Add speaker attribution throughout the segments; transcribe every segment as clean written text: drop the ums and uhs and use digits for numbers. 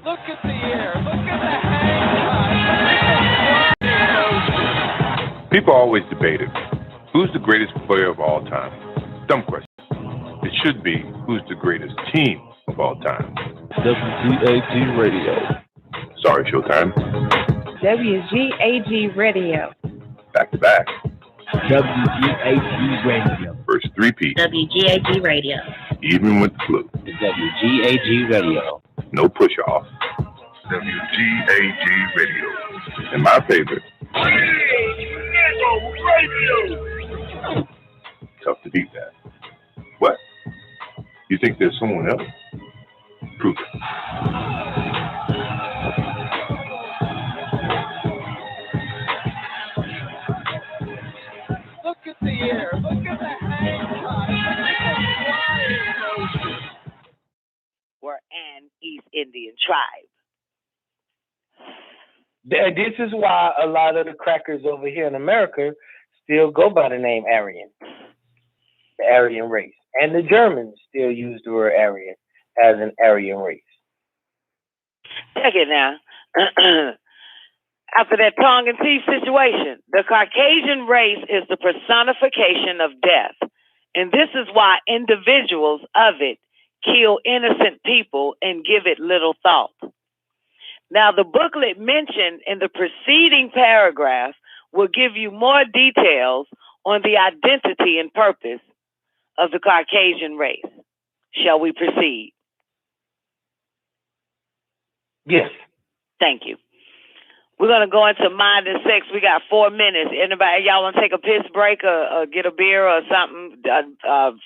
Speaker 1: Look at the air. Look at the hang time.
Speaker 2: People always debate it. Who's the greatest player of all time? Dumb question. It should be, who's the greatest team of all time?
Speaker 3: WGAG Radio.
Speaker 2: Sorry, Showtime.
Speaker 4: WGAG Radio.
Speaker 2: Back to back.
Speaker 3: WGAG Radio.
Speaker 2: First three-peat.
Speaker 5: WGAG Radio.
Speaker 2: Even with the flu.
Speaker 3: WGAG Radio.
Speaker 2: No push-off. WGAG Radio. And my favorite. Radio. Tough to beat that. What? You think there's someone else? Prove it.
Speaker 1: Look at the air. Look at the hang time.
Speaker 6: We're an East Indian tribe.
Speaker 7: This is why a lot of the crackers over here in America still go by the name Aryan, the Aryan race. And the Germans still use the word Aryan as an Aryan race.
Speaker 6: Check it now. After that tongue and teeth situation, the Caucasian race is the personification of death. And this is why individuals of it kill innocent people and give it little thought. Now, the booklet mentioned in the preceding paragraph will give you more details on the identity and purpose of the Caucasian race. Shall we proceed?
Speaker 7: Yes.
Speaker 6: Thank you. We're going to go into mind and sex. We got 4 minutes. Anybody, y'all want to take a piss break or get a beer or something?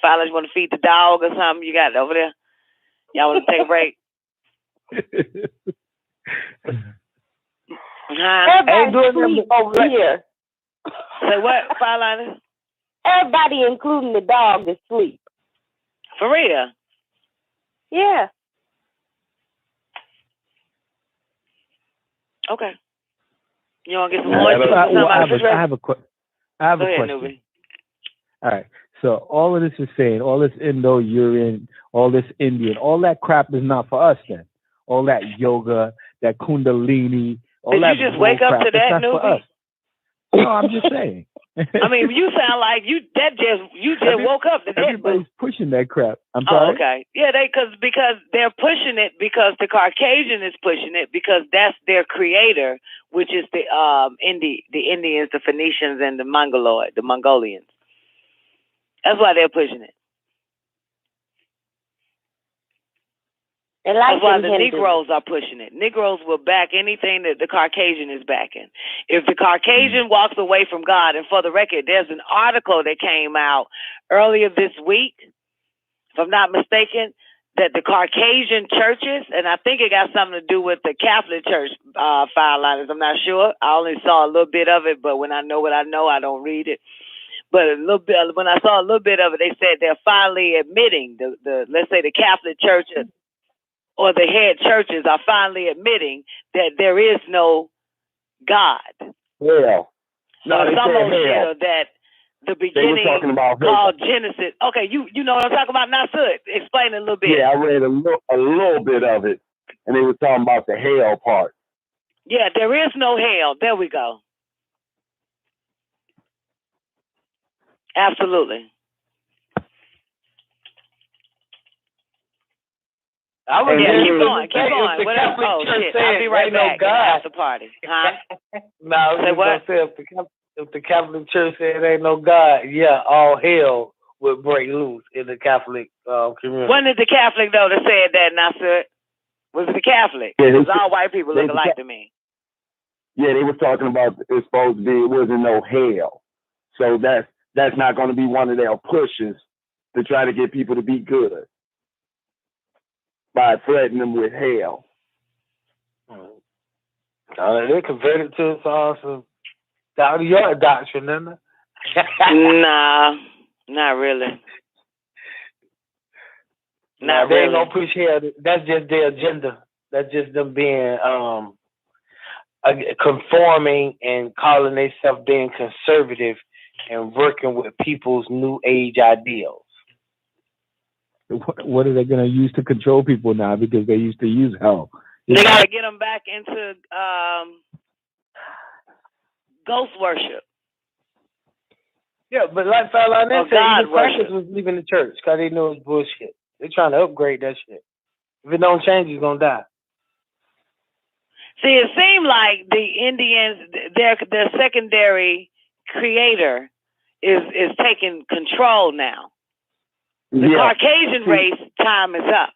Speaker 6: Fellas, want to feed the dog or something? You got it over there? Y'all want to take a break?
Speaker 4: Everybody sleep over here.
Speaker 6: Say what, Fireliner?
Speaker 4: Everybody, including the dog, is asleep.
Speaker 6: For real?
Speaker 4: Yeah.
Speaker 6: Okay. You want to get some more?
Speaker 3: I have a question.
Speaker 6: Newbie.
Speaker 3: All right. So all of this is saying, all this Indo-European, all this Indian, all that crap is not for us then. All that yoga, that Kundalini, all
Speaker 6: Did
Speaker 3: that
Speaker 6: you just wake up
Speaker 3: crap,
Speaker 6: to that,
Speaker 3: Newbie? No, I'm just saying.
Speaker 6: I mean, you sound like you just woke up to that.
Speaker 3: Everybody's pushing that crap. I'm sorry.
Speaker 6: Oh, okay. Yeah, because they're pushing it because the Caucasian is pushing it because that's their creator, which is the Indians, the Phoenicians, and the Mongolians. That's why they're pushing it. That's why the Negroes are pushing it. Negroes will back anything that the Caucasian is backing. If the Caucasian walks away from God, and for the record, there's an article that came out earlier this week, if I'm not mistaken, that the Caucasian churches, and I think it got something to do with the Catholic Church fireliners, I'm not sure. I only saw a little bit of it, but when I know what I know, I don't read it. But a little bit, when I saw a little bit of it, they said they're finally admitting, the let's say the Catholic churches, or the head churches are finally admitting that there is no God.
Speaker 7: Yeah. No, they
Speaker 6: some
Speaker 7: said hell.
Speaker 6: that the beginning called Genesis. Okay, you know what I'm talking about now, Sud? Explain it a little bit.
Speaker 7: Yeah, I read a little bit of it, and they were talking about the hell part.
Speaker 6: Yeah, there is no hell. There we go. Absolutely. Keep going. Oh, shit. I'll be right back. After party. Huh?
Speaker 7: No, I was going to say, if the Catholic Church said ain't no God, yeah, all hell would break loose in the Catholic community.
Speaker 6: When did the Catholic, though, that said that, Nasser? Was it the Catholic? Because all white people look alike to me.
Speaker 7: Yeah, they were talking about it's supposed to be, it wasn't no hell. So that's not going to be one of their pushes to try to get people to be good by threatening them with hell. They converted to some your doctrine, isn't it?
Speaker 6: Nah, not really. Not
Speaker 7: they
Speaker 6: really.
Speaker 7: ain't gonna push hell. That's just their agenda. That's just them being conforming and calling themselves being conservative and working with people's new age ideals.
Speaker 3: What are they going to use to control people now? Because they used to use hell.
Speaker 6: They got to get them back into ghost worship.
Speaker 7: Yeah, but like Fallon said,
Speaker 6: God
Speaker 7: the crackers was leaving the church because they knew it was bullshit. They're trying to upgrade that shit. If it don't change, he's gonna die.
Speaker 6: See, it seemed like the Indians, their secondary creator is taking control now. The Caucasian race time is up.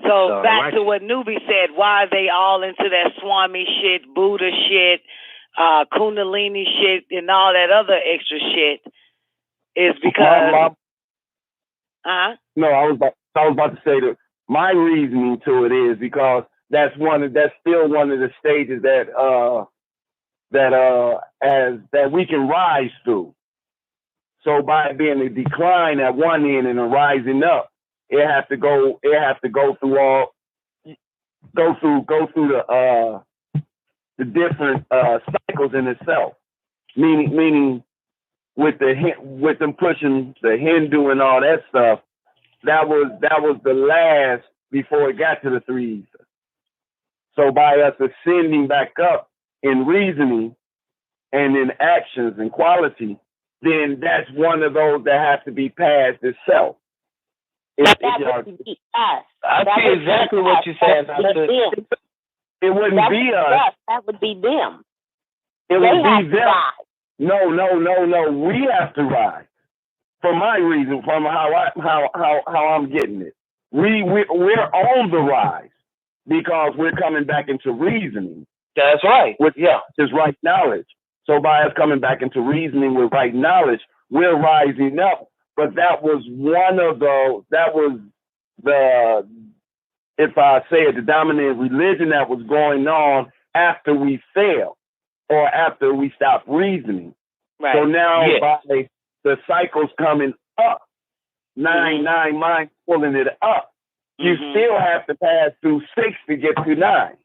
Speaker 6: So back to what Newbie said, why are they all into that Swami shit, Buddha shit, Kundalini shit, and all that other extra shit? Is because
Speaker 5: No, I was about to say that my reasoning to it is because that's still one of the stages that we can rise through. So by it being a decline at one end and a rising up, it has to go through the different cycles in itself. Meaning with them pushing the Hindu and all that stuff, that was the last before it got to the three ether. So by us ascending back up in reasoning and in actions and quality, then that's one of those that has to be passed itself.
Speaker 4: That would be us.
Speaker 7: I see exactly what you're saying.
Speaker 5: It wouldn't be us.
Speaker 4: That would be them.
Speaker 5: It would be them. No. We have to rise. For my reason, from how I'm getting it, we're on the rise because we're coming back into reasoning.
Speaker 7: That's right.
Speaker 5: Which is right knowledge. So by us coming back into reasoning with right knowledge, we're rising up. But that was one of those. That was the, if I say it, the dominant religion that was going on after we failed or after we stopped reasoning.
Speaker 6: Right.
Speaker 5: So now by the cycles coming up, 9 mind pulling it up, you still have to pass through 6 to get to 9.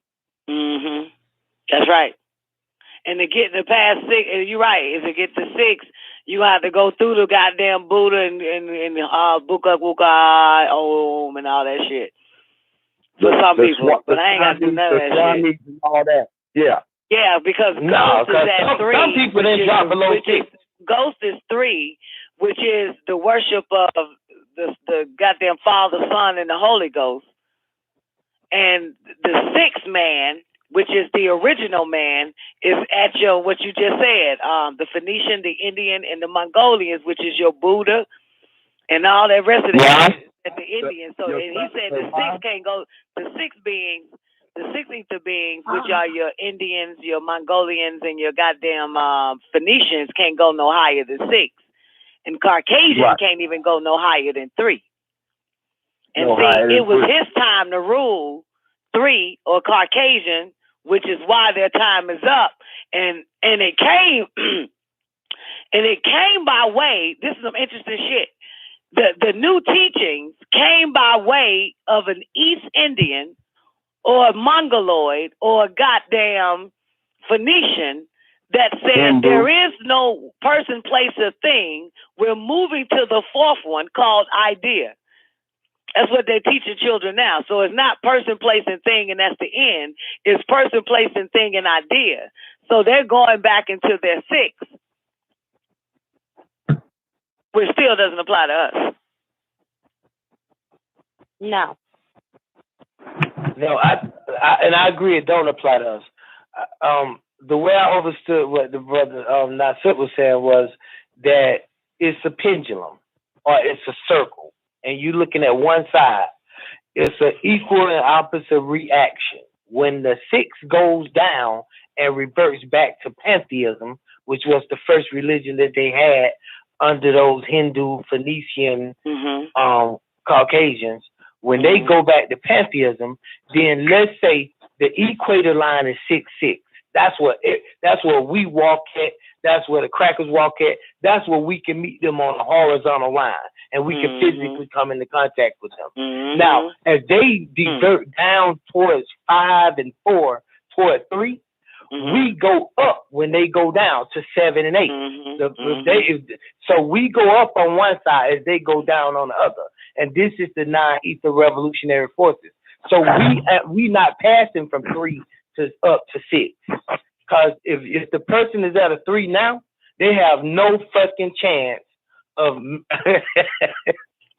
Speaker 6: That's right. And to get to past 6, you're right. If to get to 6, you have to go through the goddamn Buddha and Buka Om and all that shit. For some people, but I ain't got to do none of that shit.
Speaker 5: And all that. Yeah.
Speaker 6: Yeah, because Ghost is at 3.
Speaker 7: Some people didn't drop below 6.
Speaker 6: Ghost is 3, which is the worship of the goddamn Father, Son, and the Holy Ghost. And the 6th man, which is the original man, is at your, what you just said, the Phoenician, the Indian, and the Mongolians, which is your Buddha, and all that rest of that at the Indians. So and he said the 6 can't go, the 6 beings, the 6 ether beings, which are your Indians, your Mongolians, and your goddamn Phoenicians, can't go no higher than 6. And Caucasian can't even go no higher than 3. And it was his time to rule 3 or Caucasian, which is why their time is up. And it came and it came by way, this is some interesting shit. The new teachings came by way of an East Indian or a Mongoloid or a goddamn Phoenician that said there is no person, place, or thing. We're moving to the 4th one called idea. That's what they're teaching children now. So it's not person, place, and thing, and that's the end. It's person, place, and thing, and idea. So they're going back into their 6, which still doesn't apply to us.
Speaker 4: No.
Speaker 7: No, I agree. It don't apply to us. The way I understood what the brother Nasut was saying was that it's a pendulum or it's a circle, and you're looking at one side. It's an equal and opposite reaction. When the 6 goes down and reverts back to pantheism, which was the first religion that they had under those Hindu, Phoenician, Caucasians, when they go back to pantheism, then let's say the equator line is 6-6. That's where we walk at. That's where the crackers walk at. That's where we can meet them on a horizontal line, and we can physically come into contact with them. Now, as they divert down towards 5 and 4, toward 3, we go up when they go down to 7 and 8. So we go up on one side as they go down on the other. And this is the 9 ether revolutionary forces. So we not passing from 3 to up to 6. Because if the person is at a 3 now, they have no fucking chance of.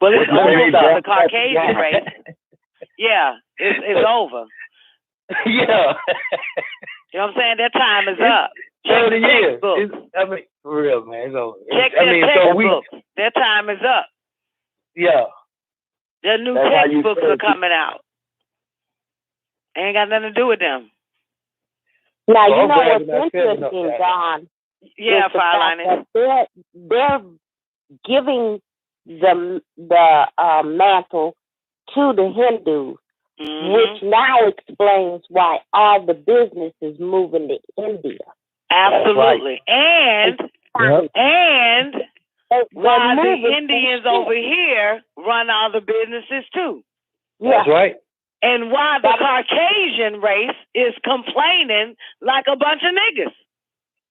Speaker 6: Well, it's over for the Caucasian race. Yeah, it's over.
Speaker 7: Yeah.
Speaker 6: You know what I'm saying? That time is up.
Speaker 7: 30 years. I mean, for real, man. It's over.
Speaker 6: Check their textbooks. Their time is up.
Speaker 7: Yeah.
Speaker 6: Their new textbooks are coming out. Ain't got nothing to do with them.
Speaker 4: Now, you know what's interesting, Don?
Speaker 6: Yeah, Fraulein.
Speaker 4: They're giving the mantle to the Hindus, which now explains why all the business is moving to India.
Speaker 6: Absolutely. And why the Indians over here run all the businesses too.
Speaker 7: That's right.
Speaker 6: And why the Caucasian race is complaining like a bunch of niggas.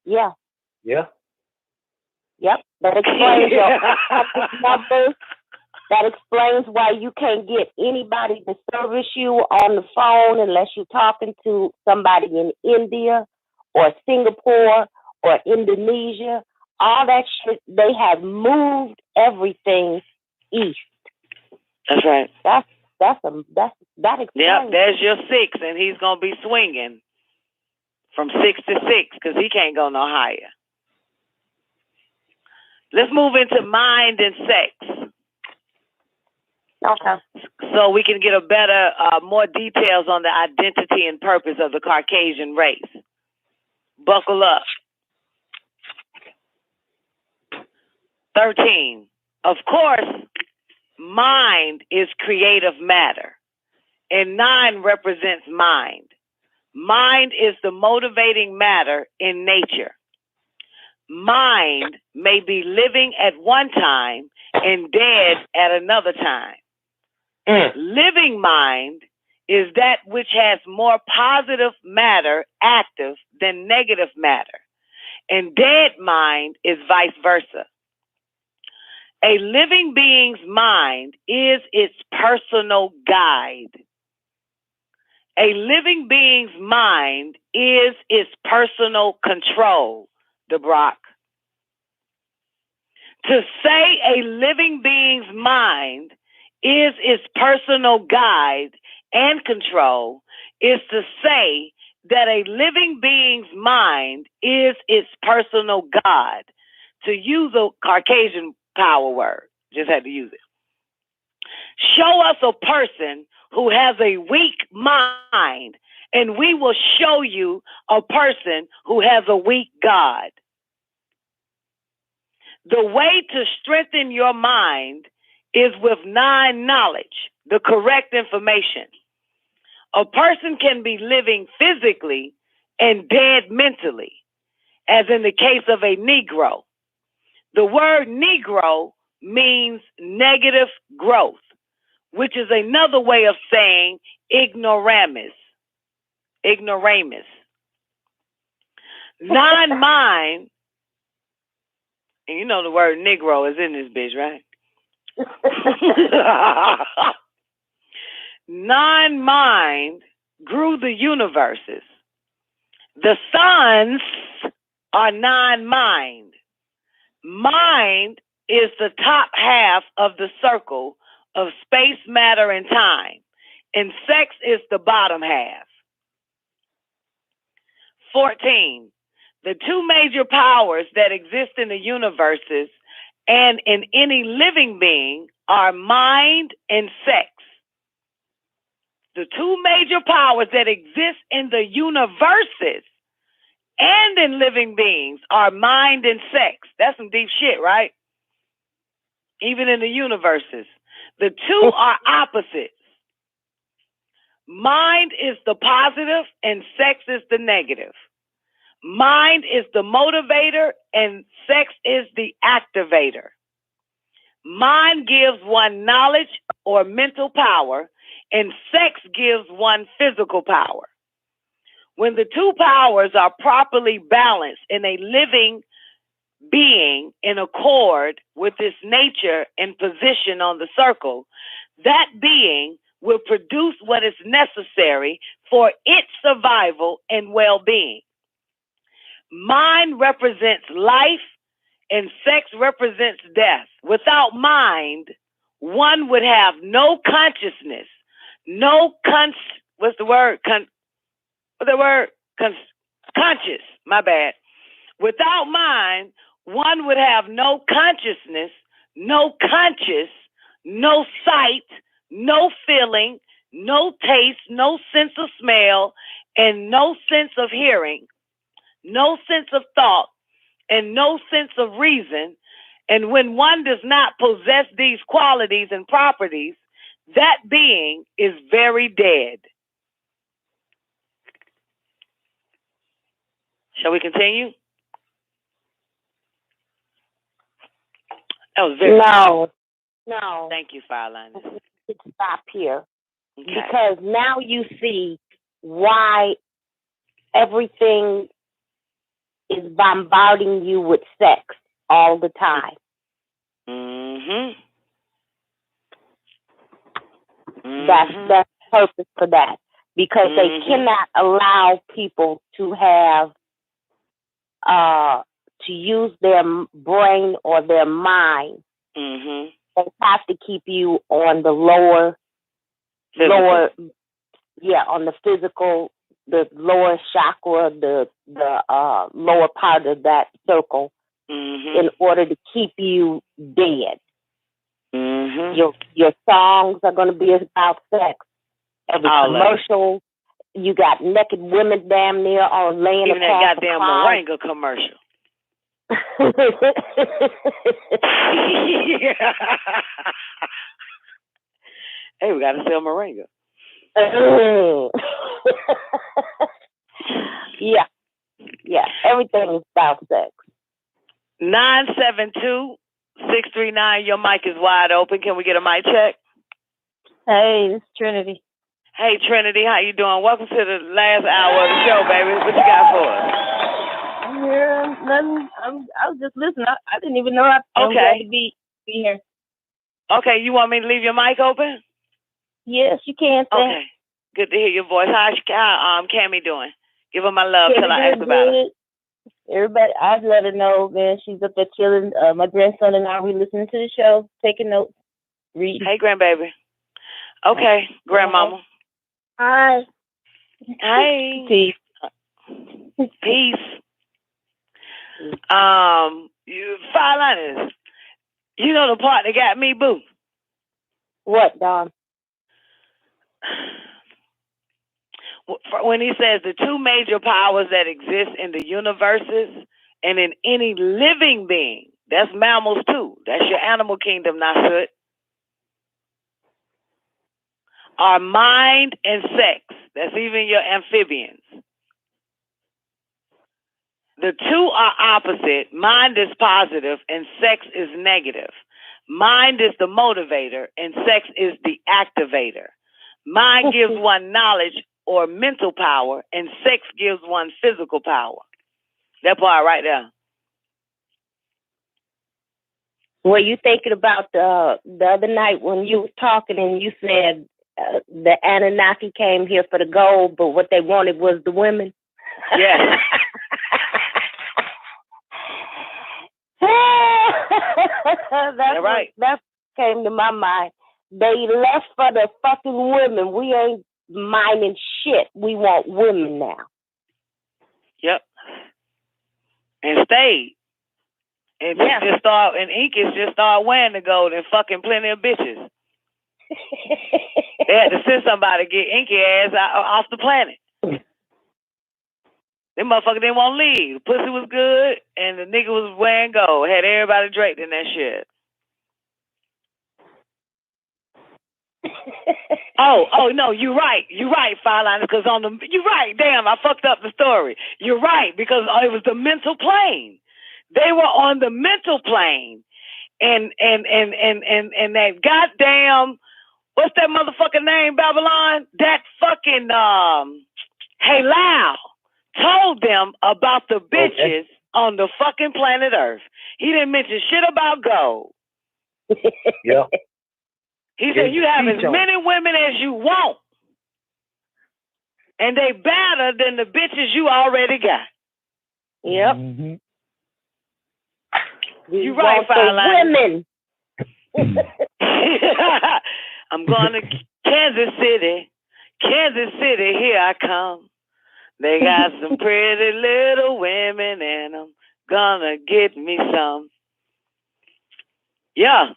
Speaker 4: Yeah.
Speaker 7: Yeah.
Speaker 4: Yep. That explains your numbers. That explains why you can't get anybody to service you on the phone unless you're talking to somebody in India or Singapore or Indonesia. All that shit, they have moved everything east.
Speaker 6: That's right.
Speaker 4: That explains.
Speaker 6: Yep, there's your 6, and he's gonna be swinging from 6 to 6 because he can't go no higher. Let's move into mind and sex.
Speaker 4: Okay.
Speaker 6: So we can get a better, more details on the identity and purpose of the Caucasian race. Buckle up. 13. Of course, mind is creative matter, and 9 represents mind. Mind is the motivating matter in nature. Mind may be living at one time and dead at another time. Living mind is that which has more positive matter active than negative matter, and dead mind is vice versa. A living being's mind is its personal guide. A living being's mind is its personal control, DeBrock. To say a living being's mind is its personal guide and control is to say that a living being's mind is its personal God. To use a Caucasian power word, just had to use it. Show us a person who has a weak mind, and we will show you a person who has a weak God. The way to strengthen your mind is with 9 knowledge, the correct information. A person can be living physically and dead mentally, as in the case of a Negro. The word Negro means negative growth, which is another way of saying ignoramus. Ignoramus. Non-mind, and you know the word Negro is in this bitch, right? Non-mind grew the universes. The suns are non-mind. Mind is the top half of the circle of space, matter, and time, and sex is the bottom half. 14. The 2 major powers that exist in the universes and in any living being are mind and sex. The 2 major powers that exist in the universes and in living beings are mind and sex. That's some deep shit, right? Even in the universes. The 2 are opposites. Mind is the positive and sex is the negative. Mind is the motivator and sex is the activator. Mind gives one knowledge or mental power, and sex gives one physical power. When the 2 powers are properly balanced in a living being in accord with its nature and position on the circle, that being will produce what is necessary for its survival and well-being. Mind represents life and sex represents death. Without mind, one would have no consciousness, conscious, my bad. Without mind, one would have no consciousness, no conscious, no sight, no feeling, no taste, no sense of smell, and no sense of hearing, no sense of thought, and no sense of reason. And when one does not possess these qualities and properties, that being is very dead. Shall we continue? That was very
Speaker 4: No.
Speaker 6: Thank you, Fireline.
Speaker 4: Let's stop here.
Speaker 6: Okay.
Speaker 4: Because now you see why everything is bombarding you with sex all the time. That's the purpose for that. Because they cannot allow people to have to use their brain or their mind. They have to keep you on the lower, on the physical, the lower chakra, the lower part of that circle, in order to keep you dead. Your songs are going to be about sex. Every commercial, you got naked women damn near on laying
Speaker 6: even
Speaker 4: across
Speaker 6: that goddamn Moringa commercial. Hey, we got to sell Moringa.
Speaker 4: Yeah, everything is about sex.
Speaker 6: 972-639, your mic is wide open. Can we get a mic check?
Speaker 8: Hey, this is Trinity.
Speaker 6: Hey, Trinity, how you doing? Welcome to the last hour of the show, baby. What you got for us?
Speaker 8: I'm here. Nothing. I was just listening. I didn't even know I'm glad to be here.
Speaker 6: Okay, you want me to leave your mic open?
Speaker 8: Yes, you can.
Speaker 6: Okay, good to hear your voice. How's Cammy doing? Give her my love till I ask about her.
Speaker 8: Everybody, I'd let her know, man. She's up there chilling. My grandson and I, we listening to the show, taking notes, reading.
Speaker 6: Hey, grandbaby. Okay, grandmama.
Speaker 8: Hi.
Speaker 6: Hey.
Speaker 8: Peace.
Speaker 6: Peace. You Fireliners. You know the part that got me, boo.
Speaker 4: What, Don?
Speaker 6: When he says the two major powers that exist in the universes and in any living being, that's mammals too. That's your animal kingdom, Nasut. Are mind and sex. That's even your amphibians. The two are opposite. Mind is positive and sex is negative. Mind is the motivator and sex is the activator. Mind gives one knowledge or mental power and sex gives one physical power. That part right there.
Speaker 4: Were you thinking about the other night when you were talking and you said the Anunnaki came here for the gold, but what they wanted was the women?
Speaker 6: Yeah.
Speaker 4: That came to my mind. They left for the fucking women. We ain't minding shit. We want women now.
Speaker 6: Yep. And stayed. And just start, and Incas just start wearing the gold and fucking plenty of bitches. They had to send somebody to get Inky ass off the planet. Them motherfuckers didn't want to leave. The pussy was good, and the nigga was wearing gold. Had everybody draped in that shit. Oh, no, you're right, Fireline, because you're right, damn, I fucked up the story. You're right, because it was the mental plane. They were on the mental plane, and that goddamn, what's that motherfucking name, Babylon? That fucking, Halal told them about the bitches on the fucking planet Earth. He didn't mention shit about gold.
Speaker 7: Yeah.
Speaker 6: He said, you have as many women as you want. And they better than the bitches you already got.
Speaker 4: Yep.
Speaker 3: Mm-hmm.
Speaker 6: You right, Fireline.
Speaker 4: Women.
Speaker 6: I'm going to Kansas City. Kansas City, here I come. They got some pretty little women, and I'm gonna get me some. Yeah.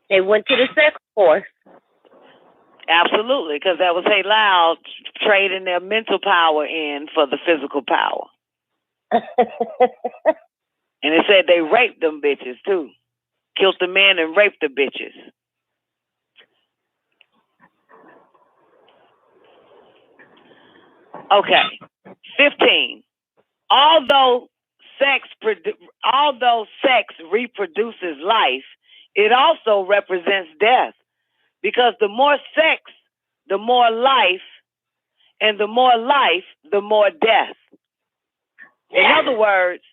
Speaker 4: They went to the sex force.
Speaker 6: Absolutely, because that was Hey Loud trading their mental power in for the physical power. And it said they raped them bitches too. Killed the men and raped the bitches. Okay. 15. Although sex reproduces life, it also represents death. Because the more sex, the more life, and the more life, the more death. In other words,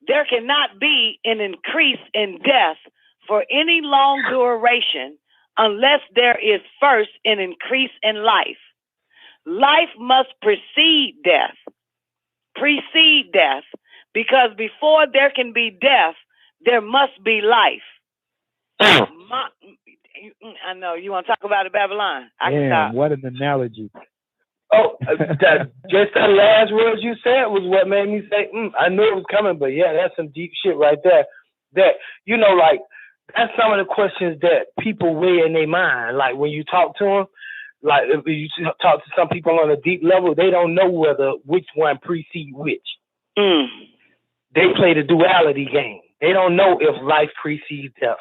Speaker 6: there cannot be an increase in death for any long duration unless there is first an increase in life. Life must precede death. Precede death, because before there can be death, there must be life. I know. You want to talk about it, Babylon?
Speaker 3: Damn, what an analogy.
Speaker 7: Oh, just that last words you said was what made me say, I knew it was coming, but yeah, that's some deep shit right there. That, you know, like, that's some of the questions that people weigh in their mind. Like, when you talk to them, like, if you talk to some people on a deep level, they don't know which one precedes which. They play the duality game. They don't know if life precedes death.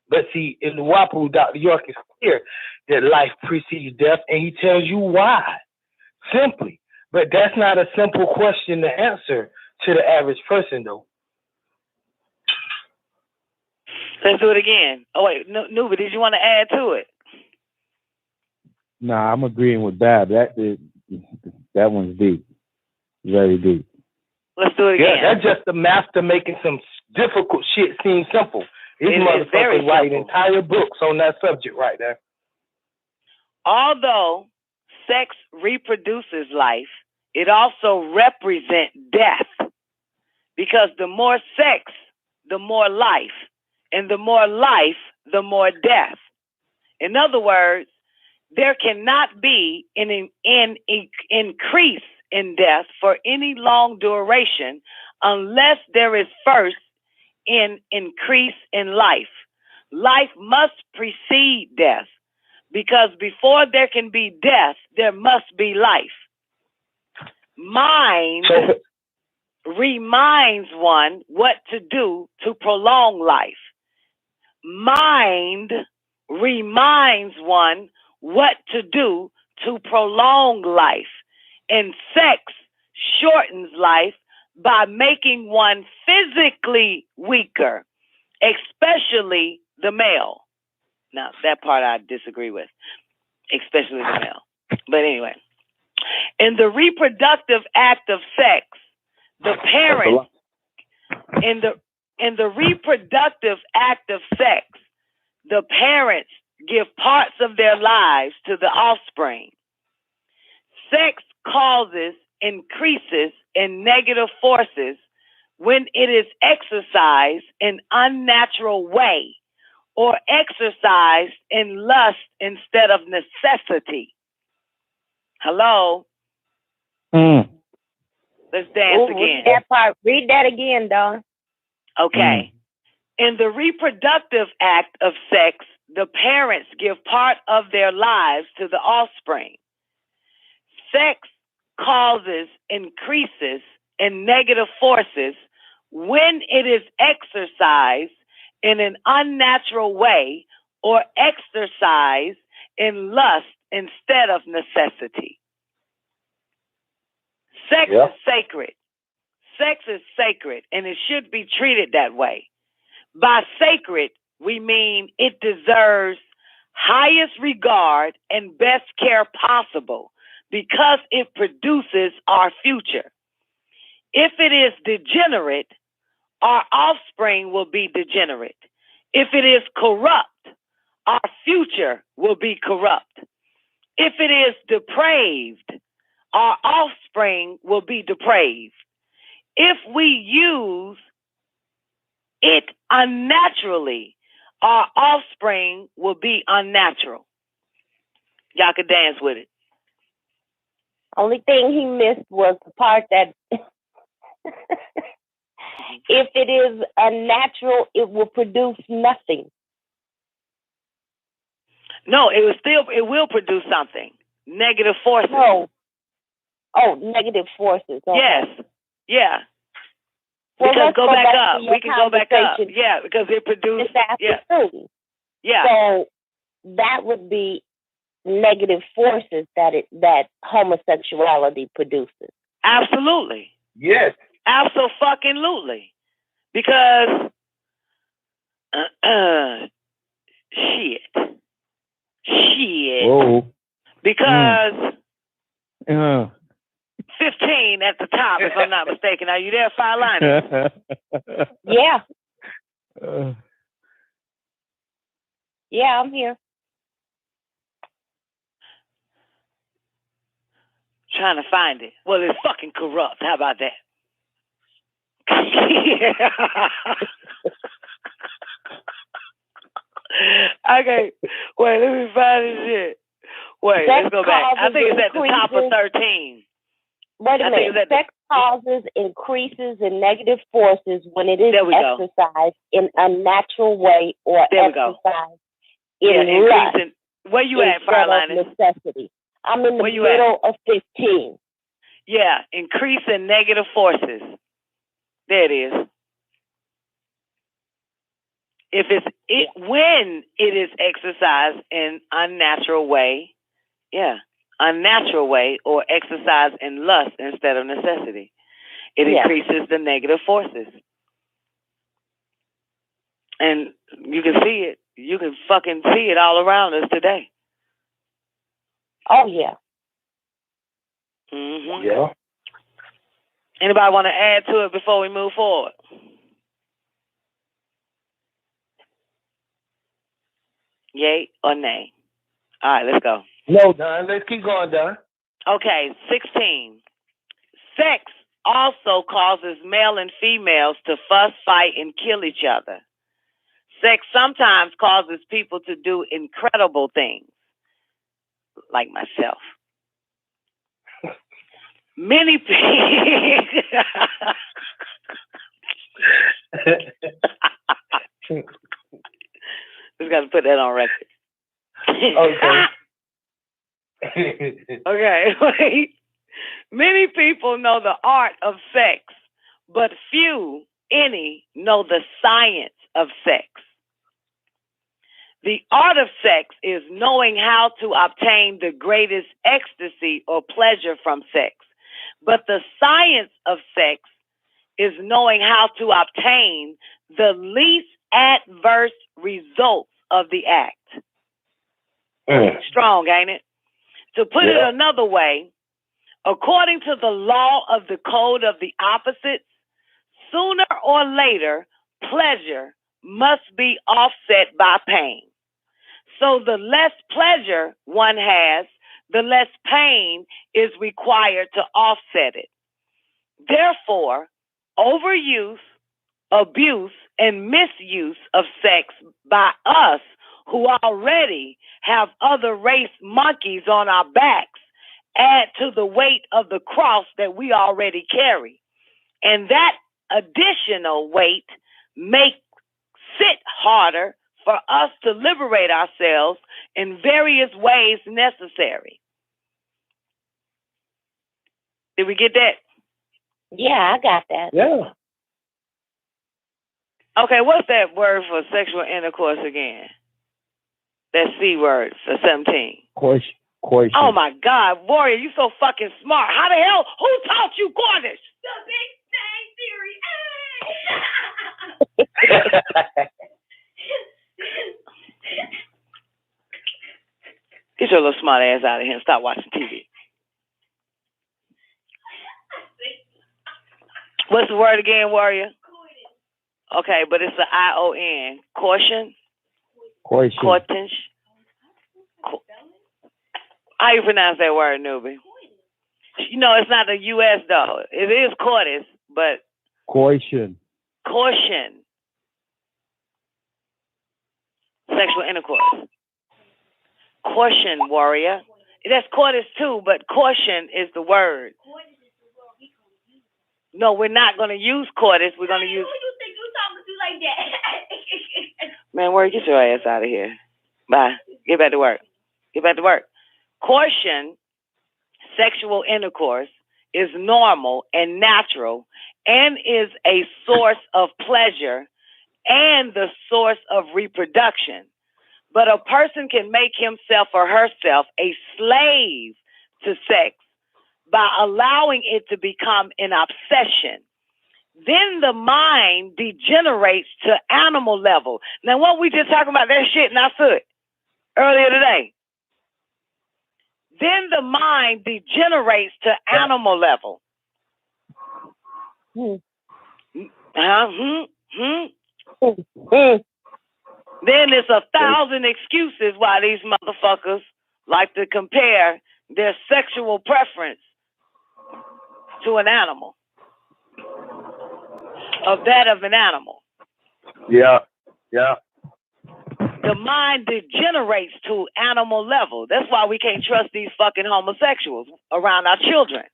Speaker 7: But see, in the WAPU, Dr. York is clear that life precedes death, and he tells you why, simply. But that's not a simple question to answer to the average person, though.
Speaker 6: Let's do it again. Oh, wait, Nuba, did you want to add to it?
Speaker 3: Nah, I'm agreeing with Bab. That one's deep. Very deep.
Speaker 6: Let's do it again.
Speaker 7: Yeah, that's just the master making some difficult shit seem simple. These motherfuckers write entire books on that subject right there.
Speaker 6: Although sex reproduces life, it also represents death. Because the more sex, the more life. And the more life, the more death. In other words, there cannot be an increase in death for any long duration unless there is first an increase in life. Life must precede death, because before there can be death, there must be life. Mind reminds one what to do to prolong life. Mind reminds one what to do to prolong life. And sex shortens life by making one physically weaker, especially the male. Now, that part I disagree with, especially the male. But anyway, in the reproductive act of sex, the parents, in the reproductive act of sex, the parents give parts of their lives to the offspring. Sex causes increases in negative forces when it is exercised in unnatural way or exercised in lust instead of necessity. Hello? Let's dance again.
Speaker 4: That part. Read that again, Dawn.
Speaker 6: Okay. In the reproductive act of sex, the parents give part of their lives to the offspring. Sex causes increases in negative forces when it is exercised in an unnatural way or exercised in lust instead of necessity. Sex is sacred. Sex is sacred, and it should be treated that way. By sacred, we mean it deserves highest regard and best care possible because it produces our future. If it is degenerate, our offspring will be degenerate. If it is corrupt, our future will be corrupt. If it is depraved, our offspring will be depraved. If we use it unnaturally, our offspring will be unnatural. Y'all could dance with it.
Speaker 4: Only thing he missed was the part that if it is unnatural, it will produce nothing.
Speaker 6: No, it will produce something. Negative forces.
Speaker 4: No. Oh, negative forces. Okay.
Speaker 6: Yes. Yeah.
Speaker 4: Well,
Speaker 6: because
Speaker 4: let's
Speaker 6: go back up.
Speaker 4: To
Speaker 6: We can go back up.
Speaker 4: conversation
Speaker 6: Yeah, because it produced.
Speaker 4: this afternoon.
Speaker 6: Yeah.
Speaker 4: So that would be negative forces that homosexuality produces.
Speaker 6: Absolutely.
Speaker 5: Yes.
Speaker 6: Absolutely. Because shit.
Speaker 3: Whoa.
Speaker 6: Because 15 at the top, if I'm not mistaken. Are you there, Fire Line?
Speaker 4: Yeah. Yeah, I'm here.
Speaker 6: Trying to find it. Well, it's fucking corrupt. How about that? Okay. Wait, let me find this shit. Wait, let's go back. I think it's at the top of 13.
Speaker 4: Wait a minute. Sex causes increases in negative forces when it is exercised in a natural way or exercised in lust.
Speaker 6: Where you at, Fireline?
Speaker 4: Necessity. I'm in the middle of 15.
Speaker 6: Yeah, increase in negative forces. There it is. When it is exercised in unnatural way, unnatural way, or exercised in lust instead of necessity, it increases the negative forces. And you can see it. You can fucking see it all around us today.
Speaker 4: Oh, yeah.
Speaker 6: Mm-hmm.
Speaker 5: Yeah.
Speaker 6: Anybody want to add to it before we move forward? Yay or nay? All right, let's go.
Speaker 7: No, Don. Let's keep going, Don.
Speaker 6: Okay, 16. Sex also causes male and females to fuss, fight, and kill each other. Sex sometimes causes people to do incredible things, like myself. Many people... Just got to put that on record.
Speaker 7: Okay.
Speaker 6: Okay, wait. Many people know the art of sex, but few, any, know the science of sex. The art of sex is knowing how to obtain the greatest ecstasy or pleasure from sex. But the science of sex is knowing how to obtain the least adverse results of the act. Strong, ain't it? To put it another way, according to the law of the code of the opposites, sooner or later, pleasure must be offset by pain. So the less pleasure one has, the less pain is required to offset it. Therefore, overuse, abuse, and misuse of sex by us who already have other race monkeys on our backs add to the weight of the cross that we already carry. And that additional weight makes it harder for us to liberate ourselves in various ways necessary. Did we get that?
Speaker 4: Yeah, I got that.
Speaker 7: Yeah.
Speaker 6: Okay, what's that word for sexual intercourse again? That C word for 17.
Speaker 3: Coercion.
Speaker 6: Oh my God, Warrior, you so fucking smart. How the hell? Who taught you Cornish? The Big Bang Theory. Get your little smart ass out of here and stop watching TV. What's the word again, Warrior? Okay, but it's an I-O-N. Caution.
Speaker 3: Coition.
Speaker 6: How you pronounce that word, newbie? You know, it's not the U.S. though. It is coitus, but
Speaker 3: Coition.
Speaker 6: caution. Sexual intercourse. Caution, warrior. That's coitus too, but caution is the word. No, we're not going to use coitus. We're going to use. Man, word, get your ass out of here. Bye. Get back to work. Get back to work. Caution, sexual intercourse, is normal and natural and is a source of pleasure and the source of reproduction. But a person can make himself or herself a slave to sex by allowing it to become an obsession. Then the mind degenerates to animal level. Now, what we just talking about, that shit in our foot earlier today. Then the mind degenerates to animal level. Then there's 1,000 excuses why these motherfuckers like to compare their sexual preference to an animal, of that of an animal.
Speaker 5: Yeah.
Speaker 6: The mind degenerates to animal level. That's why we can't trust these fucking homosexuals around our children.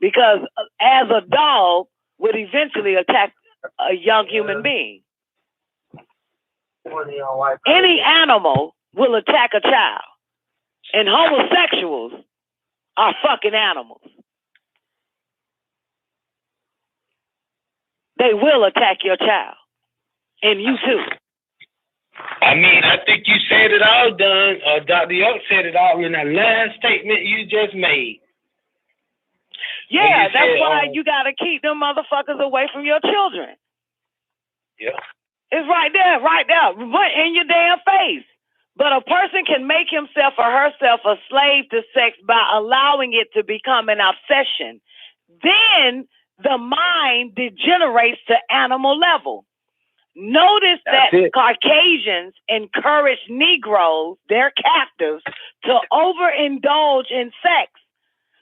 Speaker 6: Because as a dog would eventually attack a young human being. Any animal will attack a child. And homosexuals are fucking animals. They will attack your child. And you too.
Speaker 7: I mean, I think you said it all, done. Dr. York said it all in that last statement you just made.
Speaker 6: Yeah,
Speaker 7: you
Speaker 6: that's
Speaker 7: said,
Speaker 6: why you got to keep them motherfuckers away from your children.
Speaker 7: Yeah.
Speaker 6: It's right there, in your damn face. But a person can make himself or herself a slave to sex by allowing it to become an obsession. Then the mind degenerates to animal level. Notice that Caucasians encourage Negroes, their captives, to overindulge in sex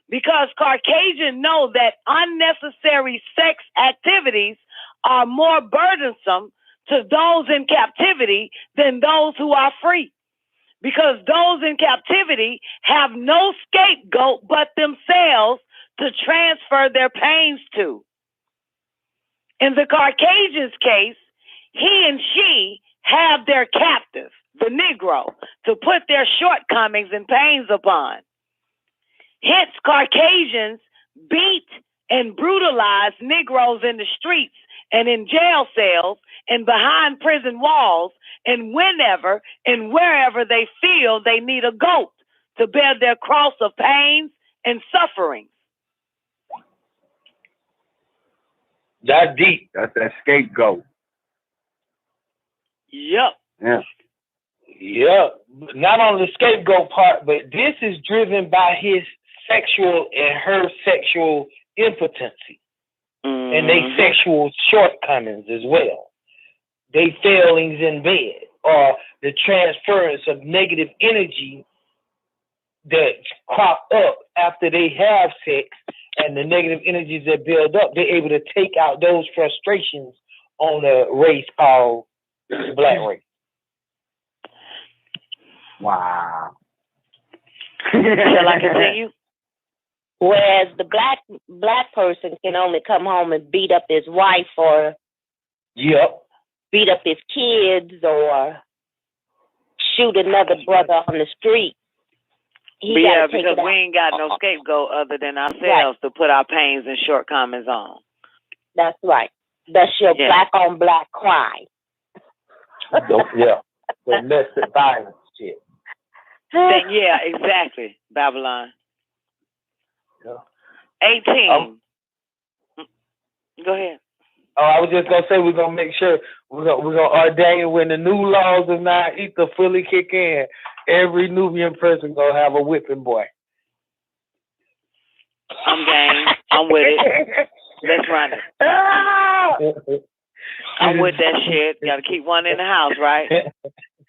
Speaker 6: because Caucasians know that unnecessary sex activities are more burdensome to those in captivity than those who are free. Because those in captivity have no scapegoat but themselves to transfer their pains to. In the Caucasian's case, he and she have their captive, the Negro, to put their shortcomings and pains upon. Hence, Caucasians beat and brutalize Negroes in the streets and in jail cells and behind prison walls and whenever and wherever they feel they need a goat to bear their cross of pains and suffering.
Speaker 7: That's deep.
Speaker 5: That's that scapegoat.
Speaker 6: Yep.
Speaker 5: Yeah.
Speaker 7: Yeah. Not only the scapegoat part, but this is driven by his sexual and her sexual impotency. And they sexual shortcomings as well. They failings in bed or the transference of negative energy that crop up after they have sex and the negative energies that build up, they're able to take out those frustrations on a race called the black race.
Speaker 5: Wow.
Speaker 6: Shall I continue?
Speaker 4: Whereas the black person can only come home and beat up his wife or beat up his kids or shoot another brother on the street.
Speaker 6: Yeah, because we ain't got no scapegoat other than ourselves to put our pains and shortcomings on.
Speaker 4: That's right. That's your black on black crime.
Speaker 7: Domestic violence shit.
Speaker 6: Yeah, exactly, Babylon.
Speaker 7: Yeah.
Speaker 6: 18. Go ahead.
Speaker 7: Oh, I was just gonna say we're gonna make sure we're gonna ordain when the new laws of non-ether fully kick in. Every Nubian person gonna have a whipping boy.
Speaker 6: I'm game. I'm with it. Let's run it. I'm with that shit. You gotta keep one in the house, right?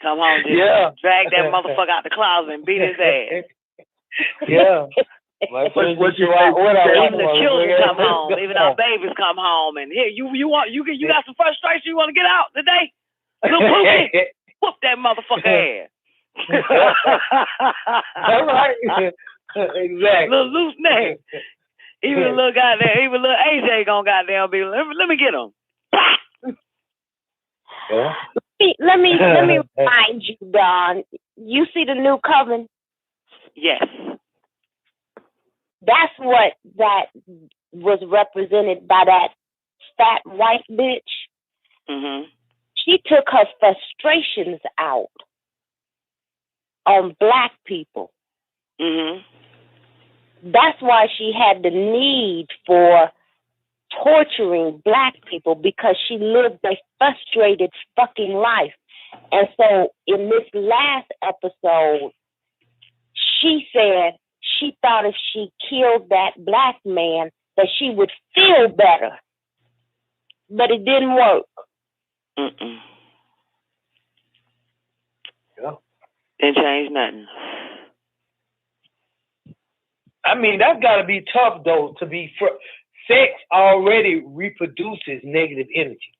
Speaker 6: Come home, just drag that motherfucker out the closet and beat his ass.
Speaker 7: Yeah.
Speaker 5: What you
Speaker 6: Even the children come home, even our babies come home, and here you got some frustration you want to get out today? Little poopy, whoop that motherfucker ass.
Speaker 7: All right. Exactly.
Speaker 6: Little loose neck. Even a little AJ gonna goddamn be. Let me get him.
Speaker 7: Yeah.
Speaker 4: Let me remind you, Don. You see the new coven?
Speaker 6: Yes.
Speaker 4: That's what that was represented by that fat white bitch.
Speaker 6: Mhm.
Speaker 4: She took her frustrations out on black people.
Speaker 6: Mhm.
Speaker 4: That's why she had the need for torturing black people, because she lived a frustrated fucking life. And so in this last episode, she said she thought if she killed that black man that she would feel better. But it didn't work.
Speaker 6: Mm-mm.
Speaker 7: Yeah.
Speaker 6: Didn't change nothing.
Speaker 7: I mean, that's got to be tough, though, to be... Sex already reproduces negative energy.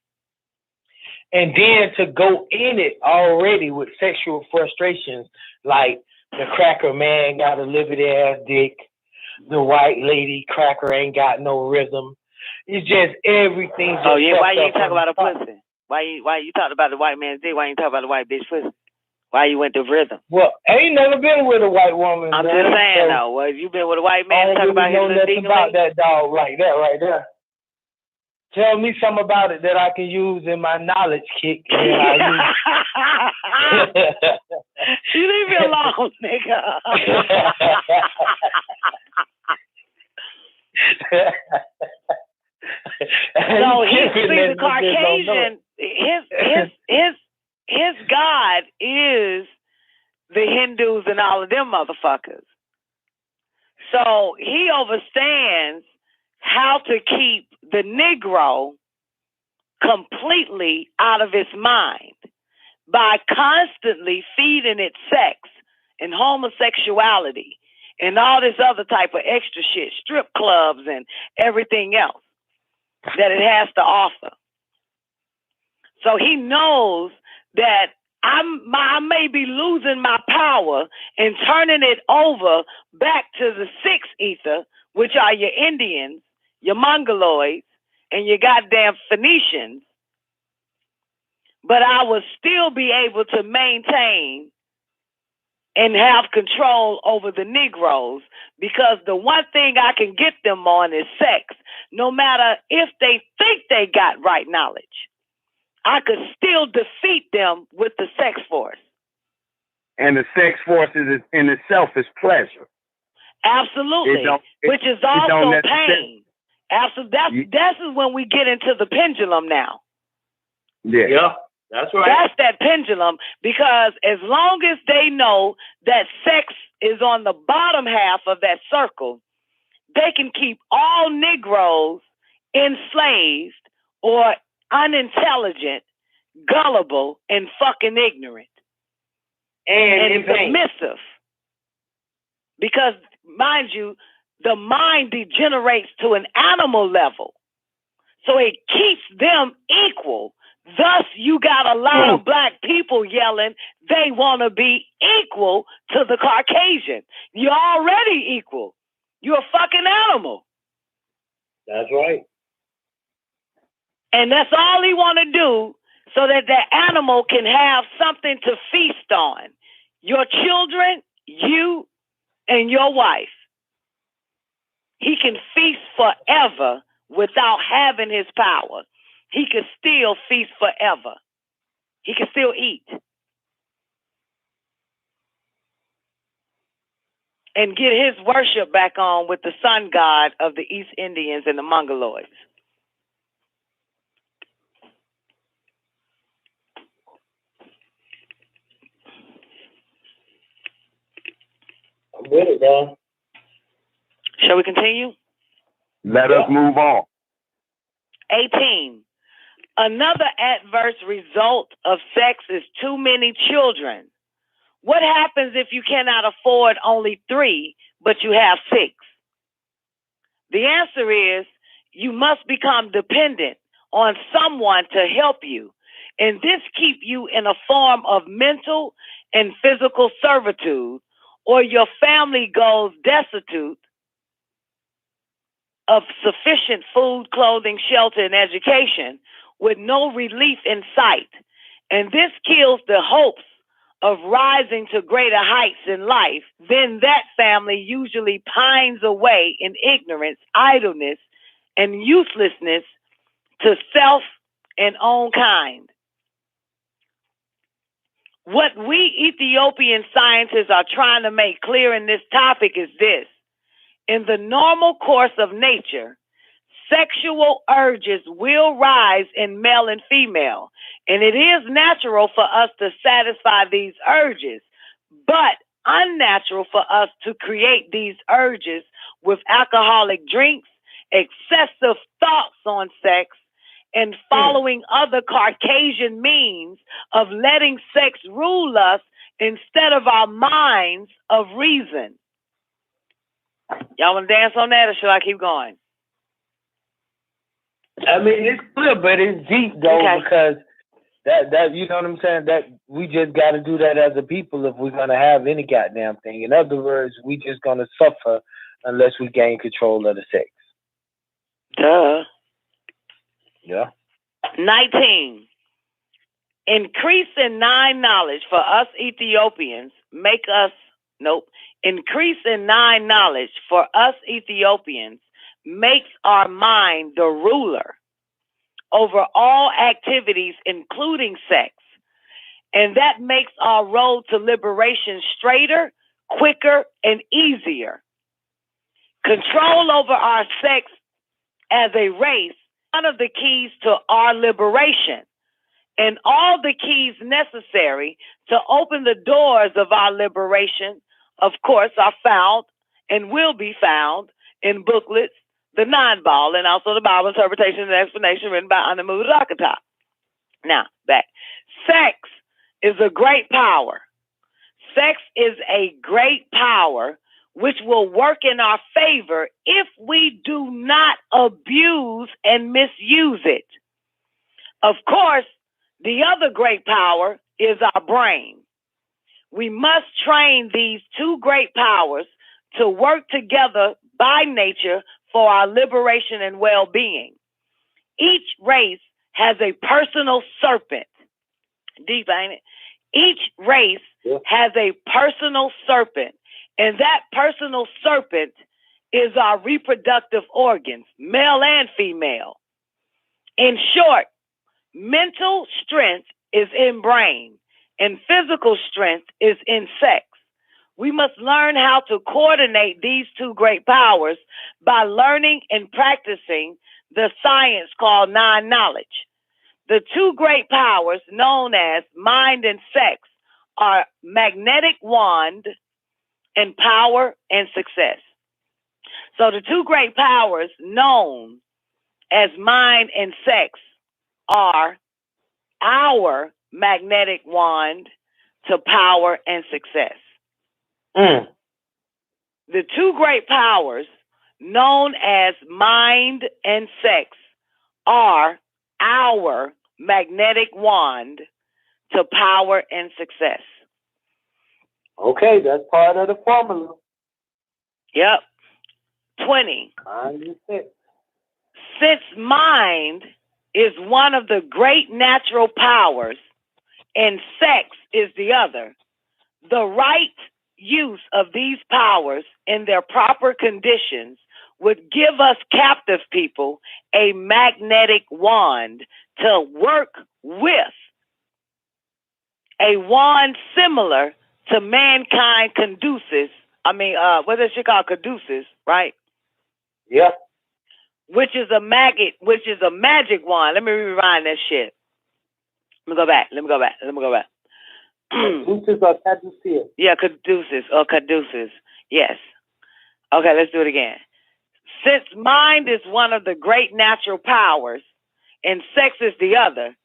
Speaker 7: And then to go in it already with sexual frustrations, like the cracker man got a livid-ass dick, the white lady cracker ain't got no rhythm. It's just everything.
Speaker 6: Oh, yeah, why you ain't talking about a pussy? Why you talking about the white man's dick? Why you ain't talking about the white bitch pussy? Why you went to rhythm?
Speaker 7: Well, I ain't never been with a white woman.
Speaker 6: I'm just saying, though. Well, you been with a white man talking about his little dick?
Speaker 7: About that dog like that right there. Tell me something about it that I can use in my knowledge kick.
Speaker 6: You leave me alone, nigga. So the Caucasian, his God is the Hindus and all of them motherfuckers. So he understands how to keep the Negro completely out of his mind by constantly feeding it sex and homosexuality and all this other type of extra shit, strip clubs and everything else that it has to offer. So he knows that I may be losing my power and turning it over back to the sixth ether, which are your Indians, your Mongoloids, and your goddamn Phoenicians, but I will still be able to maintain and have control over the Negroes, because the one thing I can get them on is sex. No matter if they think they got right knowledge, I could still defeat them with the sex force.
Speaker 5: And the sex force is in itself is pleasure.
Speaker 6: Absolutely, which is also pain. Absolutely, that's when we get into the pendulum now.
Speaker 5: Yeah.
Speaker 7: That's right.
Speaker 6: That's that pendulum, because as long as they know that sex is on the bottom half of that circle, they can keep all Negroes enslaved or unintelligent, gullible, and fucking ignorant. And submissive. Because, mind you, the mind degenerates to an animal level. So it keeps them equal. Thus, you got a lot of black people yelling they want to be equal to the Caucasian. You're already equal. You're a fucking animal.
Speaker 7: That's right.
Speaker 6: And that's all he want to do, so that the animal can have something to feast on. Your children, you, and your wife. He can feast forever without having his power. He can still feast forever. He can still eat. And get his worship back on with the sun god of the East Indians and the Mongoloids.
Speaker 7: I'm with it, man.
Speaker 6: Shall we continue?
Speaker 5: Let us move on.
Speaker 6: 18. Another adverse result of sex is too many children. What happens if you cannot afford only 3, but you have 6? The answer is you must become dependent on someone to help you, and this keep you in a form of mental and physical servitude, or your family goes destitute of sufficient food, clothing, shelter, and education with no relief in sight. And this kills the hopes of rising to greater heights in life. Then that family usually pines away in ignorance, idleness, and uselessness to self and own kind. What we Ethiopian scientists are trying to make clear in this topic is this. In the normal course of nature, sexual urges will rise in male and female, and it is natural for us to satisfy these urges, but unnatural for us to create these urges with alcoholic drinks, excessive thoughts on sex, and following other Caucasian means of letting sex rule us instead of our minds of reason. Y'all want to dance on that, or should I keep going?
Speaker 7: I mean, it's clear, but it's deep though, because that you know what I'm saying. That we just got to do that as a people if we're gonna have any goddamn thing. In other words, we just gonna suffer unless we gain control of the sex.
Speaker 6: Duh.
Speaker 7: Yeah.
Speaker 6: 19. Increase in knowledge for us Ethiopians make us Increase in knowledge for us Ethiopians makes our mind the ruler over all activities, including sex. And that makes our road to liberation straighter, quicker, and easier. Control over our sex as a race, one of the keys to our liberation, and all the keys necessary to open the doors of our liberation, of course, are found and will be found in booklets, the non-ball, and also the Bible interpretation and explanation written by Anamu Dakata. Now, back. Sex is a great power. Sex is a great power which will work in our favor if we do not abuse and misuse it. Of course, the other great power is our brain. We must train these two great powers to work together by nature for our liberation and well-being. Each race has a personal serpent. Deep, ain't it? Each race has a personal serpent, and that personal serpent is our reproductive organs, male and female. In short, mental strength is in brain, and physical strength is in sex. We must learn how to coordinate these two great powers by learning and practicing the science called non-knowledge. The two great powers known as mind and sex are magnetic wand and power and success. So the two great powers known as mind and sex are our magnetic wand to power and success. The two great powers known as mind and sex are our magnetic wand to power and success.
Speaker 7: Okay, that's part of the formula.
Speaker 6: Yep. 20. Since mind is one of the great natural powers and sex is the other, the right use of these powers in their proper conditions would give us captive people a magnetic wand to work with, a wand similar to mankind Caduceus. What is it called? Caduceus, right?
Speaker 7: Yeah.
Speaker 6: Which is a magic wand. Let me rewind that shit. Let me go back.
Speaker 7: Caduceus or Caduceus?
Speaker 6: Yeah, Caduceus or Caduceus. Yes. Okay, let's do it again. Since mind is one of the great natural powers and sex is the other,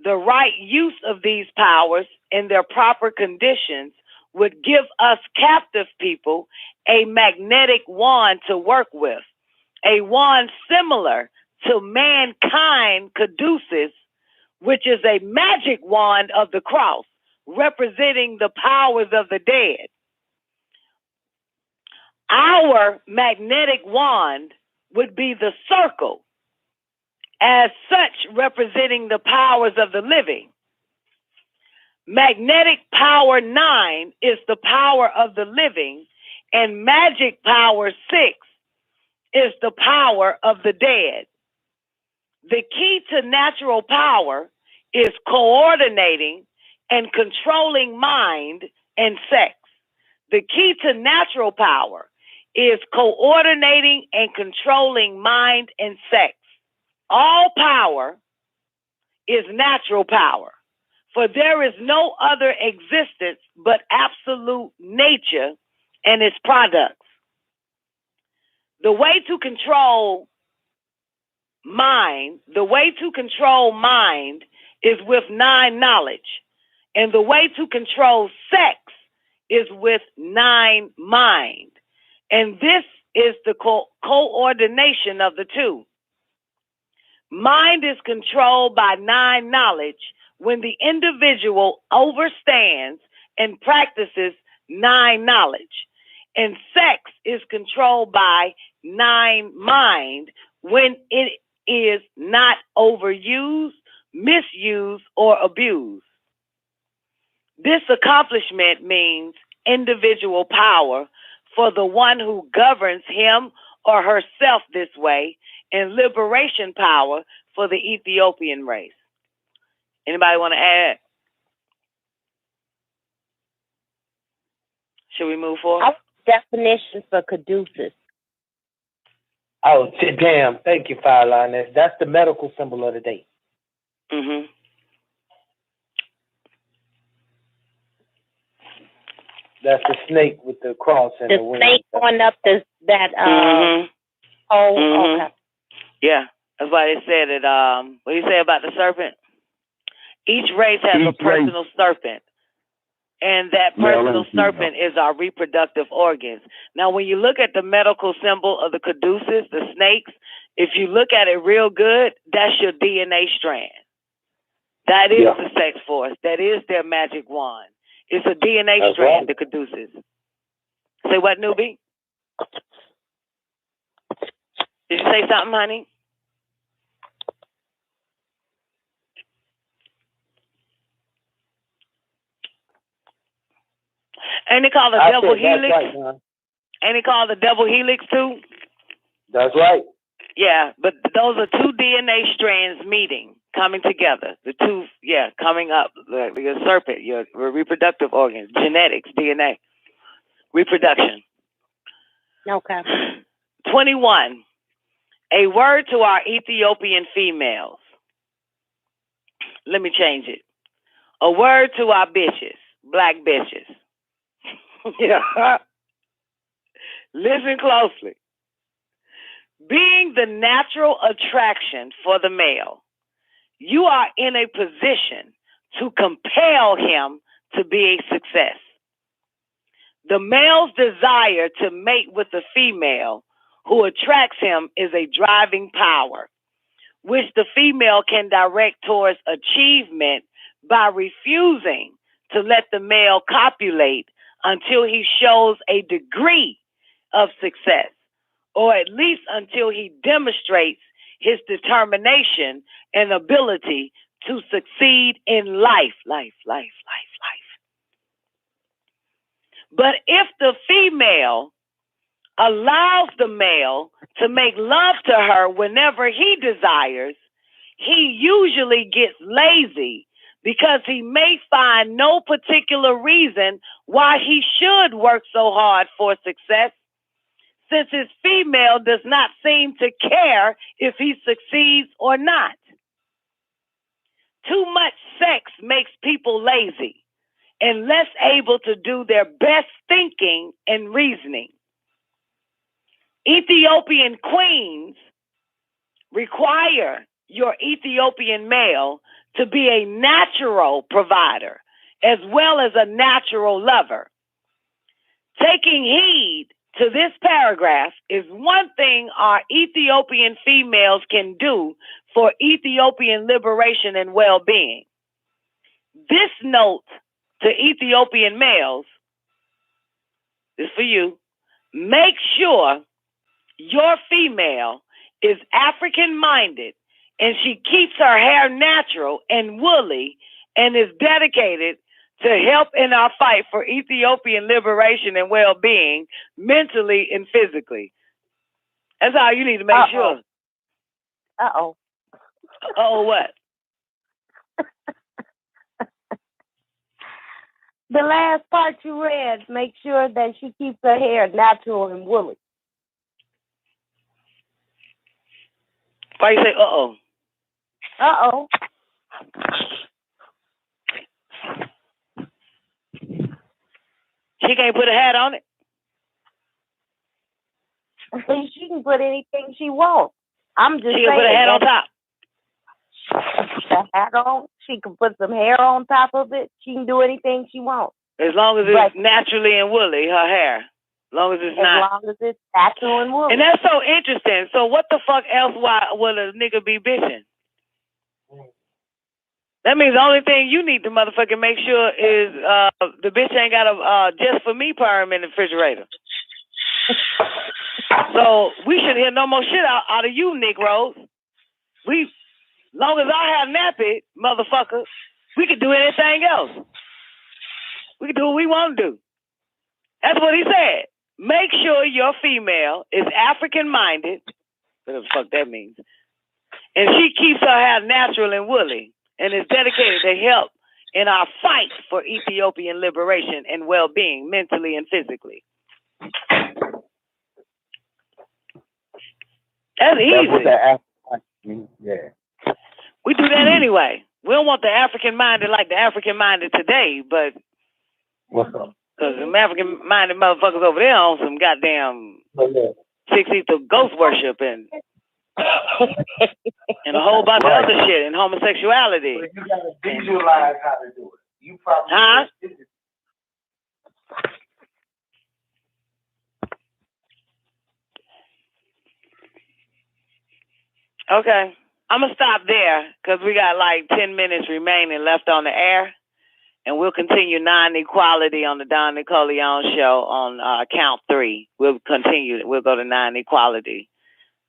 Speaker 6: the right use of these powers in their proper conditions would give us captive people a magnetic wand to work with, a wand similar to mankind caduceus, which is a magic wand of the cross, representing the powers of the dead. Our magnetic wand would be the circle, as such representing the powers of the living. Magnetic power 9 is the power of the living, and magic power 6 is the power of the dead. The key to natural power is coordinating and controlling mind and sex. The key to natural power is coordinating and controlling mind and sex. All power is natural power, for there is no other existence but absolute nature and its products. The way to control mind is with 9 knowledge, and the way to control sex is with 9 mind. And this is the coordination of the two. Mind is controlled by 9 knowledge when the individual understands and practices 9 knowledge. And sex is controlled by 9 mind when it is not overused, misused, or abused. This accomplishment means individual power for the one who governs him or herself this way, and liberation power for the Ethiopian race. Anybody want to add? Should we move forward?
Speaker 4: Definition for caduceus.
Speaker 7: Oh, damn. Thank you, Fire Lioness. That's the medical symbol of the day.
Speaker 6: Mm-hmm.
Speaker 7: That's the snake with the cross and the wings.
Speaker 4: The snake going up that okay.
Speaker 6: Yeah, that's why they said it. What do you say about the serpent? Each race has a personal serpent, and that personal serpent is our reproductive organs. Now, when you look at the medical symbol of the caduceus, the snakes, if you look at it real good, that's your DNA strand. That is the sex force. That is their magic wand. It's a DNA strand, the caduceus. Say what, newbie? Did you say something, honey? Ain't it called the double helix?
Speaker 7: Right,
Speaker 6: ain't it called the double helix too?
Speaker 7: That's right.
Speaker 6: Yeah, but those are 2 DNA strands meeting, coming together. The 2, coming up. Your serpent, your reproductive organs, genetics, DNA, reproduction.
Speaker 4: Okay.
Speaker 6: 21. A word to our Ethiopian females. Let me change it. A word to our bitches, black bitches. Yeah. Listen closely. Being the natural attraction for the male, you are in a position to compel him to be a success. The male's desire to mate with the female who attracts him is a driving power, which the female can direct towards achievement by refusing to let the male copulate until he shows a degree of success, or at least until he demonstrates his determination and ability to succeed in life. But if the female allows the male to make love to her whenever he desires, he usually gets lazy because he may find no particular reason why he should work so hard for success, since his female does not seem to care if he succeeds or not. Too much sex makes people lazy and less able to do their best thinking and reasoning. Ethiopian queens require your Ethiopian male to be a natural provider as well as a natural lover. Taking heed to this paragraph is one thing our Ethiopian females can do for Ethiopian liberation and well-being. This note to Ethiopian males is for you. Make sure your female is African-minded and she keeps her hair natural and woolly and is dedicated to help in our fight for Ethiopian liberation and well-being, mentally and physically. That's all you need to make sure.
Speaker 4: Uh-oh.
Speaker 6: Uh-oh, what?
Speaker 4: The last part you read, make sure that she keeps her hair natural and woolly.
Speaker 6: Why you say uh-oh?
Speaker 4: Uh-oh.
Speaker 6: She can't put a hat on it?
Speaker 4: She can put anything she wants. I'm just saying.
Speaker 6: She can put a hat on top.
Speaker 4: The hat on. She can put some hair on top of it. She can do anything she wants.
Speaker 6: As long as it's naturally and woolly, her hair. As long as it's not.
Speaker 4: As long as it's natural and woolly.
Speaker 6: And that's so interesting. So what the fuck else would a nigga be bitching? That means the only thing you need to motherfucking make sure is the bitch ain't got a just for me perm in the refrigerator. So we should hear no more shit out of you, Negroes. Long as I have nappy, motherfucker, we could do anything else. We can do what we want to do. That's what he said. Make sure your female is African-minded, whatever the fuck that means, and she keeps her hair natural and woolly, and is dedicated to help in our fight for Ethiopian liberation and well-being, mentally and physically. That's easy.
Speaker 7: Yeah.
Speaker 6: We do that anyway. We don't want the African-minded like the African-minded today, but
Speaker 7: what's up?
Speaker 6: Because them African-minded motherfuckers over there on some goddamn 6 Ether ghost worship and a whole bunch of other shit and homosexuality.
Speaker 7: But you gotta visualize how to do it. You probably
Speaker 6: Okay. I'm going to stop there because we got like 10 minutes remaining left on the air. And we'll continue non-equality on the Don Nicoleone show on count 3. We'll continue. We'll go to non-equality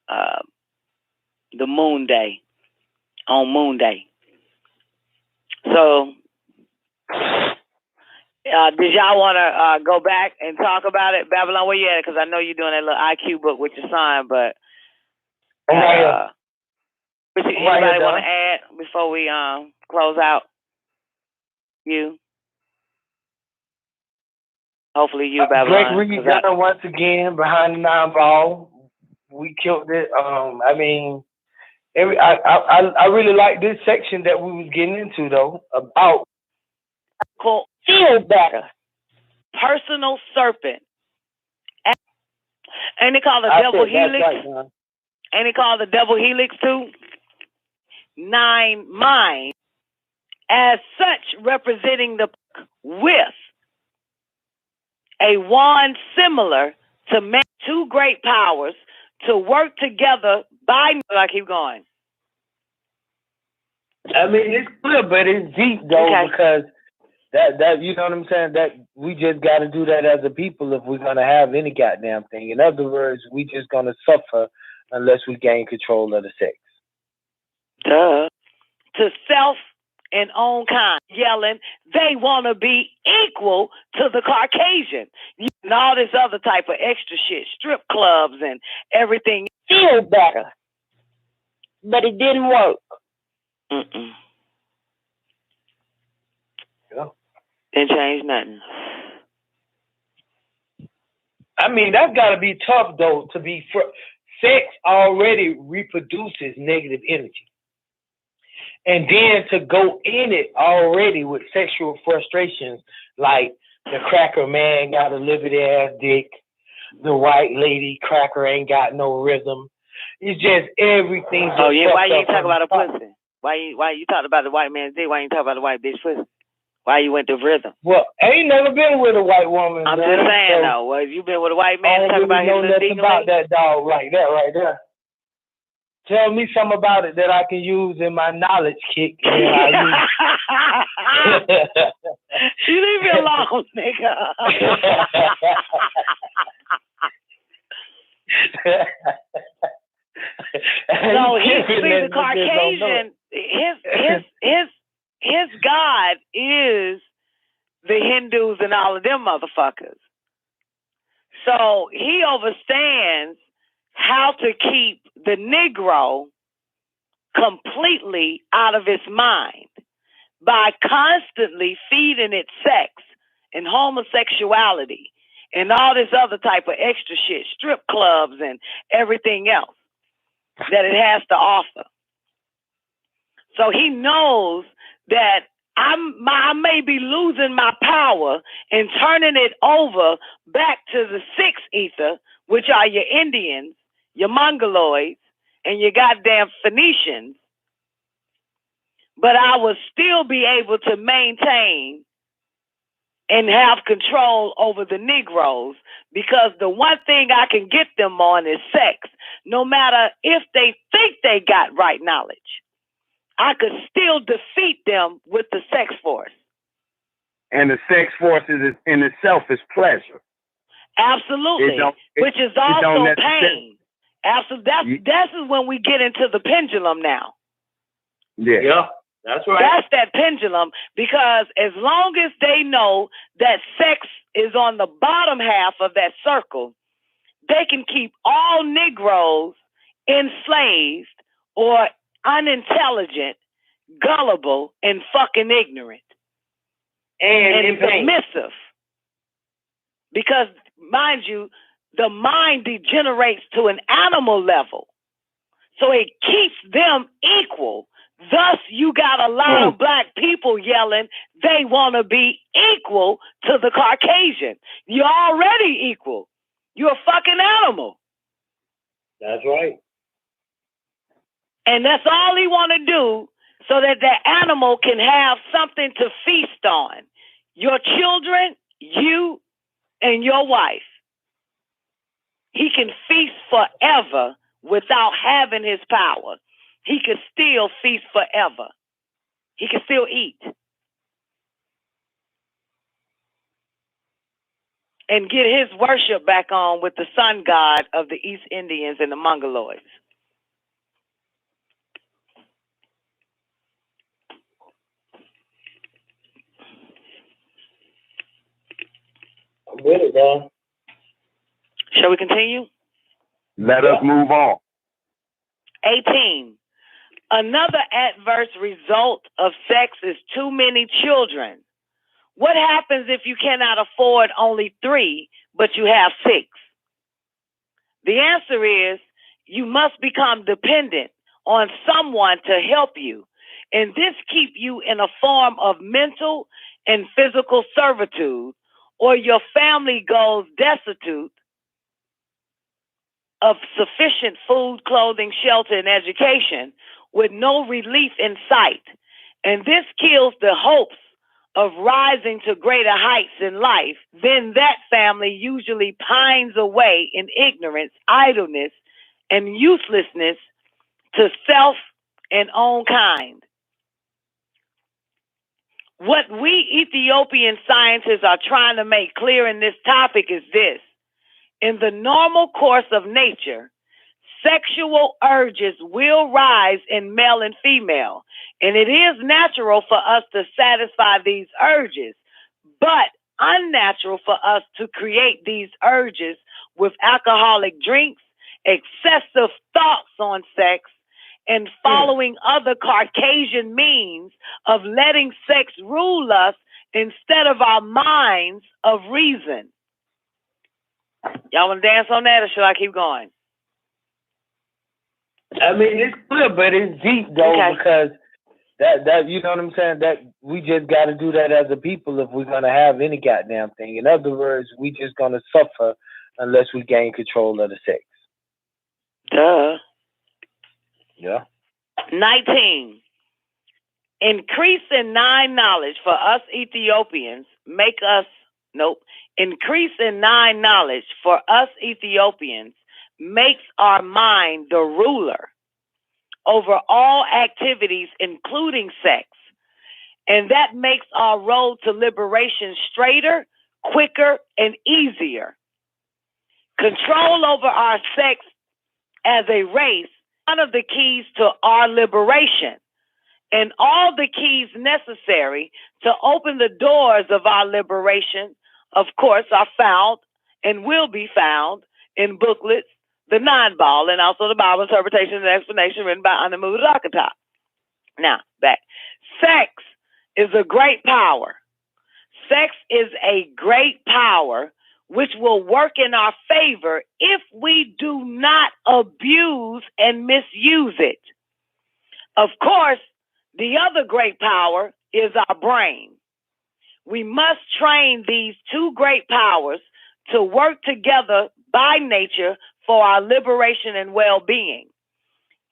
Speaker 6: the Moon Day, on Moon Day. So, did y'all want to go back and talk about it? Babylon, where you at? Because I know you're doing that little IQ book with your son, but anybody want to add before we close out? You? Hopefully you, Babylon.
Speaker 7: Greg Reed got once again behind the 9 ball. We killed it. I mean, I really like this section that we was getting into though about
Speaker 4: feel better.
Speaker 6: Personal serpent. Ain't it called the double helix?
Speaker 7: Right,
Speaker 6: ain't it called the double helix too? 9 mind. As such, representing the with a wand similar to make 2 great powers to work together by. I keep going.
Speaker 7: I mean, it's clear, but it's deep though, because that you know what I'm saying. That we just got to do that as a people if we're gonna have any goddamn thing. In other words, we just gonna suffer unless we gain control of the sex.
Speaker 6: Duh. To self and own kind, yelling, they want to be equal to the Caucasian. And all this other type of extra shit, strip clubs and everything.
Speaker 4: Feel better. But it didn't work.
Speaker 7: Yeah.
Speaker 6: Didn't change nothing.
Speaker 7: I mean, that's got to be tough, though, to be... Sex already reproduces negative energy. And then to go in it already with sexual frustrations, like the cracker man got a liberty ass dick, the white lady cracker ain't got no rhythm, It's just everything.
Speaker 6: Oh yeah, why you ain't talking about a pussy? Why you talking about the white man's dick? Why you ain't talking about the white bitch pussy? Why you went to rhythm?
Speaker 7: Well, I ain't never been with a white woman.
Speaker 6: I'm just saying though. Well, you been with a white man talking about his little
Speaker 7: nothing about that dog like that right there. Tell me something about it that I can use in my knowledge kick.
Speaker 6: You leave me alone, nigga. So the Caucasian, his God is the Hindus and all of them motherfuckers. So he understands how to keep the Negro completely out of his mind by constantly feeding it sex and homosexuality and all this other type of extra shit, strip clubs and everything else that it has to offer. So he knows that I may be losing my power and turning it over back to the sixth ether, which are your Indians, your Mongoloids, and your goddamn Phoenicians, but I will still be able to maintain and have control over the Negroes, because the one thing I can get them on is sex. No matter if they think they got right knowledge, I could still defeat them with the sex force.
Speaker 5: And the sex force is in itself is pleasure.
Speaker 6: Absolutely, which is also pain. Absolutely, that's when we get into the pendulum now.
Speaker 5: Yeah, that's right.
Speaker 6: That's that pendulum, because as long as they know that sex is on the bottom half of that circle, they can keep all Negroes enslaved or unintelligent, gullible, and fucking ignorant. And submissive. Because, mind you, the mind degenerates to an animal level. So it keeps them equal. Thus, you got a lot of black people yelling they want to be equal to the Caucasian. You're already equal. You're a fucking animal.
Speaker 7: That's right.
Speaker 6: And that's all he want to do, so that the animal can have something to feast on. Your children, you, and your wife. He can feast forever without having his power. He can still feast forever. He can still eat. And get his worship back on with the sun god of the East Indians and the Mongoloids.
Speaker 7: I'm with it, man.
Speaker 6: Shall we continue?
Speaker 5: Let us move on.
Speaker 6: 18. Another adverse result of sex is too many children. What happens if you cannot afford only 3, but you have 6? The answer is you must become dependent on someone to help you, and this keep you in a form of mental and physical servitude, or your family goes destitute of sufficient food, clothing, shelter, and education with no relief in sight. And this kills the hopes of rising to greater heights in life. Then that family usually pines away in ignorance, idleness, and uselessness to self and own kind. What we Ethiopian scientists are trying to make clear in this topic is this. In the normal course of nature, sexual urges will rise in male and female, and it is natural for us to satisfy these urges, but unnatural for us to create these urges with alcoholic drinks, excessive thoughts on sex, and following other Caucasian means of letting sex rule us instead of our minds of reason. Y'all want to dance on that, or should I keep going?
Speaker 7: I mean, it's clear, but it's deep though, because that you know what I'm saying. That we just got to do that as a people if we're gonna have any goddamn thing. In other words, we just gonna suffer unless we gain control of the sex.
Speaker 6: Duh.
Speaker 7: Yeah.
Speaker 6: 19. Increase in nine knowledge for us Ethiopians Increase in nine knowledge for us Ethiopians makes our mind the ruler over all activities, including sex. And that makes our road to liberation straighter, quicker, and easier. Control over our sex as a race, one of the keys to our liberation. And all the keys necessary to open the doors of our liberation, of course, are found and will be found in booklets, the Nine-Ball, and also the Bible interpretation and explanation written by Anamu Dakata. Now, back. Sex is a great power. Sex is a great power which will work in our favor if we do not abuse and misuse it. Of course, the other great power is our brain. We must train these two great powers to work together by nature for our liberation and well-being.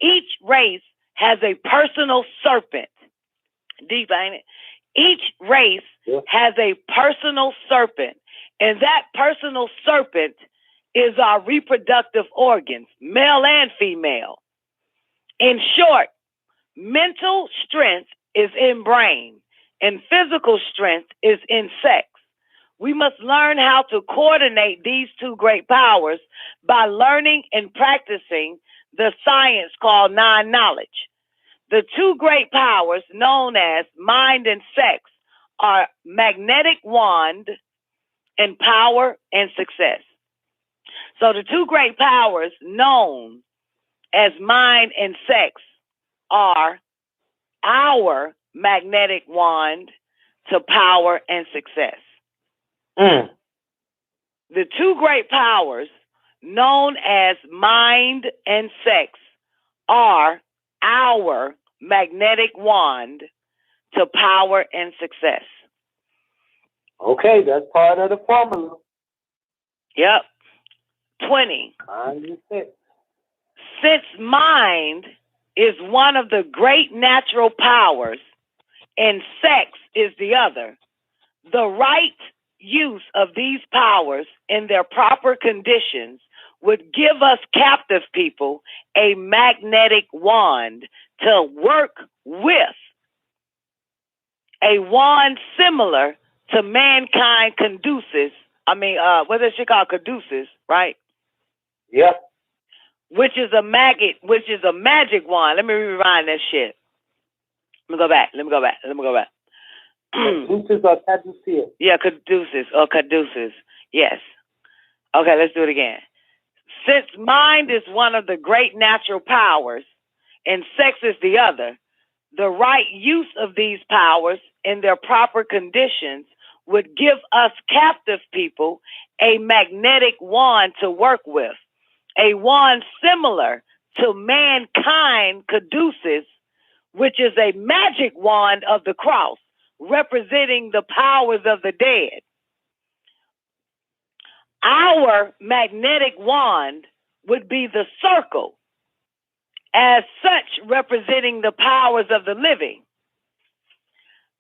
Speaker 6: Each race has a personal serpent. Deep, ain't it? Each race has a personal serpent, and that personal serpent is our reproductive organs, male and female. In short, mental strength is in brain, and physical strength is in sex. We must learn how to coordinate these two great powers by learning and practicing the science called nine knowledge. The two great powers known as mind and sex are magnetic wand and power and success. So the two great powers known as mind and sex are our magnetic wand to power and success. The two great powers known as mind and sex are our magnetic wand to power and success.
Speaker 7: Okay, that's part of the formula.
Speaker 6: Yep. 20.
Speaker 7: Mind and sex.
Speaker 6: Since mind is one of the great natural powers and sex is the other, the right use of these powers in their proper conditions would give us captive people a magnetic wand to work with, a wand similar to mankind Caduceus. What is it called? Caduceus, right?
Speaker 7: Yep.
Speaker 6: Which is a magic wand. Let me rewind that shit. Let me go back.
Speaker 7: Caduceus or Caduceus?
Speaker 6: Yeah, Caduceus. Yes. Okay, let's do it again. Since mind is one of the great natural powers and sex is the other, the right use of these powers in their proper conditions would give us captive people a magnetic wand to work with, a wand similar to mankind Caduceus, which is a magic wand of the cross, representing the powers of the dead. Our magnetic wand would be the circle, as such representing the powers of the living.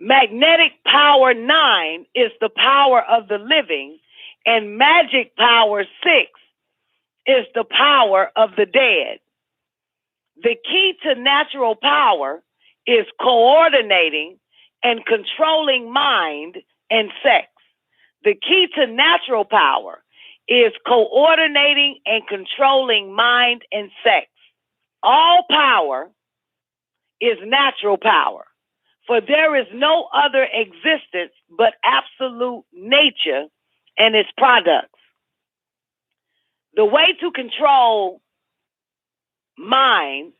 Speaker 6: Magnetic power 9 is the power of the living, and magic power 6 is the power of the dead. The key to natural power is coordinating and controlling mind and sex. The key to natural power is coordinating and controlling mind and sex. All power is natural power, for there is no other existence but absolute nature and its products. The way to control mind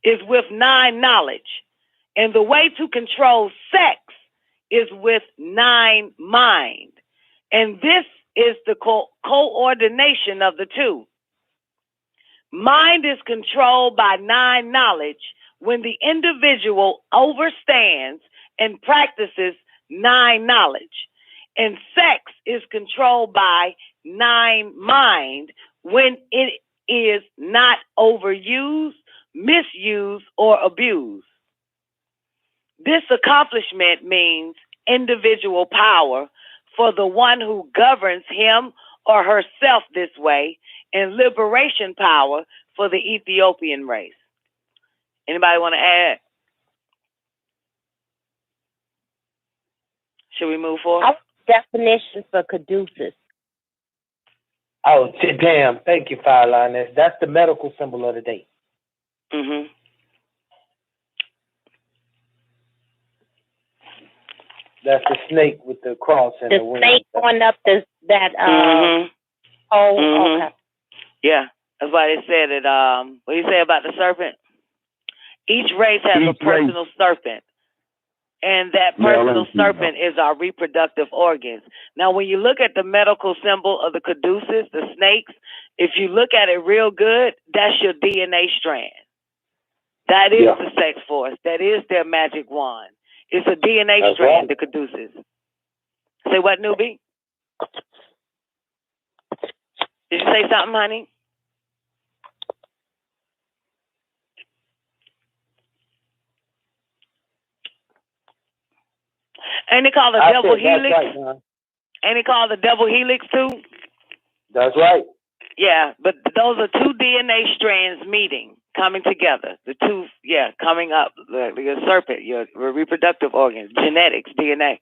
Speaker 6: is with nine knowledge, and the way to control sex is with nine mind. And this is the coordination of the two. Mind is controlled by nine knowledge when the individual overstands and practices nine knowledge. And sex is controlled by nine mind when it is not overused, misused, or abused. This accomplishment means individual power for the one who governs him or herself this way, and liberation power for the Ethiopian race. Anybody want to add? Should we move forward?
Speaker 4: Definition for caduceus.
Speaker 7: Oh, damn. Thank you, Fire Lioness. That's the medical symbol of the day.
Speaker 6: Mm-hmm.
Speaker 7: That's the snake with the cross and the wings.
Speaker 4: The snake going up that
Speaker 6: Mm-hmm.
Speaker 4: Okay.
Speaker 6: Yeah, that's why they said it. What do you say about the serpent? Each race has a personal serpent, and that personal serpent is our reproductive organs. Now, when you look at the medical symbol of the caduceus, the snakes, if you look at it real good, that's your DNA strand. That is the sex force. That is their magic wand. It's a DNA strand, the caduceus. Say what, newbie? Did you say something, honey? Ain't it called the double helix?
Speaker 7: Right,
Speaker 6: ain't it called the double helix too?
Speaker 7: That's right.
Speaker 6: Yeah, but those are two DNA strands meeting, coming together. The two, coming up. The serpent, your reproductive organs, genetics, DNA,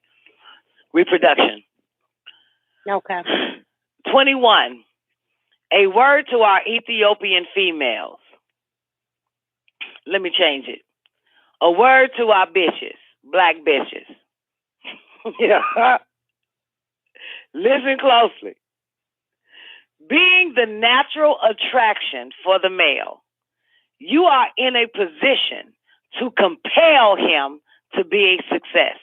Speaker 6: reproduction.
Speaker 4: Okay.
Speaker 6: 21. A word to our Ethiopian females. Let me change it. A word to our bitches, black bitches. Yeah. Listen closely. Being the natural attraction for the male, you are in a position to compel him to be a success.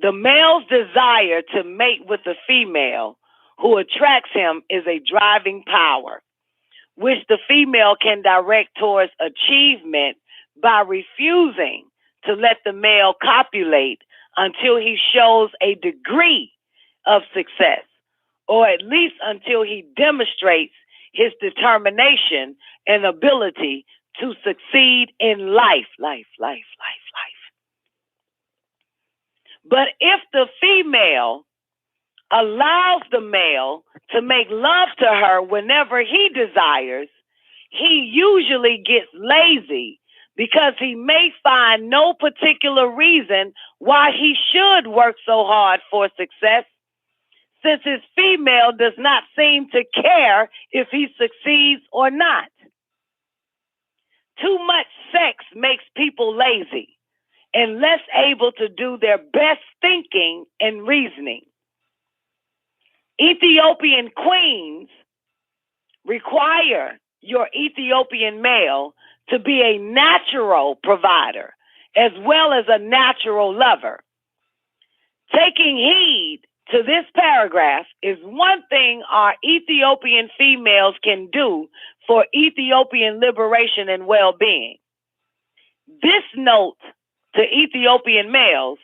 Speaker 6: The male's desire to mate with a female who attracts him is a driving power, which the female can direct towards achievement by refusing to let the male copulate until he shows a degree of success, or at least until he demonstrates his determination and ability to succeed in life. But if the female allows the male to make love to her whenever he desires, he usually gets lazy because he may find no particular reason why he should work so hard for success, since his female does not seem to care if he succeeds or not. Too much sex makes people lazy and less able to do their best thinking and reasoning. Ethiopian queens require your Ethiopian male to be a natural provider as well as a natural lover. Taking heed to this paragraph is one thing our Ethiopian females can do for Ethiopian liberation and well-being. This note to Ethiopian males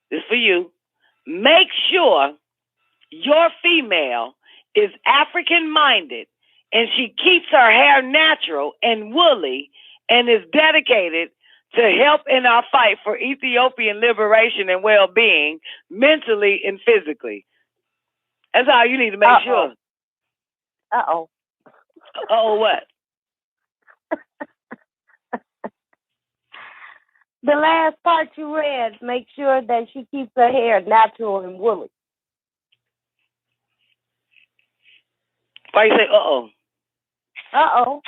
Speaker 6: is for you. Make sure your female is African-minded and she keeps her hair natural and woolly and is dedicated to help in our fight for Ethiopian liberation and well-being, mentally and physically. That's how you need to make sure.
Speaker 4: Uh-oh.
Speaker 6: Uh-oh, what?
Speaker 4: The last part you read, make sure that she keeps her hair natural and woolly.
Speaker 6: Why you say uh-oh?
Speaker 4: Uh-oh.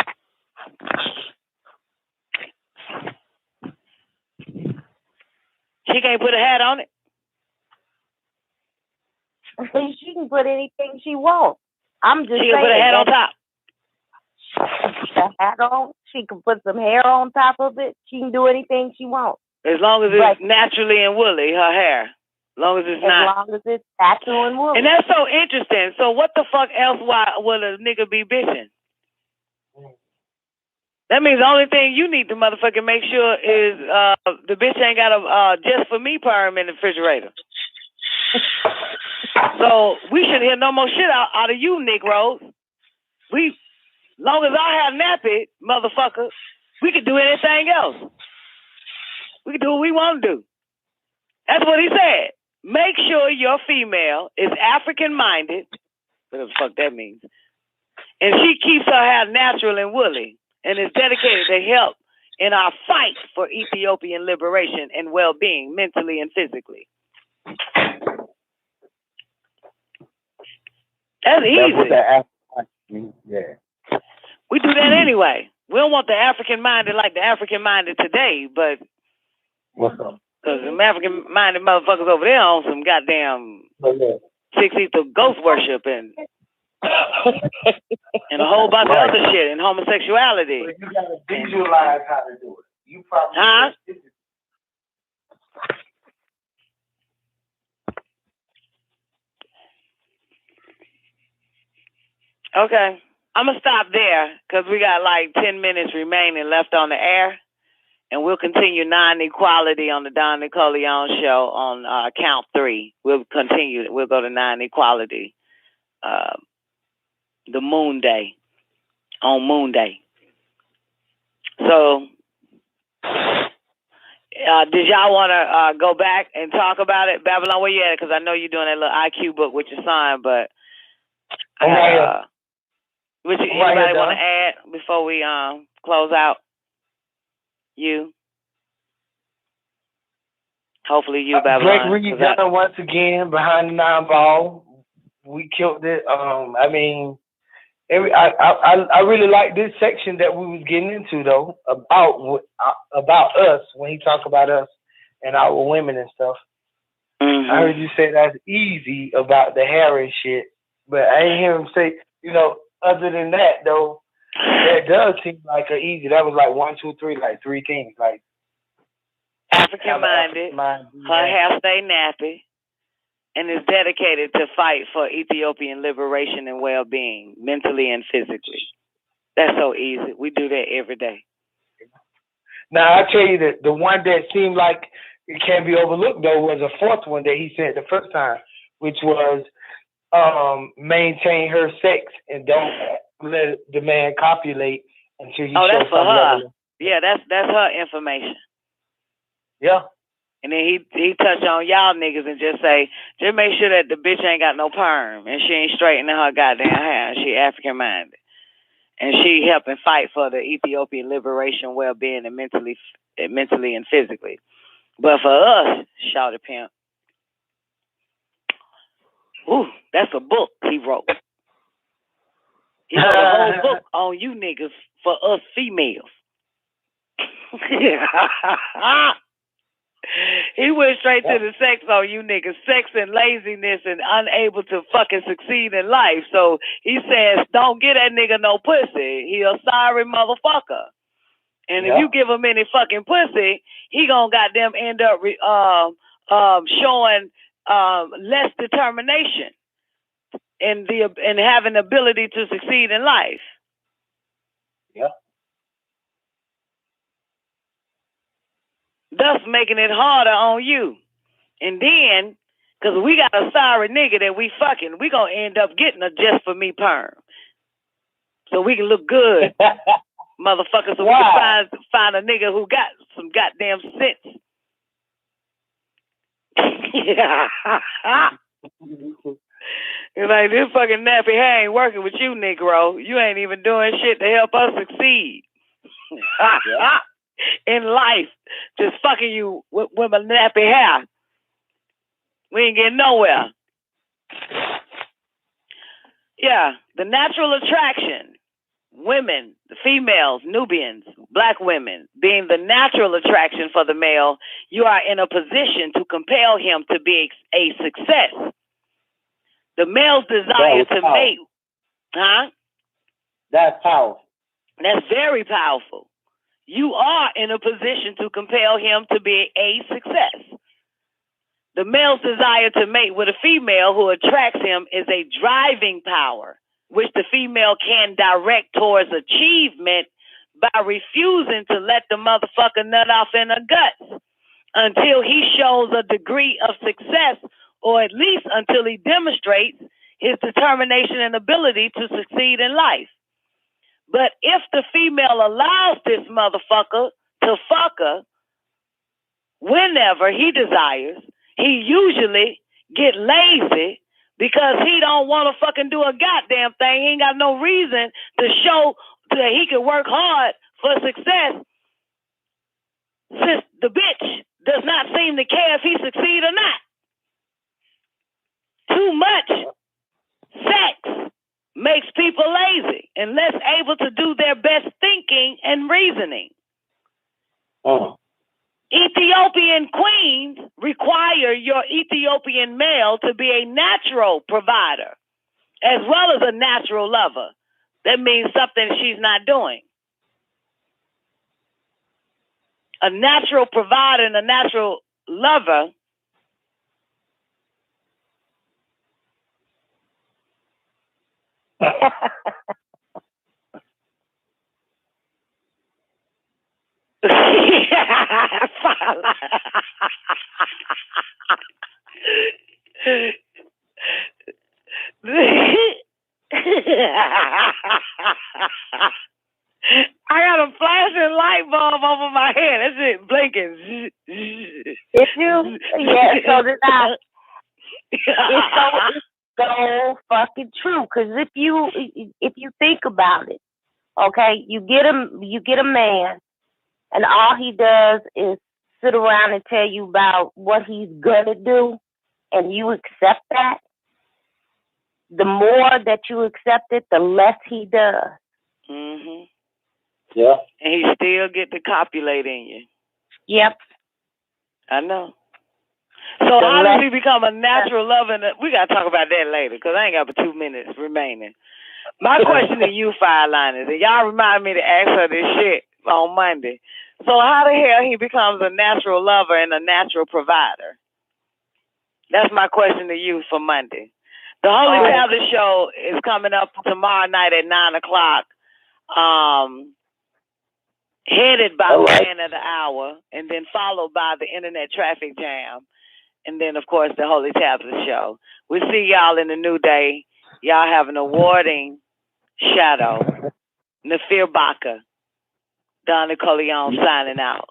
Speaker 6: She can't put a hat on it?
Speaker 4: She can put anything she wants. I'm just saying.
Speaker 6: She can put a hat on top.
Speaker 4: A hat on. She can put some hair on top of it. She can do anything she wants.
Speaker 6: As long as it's naturally and woolly, her hair. As long as it's not.
Speaker 4: As long as it's natural and woolly.
Speaker 6: And that's so interesting. So what the fuck else would a nigga be bitching? That means the only thing you need to motherfucking make sure is the bitch ain't got a just for me perm in the refrigerator. So we should hear no more shit out of you, Negroes. long as I have nappy, motherfucker, we can do anything else. We can do what we want to do. That's what he said. Make sure your female is African-minded, whatever the fuck that means, and she keeps her hair natural and woolly and is dedicated to help in our fight for Ethiopian liberation and well-being, mentally and physically. That's easy.
Speaker 7: That's what that means. Yeah.
Speaker 6: We do that anyway. We don't want the African-minded like the African-minded today, but
Speaker 7: what's up?
Speaker 6: Because them African-minded motherfuckers over there on some goddamn six ether ghost worship and a whole bunch of other shit and homosexuality.
Speaker 7: But you gotta visualize how to do it. You probably
Speaker 6: Okay. I'm going to stop there because we got like 10 minutes remaining left on the air. And we'll continue non-equality on the Don Nicoleone show on count 3. We'll continue. We'll go to non-equality the Moon Day, on Moon Day. So, did y'all want to go back and talk about it? Babylon, where you at? Because I know you're doing that little IQ book with your son, but anybody want to add before we close out? You. Hopefully you, Babylon.
Speaker 7: Greg Reed done once again behind the 9-ball. We killed it. I mean, I really like this section that we was getting into though about us when he talked about us and our women and stuff. Mm-hmm. I heard you say that's easy about the hair and shit, but I ain't hear him say, other than that though. That does seem like easy. That was like 1, 2, 3, like 3 things. Like
Speaker 6: African-minded, her hair stay nappy, and is dedicated to fight for Ethiopian liberation and well-being, mentally and physically. That's so easy. We do that every day.
Speaker 7: Now, I tell you that the one that seemed like it can't be overlooked, though, was a fourth one that he said the first time, which was maintain her sex and don't let the man copulate until he shows
Speaker 6: that's for her.
Speaker 7: Level.
Speaker 6: Yeah, that's her information.
Speaker 7: Yeah.
Speaker 6: And then he touched on y'all niggas and just make sure that the bitch ain't got no perm and she ain't straightening her goddamn hair. She African minded. And she helping fight for the Ethiopian liberation, well-being, and mentally and physically. But for us, shouted pimp, ooh, that's a book he wrote. He wrote a whole book on you niggas for us females. He went straight to the sex on you niggas, sex and laziness and unable to fucking succeed in life. So he says, don't get that nigga no pussy. He a sorry motherfucker. And if you give him any fucking pussy, he gonna goddamn end up showing less determination and having the ability to succeed in life.
Speaker 7: Yeah.
Speaker 6: Thus making it harder on you. And then, because we got a sorry nigga that we fucking, we gonna end up getting a just for me perm. So we can look good, motherfucker, so we can find a nigga who got some goddamn sense. It's like, this fucking nappy hair ain't working with you, Negro. You ain't even doing shit to help us succeed. In life, just fucking you with my nappy hair. We ain't getting nowhere. Yeah, the natural attraction, women, the females, Nubians, black women, being the natural attraction for the male, you are in a position to compel him to be a success. The male's desire to mate,
Speaker 7: That's powerful.
Speaker 6: That's very powerful. You are in a position to compel him to be a success. The male's desire to mate with a female who attracts him is a driving power, which the female can direct towards achievement by refusing to let the motherfucker nut off in her guts until he shows a degree of success, or at least until he demonstrates his determination and ability to succeed in life. But if the female allows this motherfucker to fuck her whenever he desires, he usually get lazy because he don't want to fucking do a goddamn thing. He ain't got no reason to show that he can work hard for success, since the bitch does not seem to care if he succeed or not. Too much sex makes people lazy and less able to do their best thinking and reasoning. Ethiopian queens require your Ethiopian male to be a natural provider as well as a natural lover. That means something she's not doing. A natural provider and a natural lover I got a flashing light bulb over my head. That's it, blinking.
Speaker 4: If you, yeah, so did I. It's so fucking true. Because if you think about it, okay, you get a man, and all he does is sit around and tell you about what he's gonna do, and you accept that. The more that you accept it, the less he does.
Speaker 6: Mm-hmm.
Speaker 7: Yeah.
Speaker 6: And he still get to copulate in you.
Speaker 4: Yep.
Speaker 6: I know. So how does he become a natural lover? We got to talk about that later because I ain't got but 2 minutes remaining. My question to you, Fireliners, and y'all remind me to ask her this shit on Monday. So how the hell he becomes a natural lover and a natural provider? That's my question to you for Monday. The Holy Tablet Show is coming up tomorrow night at 9 o'clock. Headed by Man of the Hour, and then followed by the Internet Traffic Jam, and then, of course, the Holy Tablet Show. We'll see y'all in the new day. Y'all have an awarding shadow. Nafir Baka, Don Nicoleone signing out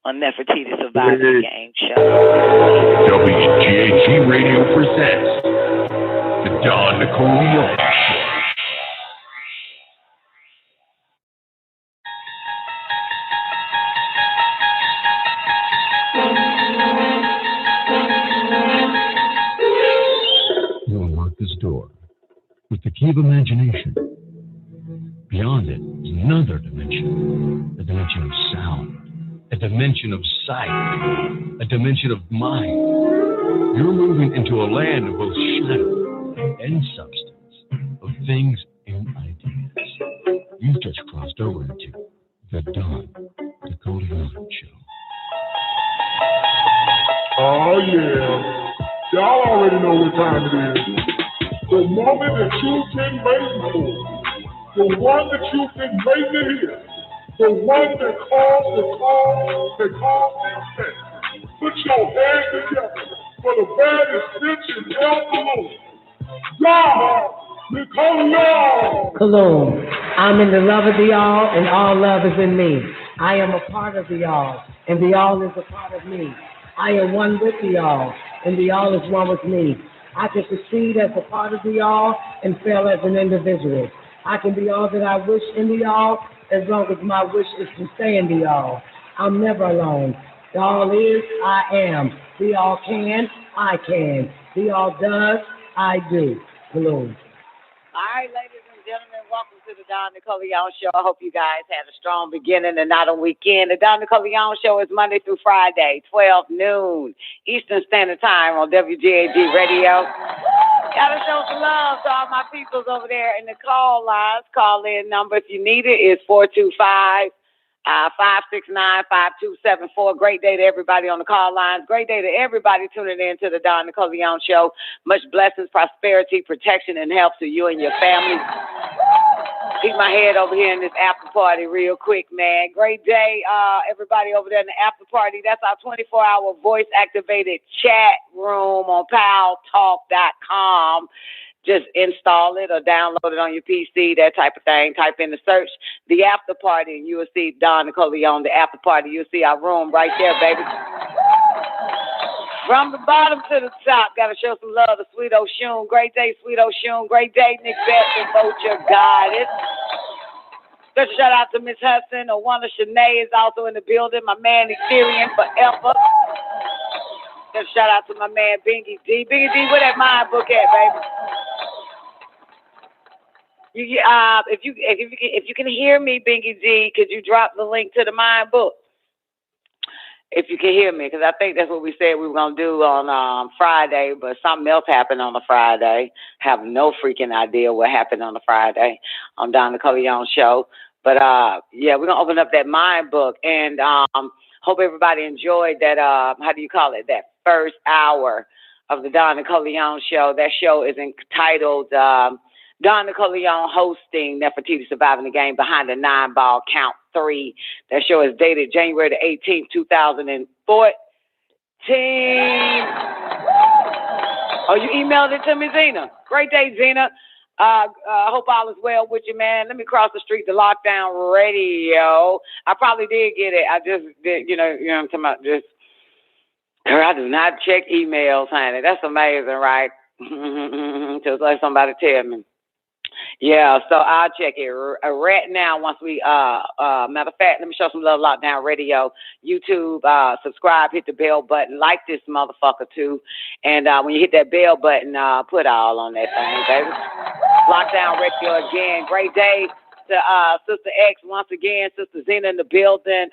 Speaker 6: on Nefertiti Survivor Game Show.
Speaker 9: WGAG Radio presents the Don Nicoleone Show.
Speaker 10: You'll unlock this door with the key of imagination. Beyond it is another dimension, a dimension of sound, a dimension of sight, a dimension of mind. You're moving into a land of both shadow and substance, of things and ideas. You've just crossed over into the Don Nicoleone Show.
Speaker 11: Oh, yeah. Y'all already know what time it is. The moment that you've been waiting for. The one that you've been waiting to hear. The one that calls the call, that calls the effect. Put your hands together for the baddest bitch in El Kuluwm. God, Nicoleone.
Speaker 12: Kuluwm. I'm in the love of the all, and all love is in me. I am a part of the all, and the all is a part of me. I am one with the all, and the all is one with me. I can succeed as a part of the all and fail as an individual. I can be all that I wish in the all as long as my wish is to stay in the all. I'm never alone. The all is, I am. The all can, I can. The all does, I do. Kuluwm.
Speaker 6: All right, ladies and gentlemen, welcome to the Don Nicoleone Show. I hope you guys had a strong beginning and not a weekend. The Don Nicoleone Show is Monday through Friday, 12 noon Eastern Standard Time on WGAG Radio. Gotta show some love to all my peoples over there in the call lines. Call-in number, if you need it, is 425 569-5274. Great day to everybody on the call lines. Great day to everybody tuning in to the Don Nicoleone Show. Much blessings, prosperity, protection, and health to you and your family. Keep my head over here in this after party real quick, man. Great day, everybody over there in the after party. That's our 24-hour voice-activated chat room on paltalk.com. just install it or download it on your PC, that type of thing. Type in the search, the after party, and you will see Don Nicoleone, the after party. You'll see our room right there, baby. From the bottom to the top, got to show some love to Sweet Oshun. Great day, Sweet Oshun. Great day, Nick Betts, Vote Your Goddess. Special shout out to Miss Hudson. Wanda Shanae is also in the building. My man, Ethereum Forever. Special shout out to my man, Bingy D. Bingy D, where that mind book at, baby? If you can hear me, Bingy D, could you drop the link to the mind book? If you can hear me, because I think that's what we said we were going to do on Friday, but something else happened on the Friday. Have no freaking idea what happened on the Friday on Don Nicoleone's show. But, yeah, we're going to open up that mind book, and hope everybody enjoyed that, that first hour of the Don Nicoleone show. That show is entitled Don Nicoleone hosting Nefertiti Surviving the Game Behind the 9-Ball Count 3. That show is dated January the 18th, 2014. Oh, you emailed it to me, Zena. Great day, Zena. Hope all is well with you, man. Let me cross the street to Lockdown Radio. I probably did get it. I just did, you know what I'm talking about. Just, girl, I do not check emails, honey. That's amazing, right? Just let somebody tell me. Yeah, so I'll check it right now once we, matter of fact, let me show some love, Lockdown Radio, YouTube, subscribe, hit the bell button, like this motherfucker too, and when you hit that bell button, put all on that thing, baby. Lockdown Radio again, great day to Sister X once again, Sister Zena in the building,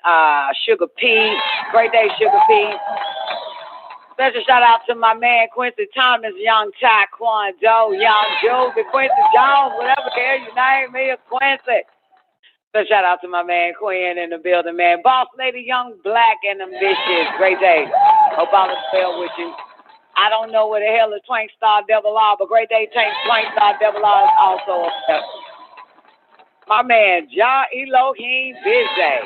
Speaker 6: Sugar P, great day, Sugar P. Special shout out to my man Quincy Thomas, Young Taekwondo, Young Joe, Quincy Jones, whatever the hell you name me, Quincy. Special shout out to my man Quinn in the building, man. Boss Lady, Young, Black, and Ambitious. Great day. Hope all is well with you. I don't know where the hell is Twank Star Devil Law, but great day, Twank Star Devil Law is also up there. My man, Jah Elohim Bizay.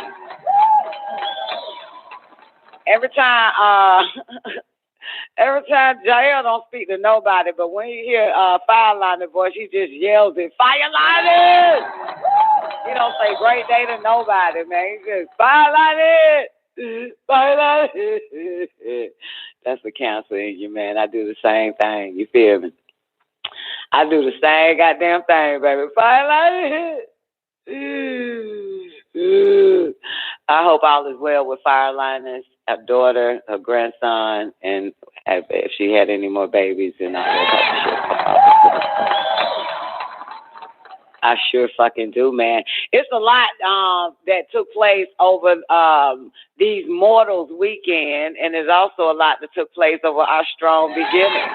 Speaker 6: Every time Jael don't speak to nobody, but when you hear Fireliner's voice, he just yells it, Fireliner! He don't say great day to nobody, man. He just, Fireliner! Fireliner! That's the cancer in you, man. I do the same thing. You feel me? I do the same goddamn thing, baby. Fireliner! I hope all is well with Fireliner's daughter, her grandson, and if she had any more babies and all that type of shit. I sure fucking do, man. It's a lot that took place over these Mortals weekend, and there's also a lot that took place over our Strong Beginning.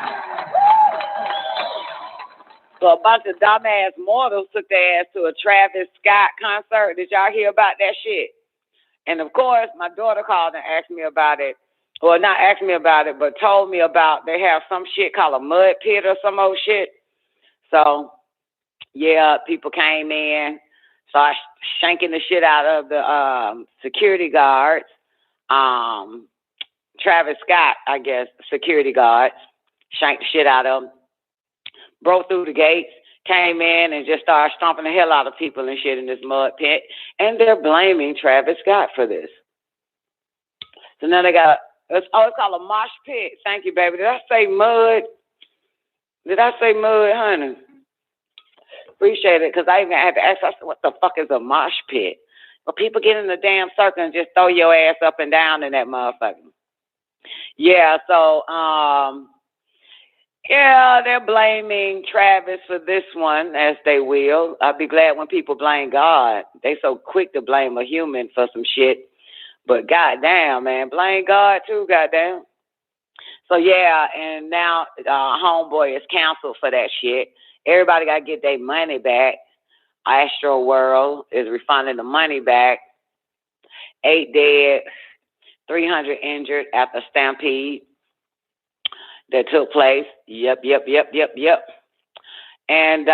Speaker 6: So a bunch of dumbass mortals took their ass to a Travis Scott concert. Did y'all hear about that shit? And of course, my daughter called and asked me about it. Well, not asked me about it, but told me about they have some shit called a mud pit or some old shit. So, yeah, people came in, started shanking the shit out of the security guards. Travis Scott, I guess, security guards, shanked the shit out of them. Broke through the gates, came in and just started stomping the hell out of people and shit in this mud pit. And they're blaming Travis Scott for this. So now they got, it's called a mosh pit. Thank you, baby. Did I say mud? Did I say mud, honey? Appreciate it, because I even had to ask, I said, what the fuck is a mosh pit? Well, people get in the damn circle and just throw your ass up and down in that motherfucker. Yeah, so, yeah, they're blaming Travis for this one, as they will. I'll be glad when people blame God. They so quick to blame a human for some shit. But goddamn, man, blame God too, goddamn. So yeah, and now Homeboy is canceled for that shit. Everybody got to get their money back. Astro World is refunding the money back. 8 dead, 300 injured after stampede that took place. Yep. And,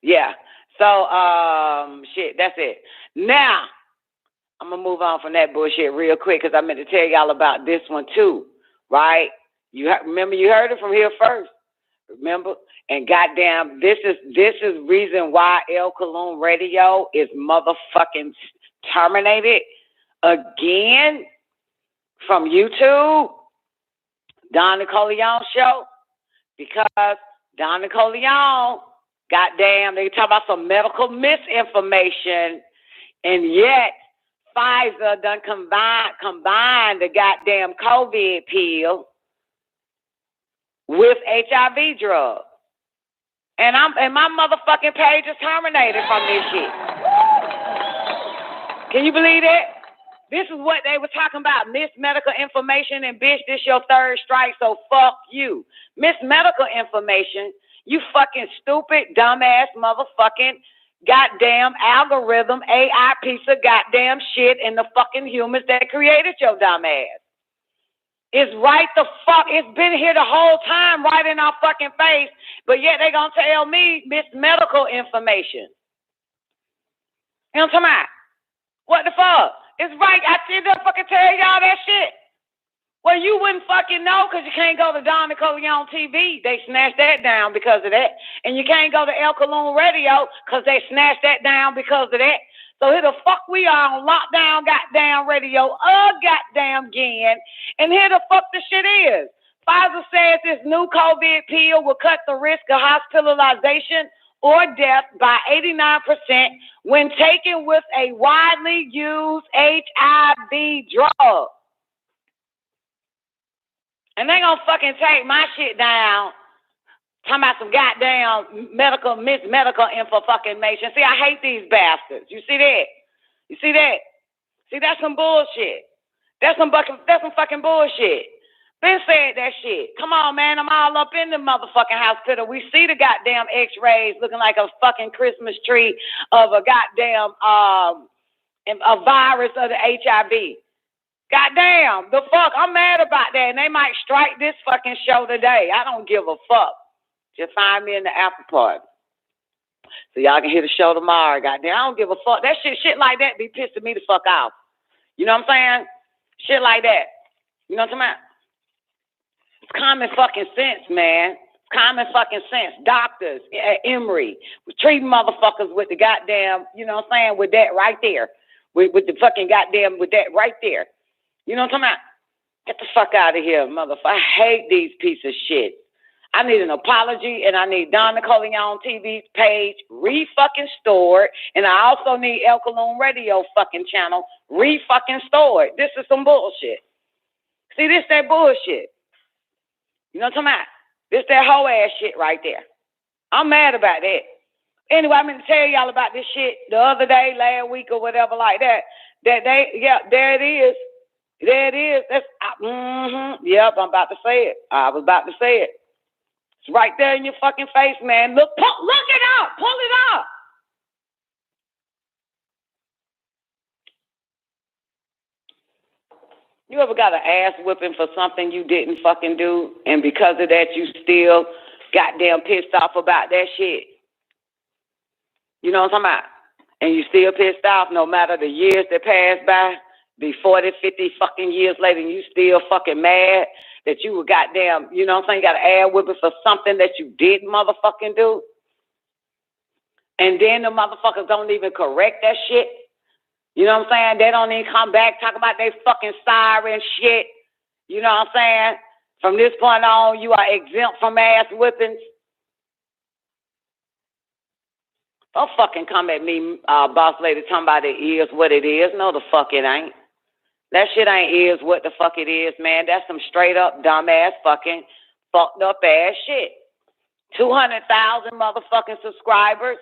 Speaker 6: yeah. So, shit, that's it. Now, I'm going to move on from that bullshit real quick because I meant to tell y'all about this one too, right? Remember, you heard it from here first. Remember? And goddamn, this is reason why Kuluwm Radio is motherfucking terminated again from YouTube. Don Nicoleone show. Because Don Nicoleone, goddamn, they talk about some medical misinformation, and yet Pfizer done combined the goddamn COVID pill with HIV drug. And my motherfucking page is terminated from this shit. Can you believe that? This is what they were talking about, medical information, and bitch, this your third strike, so fuck you. Medical information, you fucking stupid, dumbass motherfucking goddamn algorithm, AI piece of goddamn shit, and the fucking humans that created your dumb ass. It's right the fuck. It's been here the whole time, right in our fucking face. But yet they gonna tell me medical information. You know what I'm talking about? What the fuck? It's right. I did fucking tell y'all that shit. Well, you wouldn't fucking know because you can't go to Don Nicoleone TV. They snatched that down because of that. And you can't go to Kuluwm Radio because they snatched that down because of that. So here the fuck we are on lockdown goddamn radio goddamn again. And here the fuck the shit is. Pfizer says this new COVID pill will cut the risk of hospitalization or death by 89% when taken with a widely used HIV drug. And they gonna fucking take my shit down, talking about some goddamn medical info fucking nation. See, I hate these bastards. You see that? You see that? See, that's some bullshit. That's some fucking bullshit. Been said that shit. Come on, man. I'm all up in the motherfucking hospital. We see the goddamn x-rays looking like a fucking Christmas tree of a goddamn a virus of the HIV. Goddamn, the fuck. I'm mad about that. And they might strike this fucking show today. I don't give a fuck. Just find me in the after party. So y'all can hear the show tomorrow. Goddamn, I don't give a fuck. That shit like that be pissing me the fuck off. You know what I'm saying? Shit like that. You know what I'm talking about? It's common fucking sense, man. Common fucking sense. Doctors at Emory treating motherfuckers with the goddamn, you know what I'm saying, with that right there. With the fucking goddamn, with that right there. You know what I'm talking about? Get the fuck out of here, motherfucker. I hate these pieces of shit. I need an apology, and I need Don Nicoleone TV page re-fucking stored, and I also need Kuluwm Radio fucking channel re-fucking stored. This is some bullshit. See, this that bullshit. You know what I'm talking about? This that whole ass shit right there. I'm mad about that. Anyway, I'm going to tell y'all about this shit the other day, last week or whatever like that. There it is. There it is. That's, Yep, I'm about to say it. I was about to say it. It's right there in your fucking face, man. Look it up. Pull it up. You ever got an ass whipping for something you didn't fucking do, and because of that you still goddamn pissed off about that shit? You know what I'm talking about? And you still pissed off no matter the years that pass by, be 40, 50 fucking years later, and you still fucking mad that you were goddamn, you know what I'm saying, you got an ass whipping for something that you didn't motherfucking do. And then the motherfuckers don't even correct that shit. You know what I'm saying? They don't even come back, talk about they fucking siren shit. You know what I'm saying? From this point on, you are exempt from ass whippings. Don't fucking come at me, boss lady, talking about it is what it is. No, the fuck it ain't. That shit ain't is what the fuck it is, man. That's some straight up dumbass fucking fucked up ass shit. 200,000 motherfucking subscribers.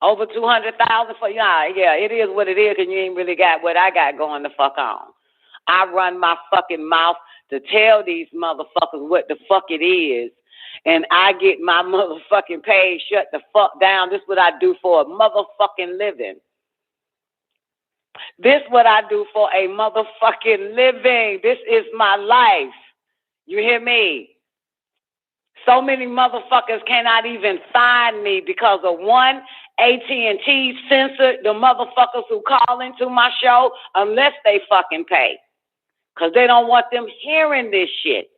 Speaker 6: Over 200,000 for yeah, it is what it is, because you ain't really got what I got going the fuck on. I run my fucking mouth to tell these motherfuckers what the fuck it is, and I get my motherfucking page shut the fuck down. This is what I do for a motherfucking living. This is what I do for a motherfucking living. This is my life. You hear me? So many motherfuckers cannot even find me because of one AT&T censored the motherfuckers who call into my show unless they fucking pay. Because they don't want them hearing this shit.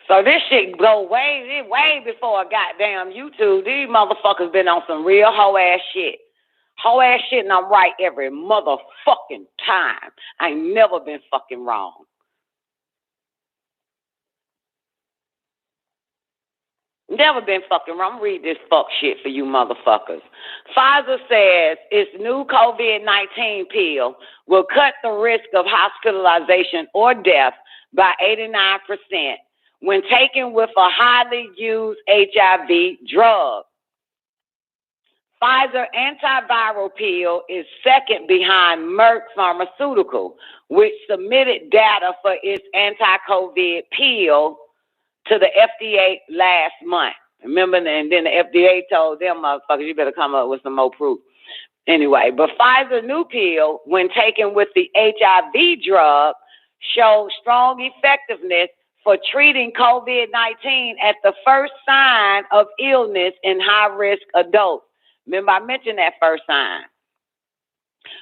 Speaker 6: So this shit go way before goddamn YouTube. These motherfuckers been on some real hoe-ass shit. Hoe-ass shit, and I'm right every motherfucking time. I ain't never been fucking wrong. Never been fucking wrong. Read this fuck shit for you motherfuckers. Pfizer says its new COVID-19 pill will cut the risk of hospitalization or death by 89% when taken with a highly used HIV drug. Pfizer antiviral pill is second behind Merck Pharmaceutical, which submitted data for its anti-COVID pill to the FDA last month. Remember, and then the FDA told them, motherfuckers, you better come up with some more proof. Anyway, but Pfizer's new pill, when taken with the HIV drug, showed strong effectiveness for treating COVID-19 at the first sign of illness in high-risk adults. Remember, I mentioned that first sign.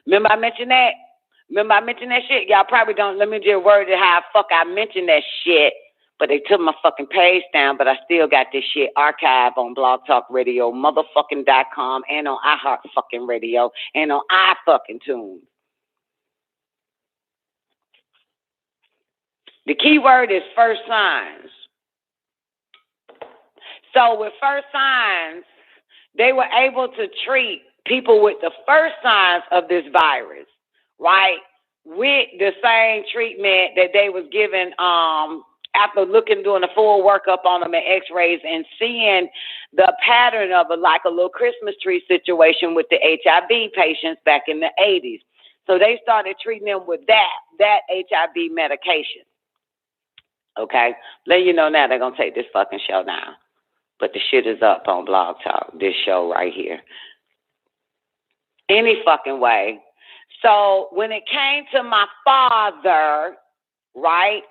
Speaker 6: Remember, I mentioned that shit? Y'all probably don't. Let me just word it how I mentioned that shit. But they took my fucking page down, but I still got this shit archived on Blog Talk Radio, motherfucking.com, and on iHeart fucking Radio, and on iFucking.tunes. The key word is first signs. So with first signs, they were able to treat people with the first signs of this virus, right, with the same treatment that they was given after doing a full workup on them and x-rays and seeing the pattern of like a little Christmas tree situation with the HIV patients back in the 80s. So they started treating them with that HIV medication. Okay? Let you know now they're going to take this fucking show down. But the shit is up on Blog Talk, this show right here. Any fucking way. So when it came to my father, right,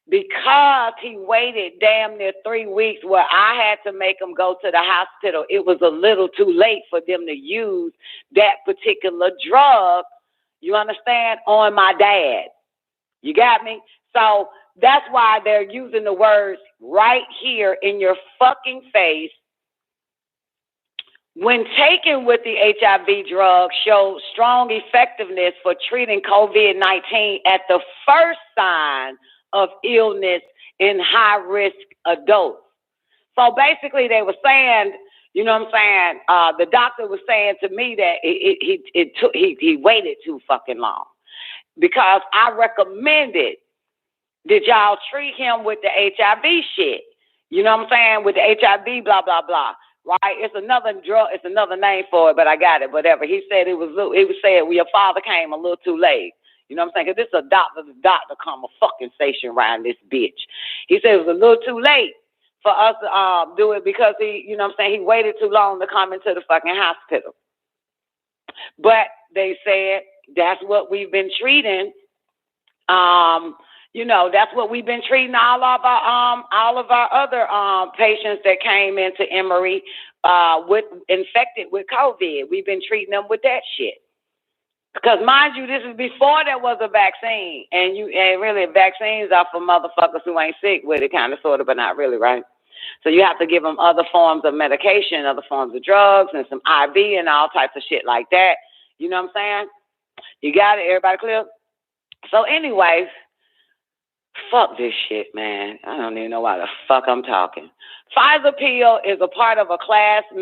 Speaker 6: because he waited damn near 3 weeks where I had to make him go to the hospital, it was a little too late for them to use that particular drug, you understand, on my dad. You got me? So that's why they're using the words right here in your fucking face. When taken with the HIV drug, shows strong effectiveness for treating COVID-19 at the first sign of illness in high-risk adults. So basically they were saying, you know what I'm saying, the doctor was saying to me that he waited too fucking long because I recommended that y'all treat him with the HIV shit. You know what I'm saying, with the HIV blah, blah, blah. Right? It's another drug, it's another name for it, but I got it, whatever. He said it was saying, well, your father came a little too late. You know what I'm saying? Because this is a doctor come a fucking station around this bitch. He said it was a little too late for us to do it because he, you know what I'm saying, he waited too long to come into the fucking hospital. But they said that's what we've been treating. You know, that's what we've been treating all of our other patients that came into Emory infected with COVID. We've been treating them with that shit. Because mind you, this is before there was a vaccine, and really vaccines are for motherfuckers who ain't sick with it, kind of, sort of, but not really, right? So you have to give them other forms of medication, other forms of drugs, and some IV and all types of shit like that. You know what I'm saying? You got it? Everybody clear? So anyways, fuck this shit, man. I don't even know why the fuck I'm talking. Pfizer pill is a part of a class of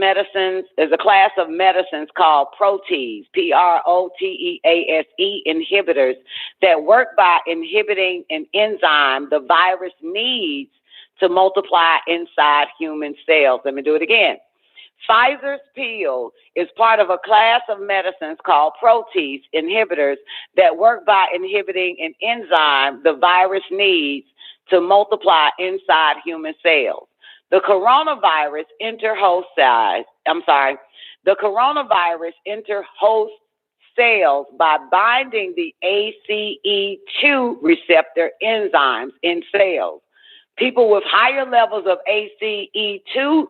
Speaker 6: medicines called protease, PROTEASE inhibitors that work by inhibiting an enzyme the virus needs to multiply inside human cells. Let me do it again. Pfizer's pill is part of a class of medicines called protease inhibitors that work by inhibiting an enzyme the virus needs to multiply inside human cells. The coronavirus enters host cells by binding the ACE2 receptor enzymes in cells. People with higher levels of ACE2,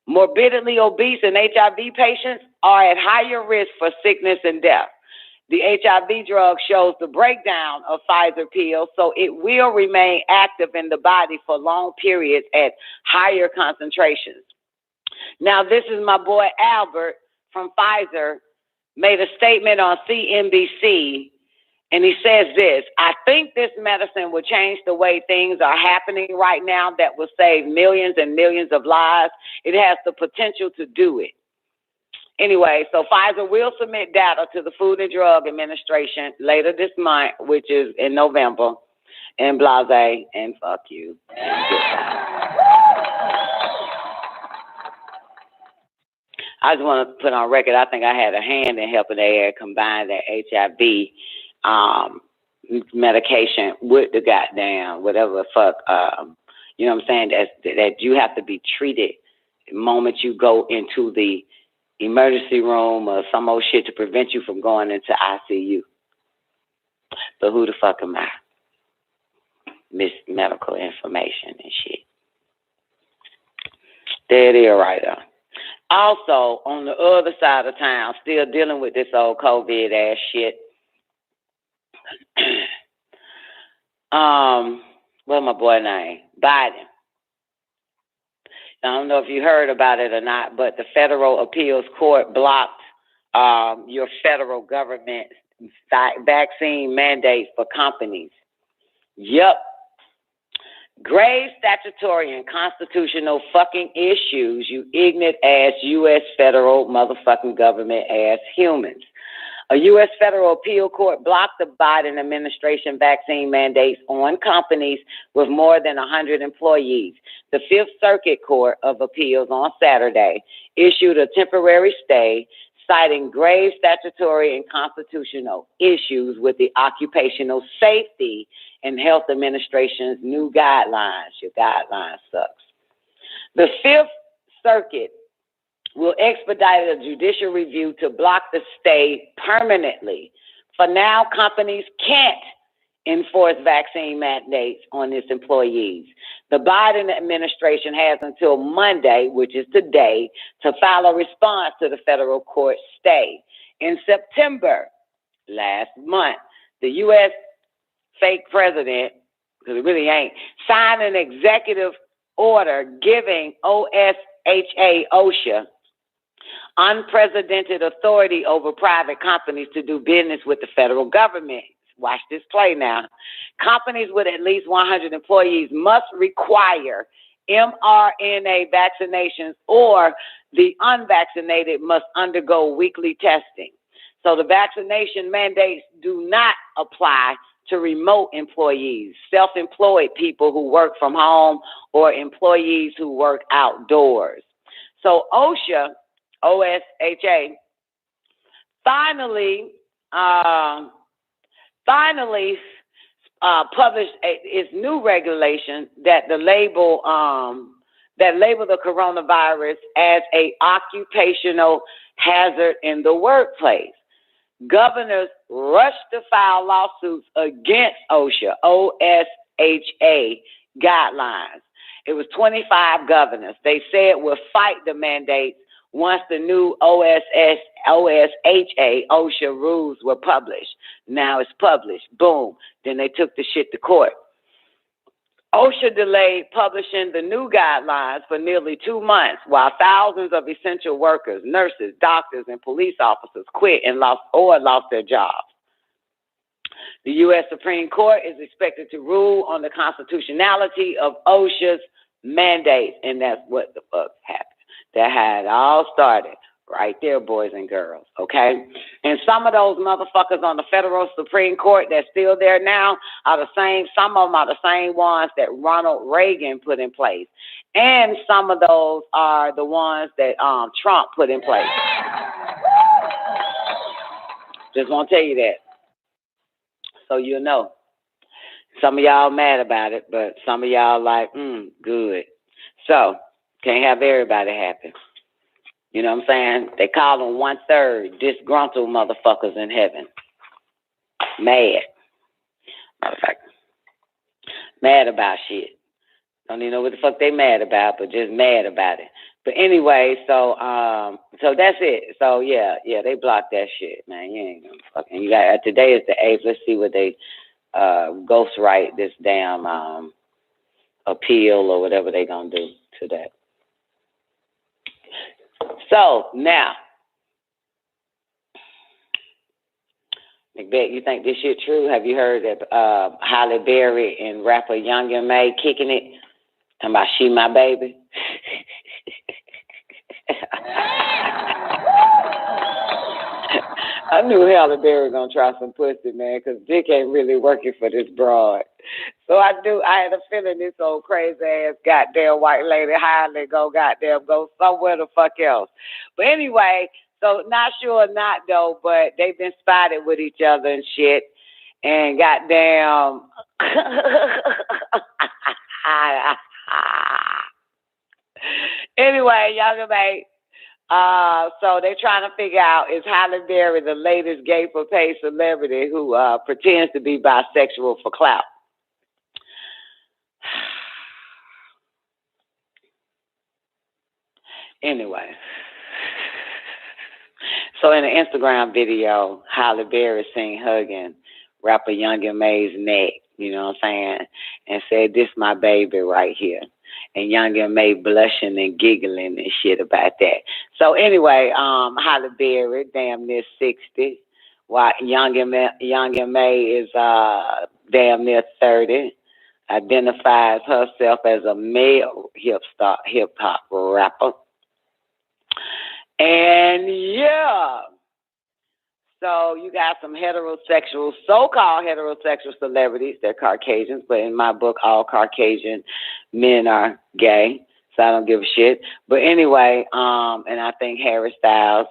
Speaker 6: morbidly obese, and HIV patients are at higher risk for sickness and death. The HIV drug shows the breakdown of Pfizer pills, so it will remain active in the body for long periods at higher concentrations. Now, this is my boy Albert from Pfizer, made a statement on CNBC, and he says this: I think this medicine will change the way things are happening right now that will save millions and millions of lives. It has the potential to do it. Anyway, so Pfizer will submit data to the Food and Drug Administration later this month, which is in November, and blase, and fuck you. I just want to put on record, I think I had a hand in helping they combine that HIV medication with the goddamn whatever the fuck, you know what I'm saying, that you have to be treated the moment you go into the emergency room or some old shit to prevent you from going into ICU. But who the fuck am I? Miss medical information and shit. There it is right there. Also, on the other side of town, still dealing with this old COVID ass shit. What's my boy name? Biden. I don't know if you heard about it or not, but the Federal Appeals Court blocked your federal government vaccine mandates for companies. Yep. Grave statutory and constitutional fucking issues, you ignorant ass U.S. federal motherfucking government ass humans. A U.S. federal appeal court blocked the Biden administration vaccine mandates on companies with more than 100 employees. The Fifth Circuit Court of Appeals on Saturday issued a temporary stay, citing grave statutory and constitutional issues with the Occupational Safety and Health Administration's new guidelines. Your guideline sucks. The Fifth Circuit will expedite a judicial review to block the stay permanently. For now, companies can't enforce vaccine mandates on its employees. The Biden administration has until Monday, which is today, to file a response to the federal court stay. In September, last month, the U.S. fake president, because it really ain't, signed an executive order giving OSHA unprecedented authority over private companies to do business with the federal government. Watch this play now. Companies with at least 100 employees must require mRNA vaccinations, or the unvaccinated must undergo weekly testing. So the vaccination mandates do not apply to remote employees, self-employed people who work from home, or employees who work outdoors. So OSHA finally published its new regulation that label the coronavirus as a occupational hazard in the workplace. Governors rushed to file lawsuits against OSHA guidelines. It was 25 governors. They said we'll fight the mandates once the new OSHA rules were published. Now it's published. Boom. Then they took the shit to court. OSHA delayed publishing the new guidelines for nearly 2 months, while thousands of essential workers, nurses, doctors, and police officers quit and lost their jobs. The U.S. Supreme Court is expected to rule on the constitutionality of OSHA's mandates, and that's what the fuck happened. That had it all started right there, boys and girls, okay? And some of those motherfuckers on the federal Supreme Court that's still there now are the same, some of them are the same ones that Ronald Reagan put in place. And some of those are the ones that Trump put in place. Just want to tell you that, so you'll know. Some of y'all mad about it, but some of y'all like, good. So, can't have everybody happy. You know what I'm saying? They call them 1/3 disgruntled motherfuckers in heaven. Mad. Motherfucker. Mad about shit.
Speaker 13: Don't even know what the fuck they mad about, but just mad about it. But anyway, so that's it. So yeah, they blocked that shit, man. You ain't gonna fucking. You got today is the 8th. Let's see what they ghostwrite this damn appeal or whatever they gonna do to that. So now, Macbeth, you think this shit true? Have you heard that Halle Berry and rapper Young M.A. kicking it? Talking about she my baby. I knew Halle Berry was gonna try some pussy, man, because Dick ain't really working for this broad. So I had a feeling this old crazy ass goddamn white lady Halle go somewhere the fuck else. But anyway, so not sure not though, but they've been spotted with each other and shit. And goddamn anyway, Young mate. So they're trying to figure out, is Halle Berry the latest gay for pay celebrity who pretends to be bisexual for clout? Anyway, so in an Instagram video, Halle Berry seen hugging rapper Young M.A.'s neck, you know what I'm saying, and said, "This my baby right here." And Young M.A. blushing and giggling and shit about that. So anyway, Halle Berry, damn near 60, while Young M.A. is damn near 30, identifies herself as a male hip hop rapper. And yeah, so you got some heterosexual, so-called heterosexual celebrities. They're Caucasians, but in my book, all Caucasian men are gay, so I don't give a shit. But anyway, and I think Harry Styles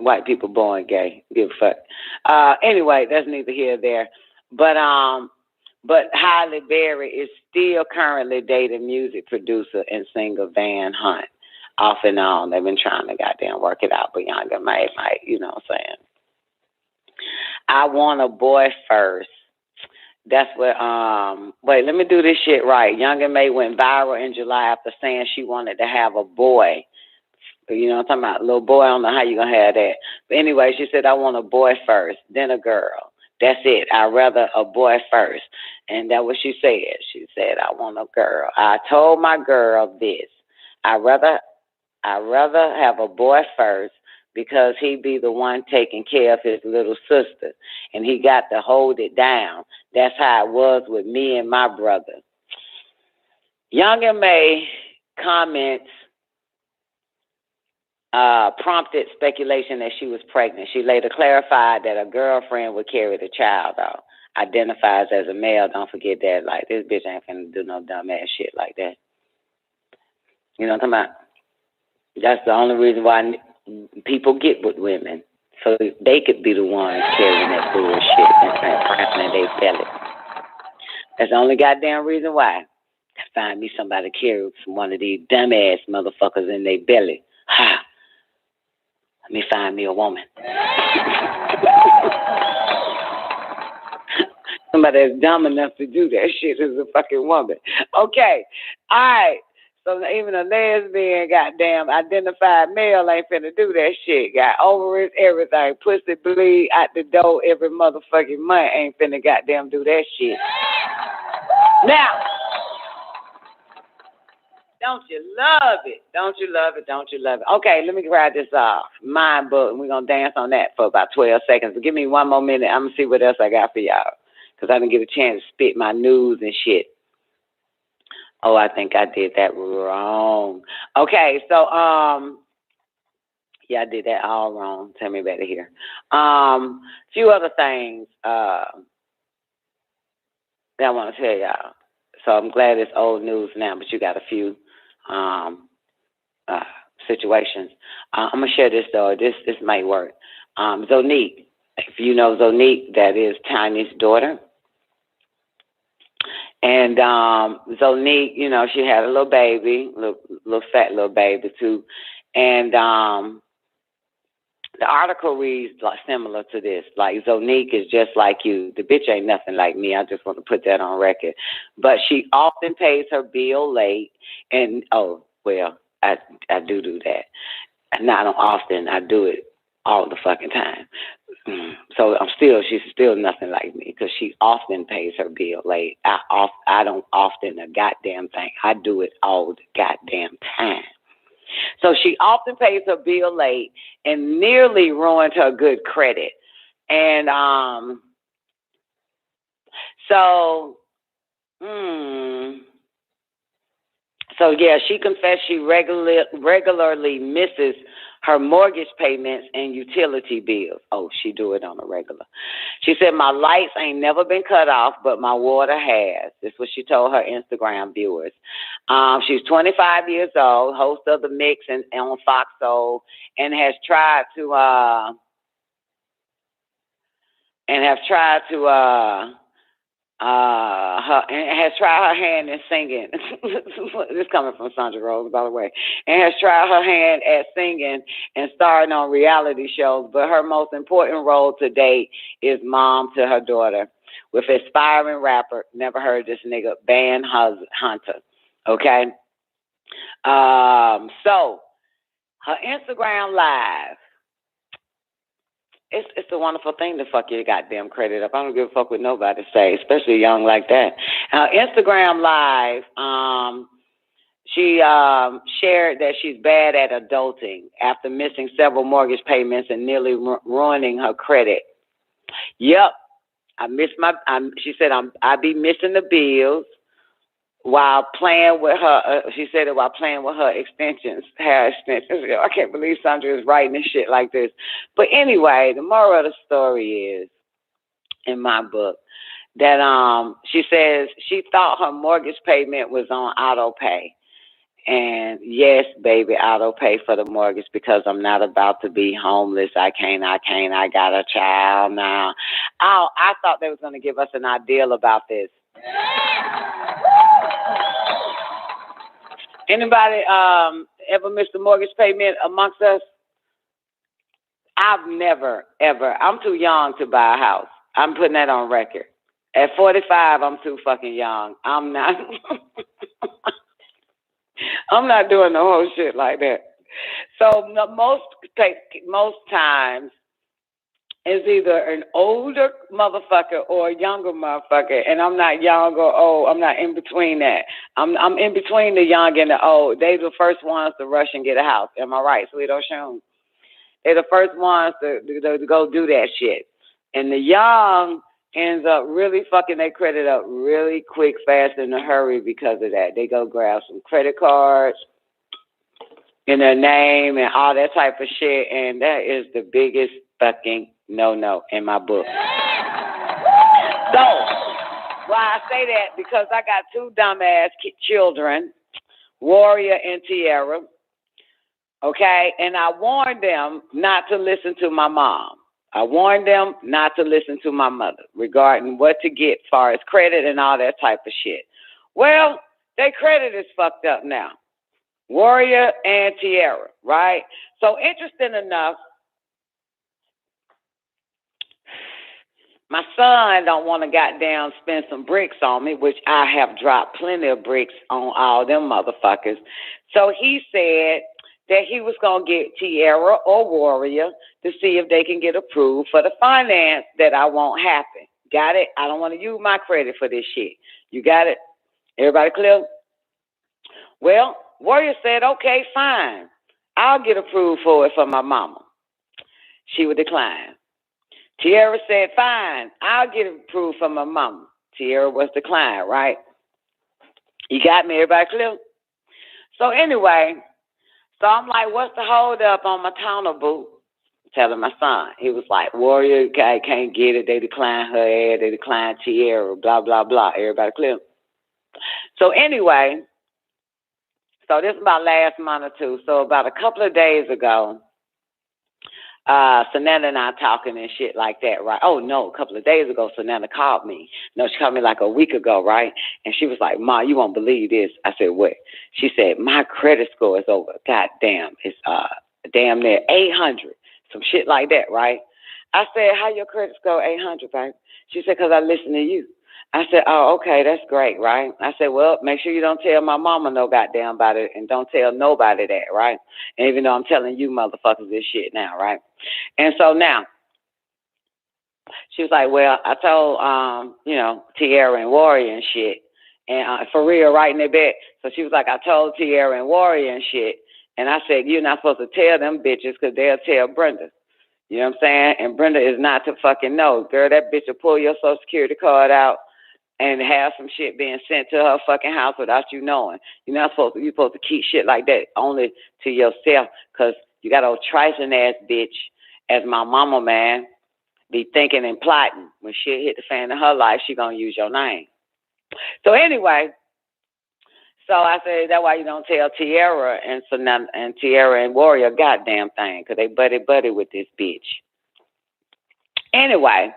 Speaker 13: white people born gay. Give a fuck. Anyway, that's neither here nor there. But Halle Berry is still currently dating music producer and singer Van Hunt. Off and on. They've been trying to goddamn work it out, but Young M.A. might, you know what I'm saying. I want a boy first. That's what, wait, let me do this shit right. Young M.A. went viral in July after saying she wanted to have a boy. You know what I'm talking about? A little boy, I don't know how you gonna have that. But anyway, she said, I want a boy first, then a girl. That's it. I'd rather a boy first. And that's what she said. She said, I want a girl. I told my girl this. I'd rather have a boy first because he be the one taking care of his little sister. And he got to hold it down. That's how it was with me and my brother. Young M.A. comments prompted speculation that she was pregnant. She later clarified that a girlfriend would carry the child out. Identifies as a male. Don't forget that. Like, this bitch ain't finna do no dumb ass shit like that. You know what I'm talking about? That's the only reason why people get with women. So they could be the ones carrying that bullshit and prancing their belly. That's the only goddamn reason why. Find me somebody to carry from one of these dumbass motherfuckers in their belly. Ha! Let me find me a woman. Somebody that's dumb enough to do that shit is a fucking woman. Okay. All right. So even a lesbian, goddamn, identified male ain't finna do that shit. Got ovaries, everything. Pussy bleed out the door every motherfucking month. Ain't finna goddamn do that shit. Now, don't you love it? Don't you love it? Don't you love it? Okay, let me grab this off. Mind book, and we're going to dance on that for about 12 seconds. But give me one more minute. I'm going to see what else I got for y'all. Because I didn't get a chance to spit my news and shit. Oh, I think I did that wrong. Okay, so, yeah, I did that all wrong. Tell me better here. Few other things that I want to tell y'all. So I'm glad it's old news now, but you got a few situations. I'm going to share this, though. This might work. Zonique, if you know Zonique, that is Tiny's daughter. And Zonique, you know, she had a little baby, little fat little baby too. And The article reads like similar to this. Like, Zonique is just like you. The bitch ain't nothing like me. I just want to put that on record. But she often pays her bill late. And, I do that. Not often. I do it all the fucking time. So she's still nothing like me because she often pays her bill late. I don't often a goddamn thing. I do it all the goddamn time. So she often pays her bill late and nearly ruined her good credit. And she confessed she regularly misses her mortgage payments and utility bills. Oh, she do it on a regular. She said, my lights ain't never been cut off, but my water has. This is what she told her Instagram viewers. She's 25 years old, host of The Mix and on Fox Soul, and has tried her hand in singing. This coming from Sandra Rose, by the way. And has tried her hand at singing and starring on reality shows. But her most important role to date is mom to her daughter with aspiring rapper, never heard this nigga, Van Hunter. Okay? So, her Instagram Live. It's a wonderful thing to fuck your goddamn credit up. I don't give a fuck what nobody say, especially young like that. Instagram Live, she shared that she's bad at adulting after missing several mortgage payments and nearly ruining her credit. Yep, she said I be missing the bills while playing with her. She said it while playing with her hair extensions. I can't believe Sandra is writing this shit like this. But anyway, the moral of the story is, in my book, that she says she thought her mortgage payment was on auto pay. And yes, baby, auto pay for the mortgage because I'm not about to be homeless. I can't. I got a child now. I thought they was going to give us an ideal about this. Anybody ever missed a mortgage payment amongst us? I've never, ever. I'm too young to buy a house. I'm putting that on record. At 45, I'm too fucking young. I'm not. I'm not doing the whole shit like that. So most times, it's either an older motherfucker or a younger motherfucker, and I'm not young or old. I'm not in between that. I'm in between the young and the old. They the first ones to rush and get a house. Am I right, Sweet Ocean? They're the first ones to go do that shit. And the young ends up really fucking their credit up really quick, fast, in a hurry because of that. They go grab some credit cards in their name and all that type of shit, and that is the biggest fucking no in my book. So, why I say that, because I got two dumbass children, Warrior and Tierra, okay? And I warned them not to listen to my mom. I warned them not to listen to my mother regarding what to get as far as credit and all that type of shit. Well, their credit is fucked up now. Warrior and Tierra, right? So interesting enough, my son don't want to goddamn spend some bricks on me, which I have dropped plenty of bricks on all them motherfuckers. So he said that he was going to get Tierra or Warrior to see if they can get approved for the finance that I won't happen. Got it? I don't want to use my credit for this shit. You got it? Everybody clear? Well, Warrior said, okay, fine. I'll get approved for it for my mama. She would decline. Tierra said, fine, I'll get approved for my mama. Tierra was declined, right? You got me? Everybody clear? So anyway, so I'm like, what's the hold up on my tunnel, boo? Telling my son. He was like, Warrior, I can't get it. They declined her air. They declined Tierra, blah, blah, blah. Everybody clear? So anyway, so this is about last month or two. So about a couple of days ago, Sonetta and I talking and shit like that, right? Oh, no, a couple of days ago, Sonetta called me. No, she called me like a week ago, right? And she was like, Ma, you won't believe this. I said, what? She said, my credit score is over. God damn, it's damn near 800. some shit like that, right? I said, how your credit score 800, babe? She said, because I listen to you. I said, oh, okay, that's great, right? I said, well, make sure you don't tell my mama no goddamn about it, and don't tell nobody that, right? And even though I'm telling you motherfuckers this shit now, right? And so now, she was like, well, I told, Tierra and Warrior and shit, and for real, right in their bed. So she was like, I told Tierra and Warrior and shit, and I said, you're not supposed to tell them bitches because they'll tell Brenda. You know what I'm saying? And Brenda is not to fucking know. Girl, that bitch will pull your Social Security card out and have some shit being sent to her fucking house without you knowing. You're supposed to keep shit like that only to yourself, because you got old trifling ass bitch as my mama, man, be thinking and plotting. When shit hit the fan in her life, she gonna use your name. So anyway, so I said, that's why you don't tell Tierra and Tierra and Warrior goddamn thing, because they buddy with this bitch. Anyway,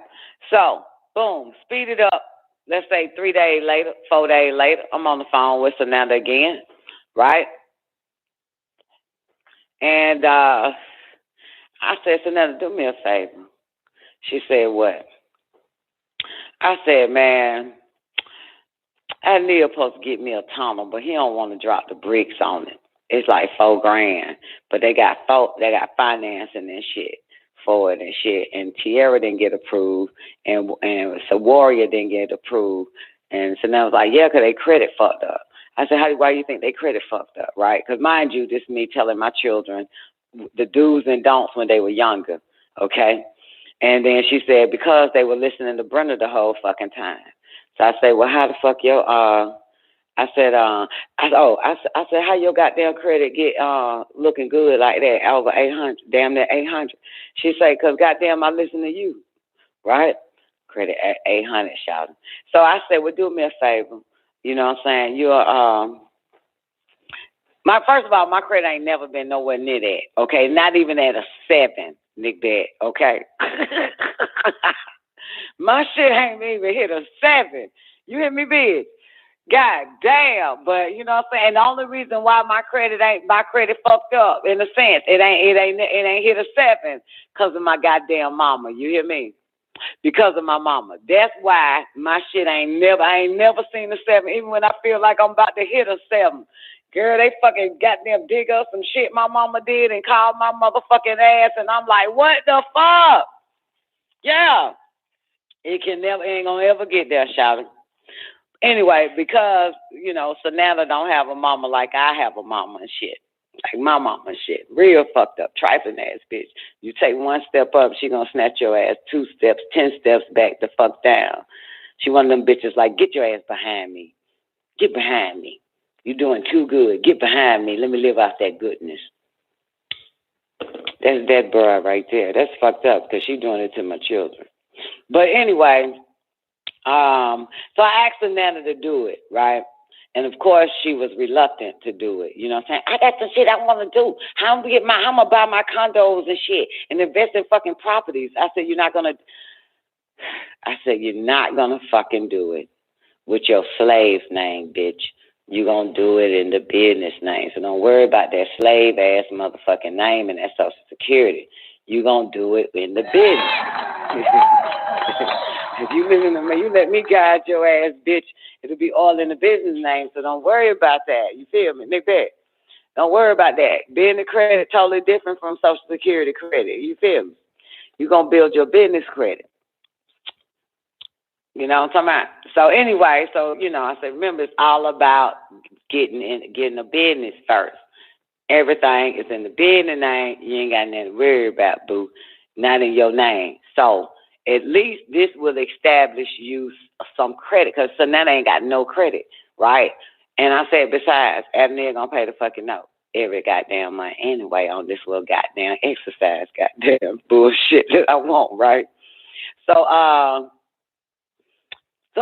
Speaker 13: so, boom, speed it up. Let's say 3 days later, 4 days later, I'm on the phone with Sananda again, right? And I said, Sananda, do me a favor. She said, what? I said, man, I Neil supposed to get me a tunnel, but he don't want to drop the bricks on it. It's like $4,000, but they got financing and shit for it and shit. And Tierra didn't get approved, and so Warrior didn't get approved. And so now I was like, yeah, because they credit fucked up. I said, why do you think they credit fucked up, right? Because mind you, this is me telling my children the do's and don'ts when they were younger, okay? And then she said, because they were listening to Brenda the whole fucking time. So I said, well, how the fuck I said, how your goddamn credit get looking good like that, over 800, damn near 800? She said, because goddamn, I listen to you, right? Credit at 800, shouting. So I said, well, do me a favor. You know what I'm saying? First of all, my credit ain't never been nowhere near that, okay? Not even at a 7, Nick Dad, okay? My shit ain't even hit a 7. You hear me, bitch? God damn, but you know what I'm saying? The only reason why my credit fucked up, in a sense, it ain't hit a 7, because of my goddamn mama. You hear me? Because of my mama. That's why my shit I ain't never seen a 7, even when I feel like I'm about to hit a 7. Girl, they fucking goddamn dig up some shit my mama did and called my motherfucking ass, and I'm like, what the fuck? Yeah. It ain't gonna ever get there, shouting. Anyway, because, Sananda don't have a mama like I have a mama and shit. Like my mama and shit. Real fucked up, trifling ass bitch. You take 1 step up, she gonna snatch your ass 2 steps, 10 steps back the fuck down. She one of them bitches like, get your ass behind me. Get behind me. You doing too good. Get behind me. Let me live off that goodness. That's that bro right there. That's fucked up because she doing it to my children. But anyway, so I asked Nana to do it, right? And of course, she was reluctant to do it. You know what I'm saying? I got the shit I want to do. I'm gonna buy my condos and shit and invest in fucking properties. I said, you're not gonna fucking do it with your slave's name, bitch. You're gonna do it in the business name. So don't worry about that slave ass motherfucking name and that Social Security. You're gonna do it in the business. If you listen to me, you let me guide your ass, bitch. It'll be all in the business name, so don't worry about that. You feel me? Nick Bet. Don't worry about that. Business credit totally different from Social Security credit. You feel me? You're going to build your business credit. You know what I'm talking about? So anyway, I said, remember, it's all about getting a business first. Everything is in the business name. You ain't got nothing to worry about, boo. Not in your name. So at least this will establish you some credit, because Sanetta ain't got no credit, right? And I said, besides, Abner gonna pay the fucking note every goddamn month anyway on this little goddamn exercise, goddamn bullshit that I want, right? So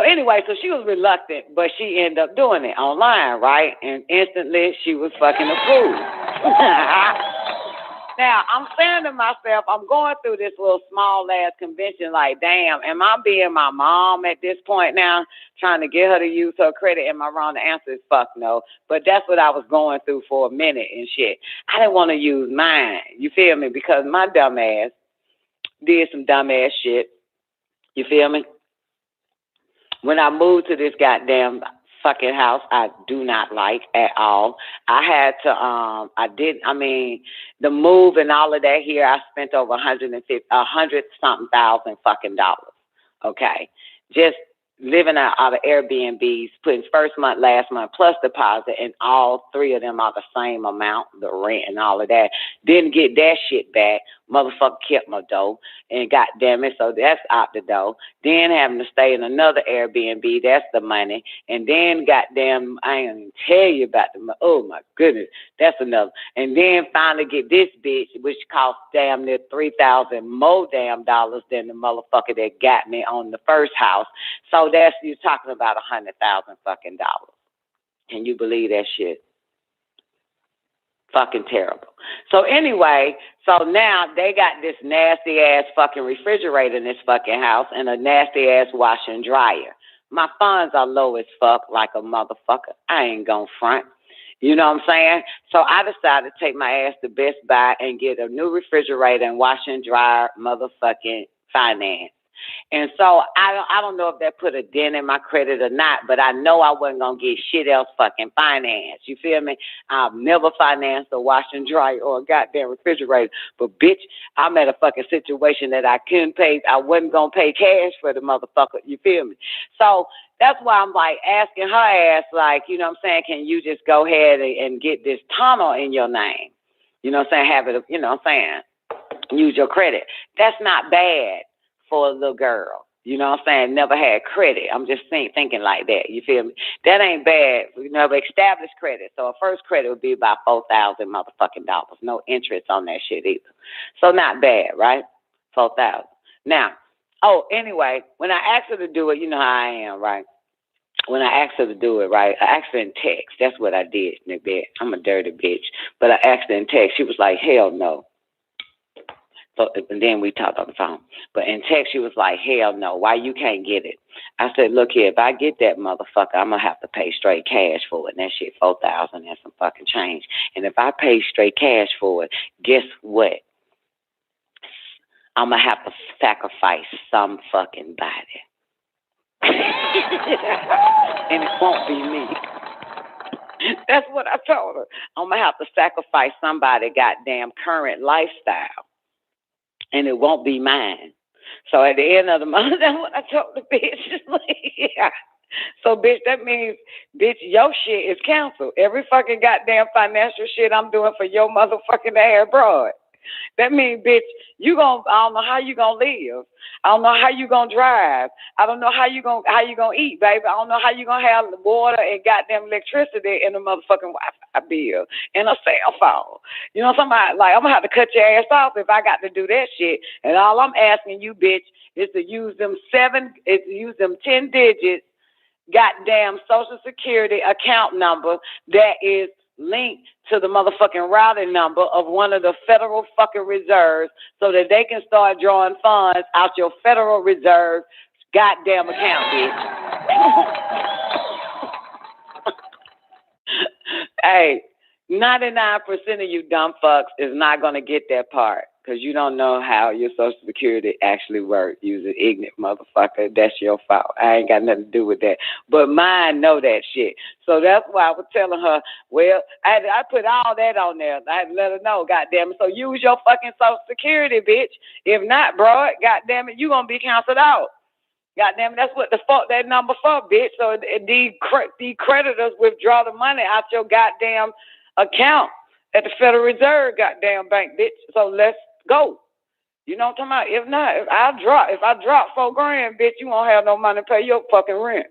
Speaker 13: anyway, so she was reluctant, but she ended up doing it online, right? And instantly she was fucking approved. Now, I'm saying to myself, I'm going through this little small-ass convention like, damn, am I being my mom at this point now, trying to get her to use her credit? Am I wrong? The answer is fuck no. But that's what I was going through for a minute and shit. I didn't want to use mine, you feel me? Because my dumb ass did some dumb-ass shit, you feel me? When I moved to this goddamn fucking house I do not like at all. I had to, the move and all of that here, I spent over $100-something thousand fucking dollars. Okay. Just living out of Airbnbs, putting first month, last month, plus deposit, and all three of them are the same amount, the rent and all of that. Didn't get that shit back. Motherfucker kept my dough, and goddamn it, so that's out the door. Then having to stay in another Airbnb, that's the money. And then goddamn, I ain't even tell you about oh my goodness, that's another. And then finally get this bitch, which cost damn near $3,000 more damn dollars than the motherfucker that got me on the first house. So that's, you're talking about $100,000 fucking dollars. Can you believe that shit? Fucking terrible. So anyway, so now they got this nasty ass fucking refrigerator in this fucking house and a nasty ass washer and dryer. My funds are low as fuck like a motherfucker. I ain't gonna front. You know what I'm saying? So I decided to take my ass to Best Buy and get a new refrigerator and washer and dryer motherfucking finance. And so I don't know if that put a dent in my credit or not, but I know I wasn't going to get shit else fucking financed. You feel me? I've never financed a wash and dryer or a goddamn refrigerator. But, bitch, I'm at a fucking situation that I couldn't pay. I wasn't going to pay cash for the motherfucker. You feel me? So that's why I'm, like, asking her ass, like, you know what I'm saying, can you just go ahead and get this tunnel in your name? You know what I'm saying? Have it, you know what I'm saying? Use your credit. That's not bad for a little girl, you know what I'm saying? Never had credit. I'm just thinking like that. You feel me? That ain't bad. You know, but established credit. So a first credit would be about $4,000 motherfucking dollars. No interest on that shit either. So not bad, right? $4,000. Now, anyway, when I asked her to do it, you know how I am, right? When I asked her to do it, right, I asked her in text. That's what I did, nigga. I'm a dirty bitch. But I asked her in text. She was like, hell no. So, and then we talked on the phone. But in text, she was like, hell no, why you can't get it? I said, look here, if I get that motherfucker, I'm going to have to pay straight cash for it. And that shit, $4,000 and some fucking change. And if I pay straight cash for it, guess what? I'm going to have to sacrifice some fucking body. And it won't be me. That's what I told her. I'm going to have to sacrifice somebody's goddamn current lifestyle. And it won't be mine. So at the end of the month, that's what I told the bitch. Yeah. So, bitch, that means, bitch, your shit is canceled. Every fucking goddamn financial shit I'm doing for your motherfucking ass broad. That means, bitch, I don't know how you gonna live. I don't know how you gonna drive. I don't know how you gonna eat, baby. I don't know how you gonna have the water and goddamn electricity and the motherfucking Wi-Fi bill and a cell phone. You know, somebody like I'm gonna have to cut your ass off if I got to do that shit. And all I'm asking you, bitch, is to use them 10 digits goddamn Social Security account number that is linked to the motherfucking routing number of one of the Federal fucking Reserves so that they can start drawing funds out your Federal Reserve goddamn account, bitch. Hey, 99% of you dumb fucks is not going to get that part because you don't know how your Social Security actually works. You's an ignorant motherfucker. That's your fault. I ain't got nothing to do with that. But mine know that shit. So that's why I was telling her, well, I put all that on there. I had to let her know, goddamn it. So use your fucking Social Security, bitch. If not, bro, goddamn it, you going to be canceled out. Goddamn it, that's what the fuck that number for, bitch. So these creditors withdraw the money out your goddamn account at the Federal Reserve goddamn bank, bitch. So let's go. You know what I'm talking about? If not, if I drop $4,000, bitch, you won't have no money to pay your fucking rent.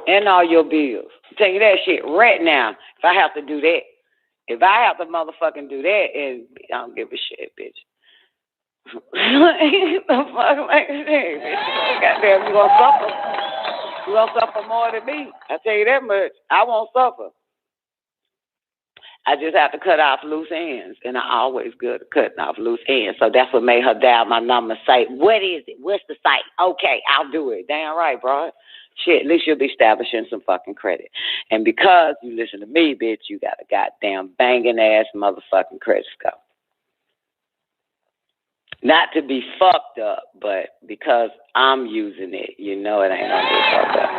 Speaker 13: And all your bills. I'm telling you that shit right now. If I have to do that. If I have to motherfucking do that, and I don't give a shit, bitch. The fuck like that, bitch. Goddamn, you gonna suffer. You gonna suffer more than me. I tell you that much. I won't suffer. I just have to cut off loose ends, and I'm always good at cutting off loose ends. So that's what made her dial my number, say, what is it? What's the site? Okay, I'll do it. Damn right, bro. Shit, at least you'll be establishing some fucking credit. And because you listen to me, bitch, you got a goddamn banging-ass motherfucking credit score. Not to be fucked up, but because I'm using it, you know it ain't gonna be fucked up.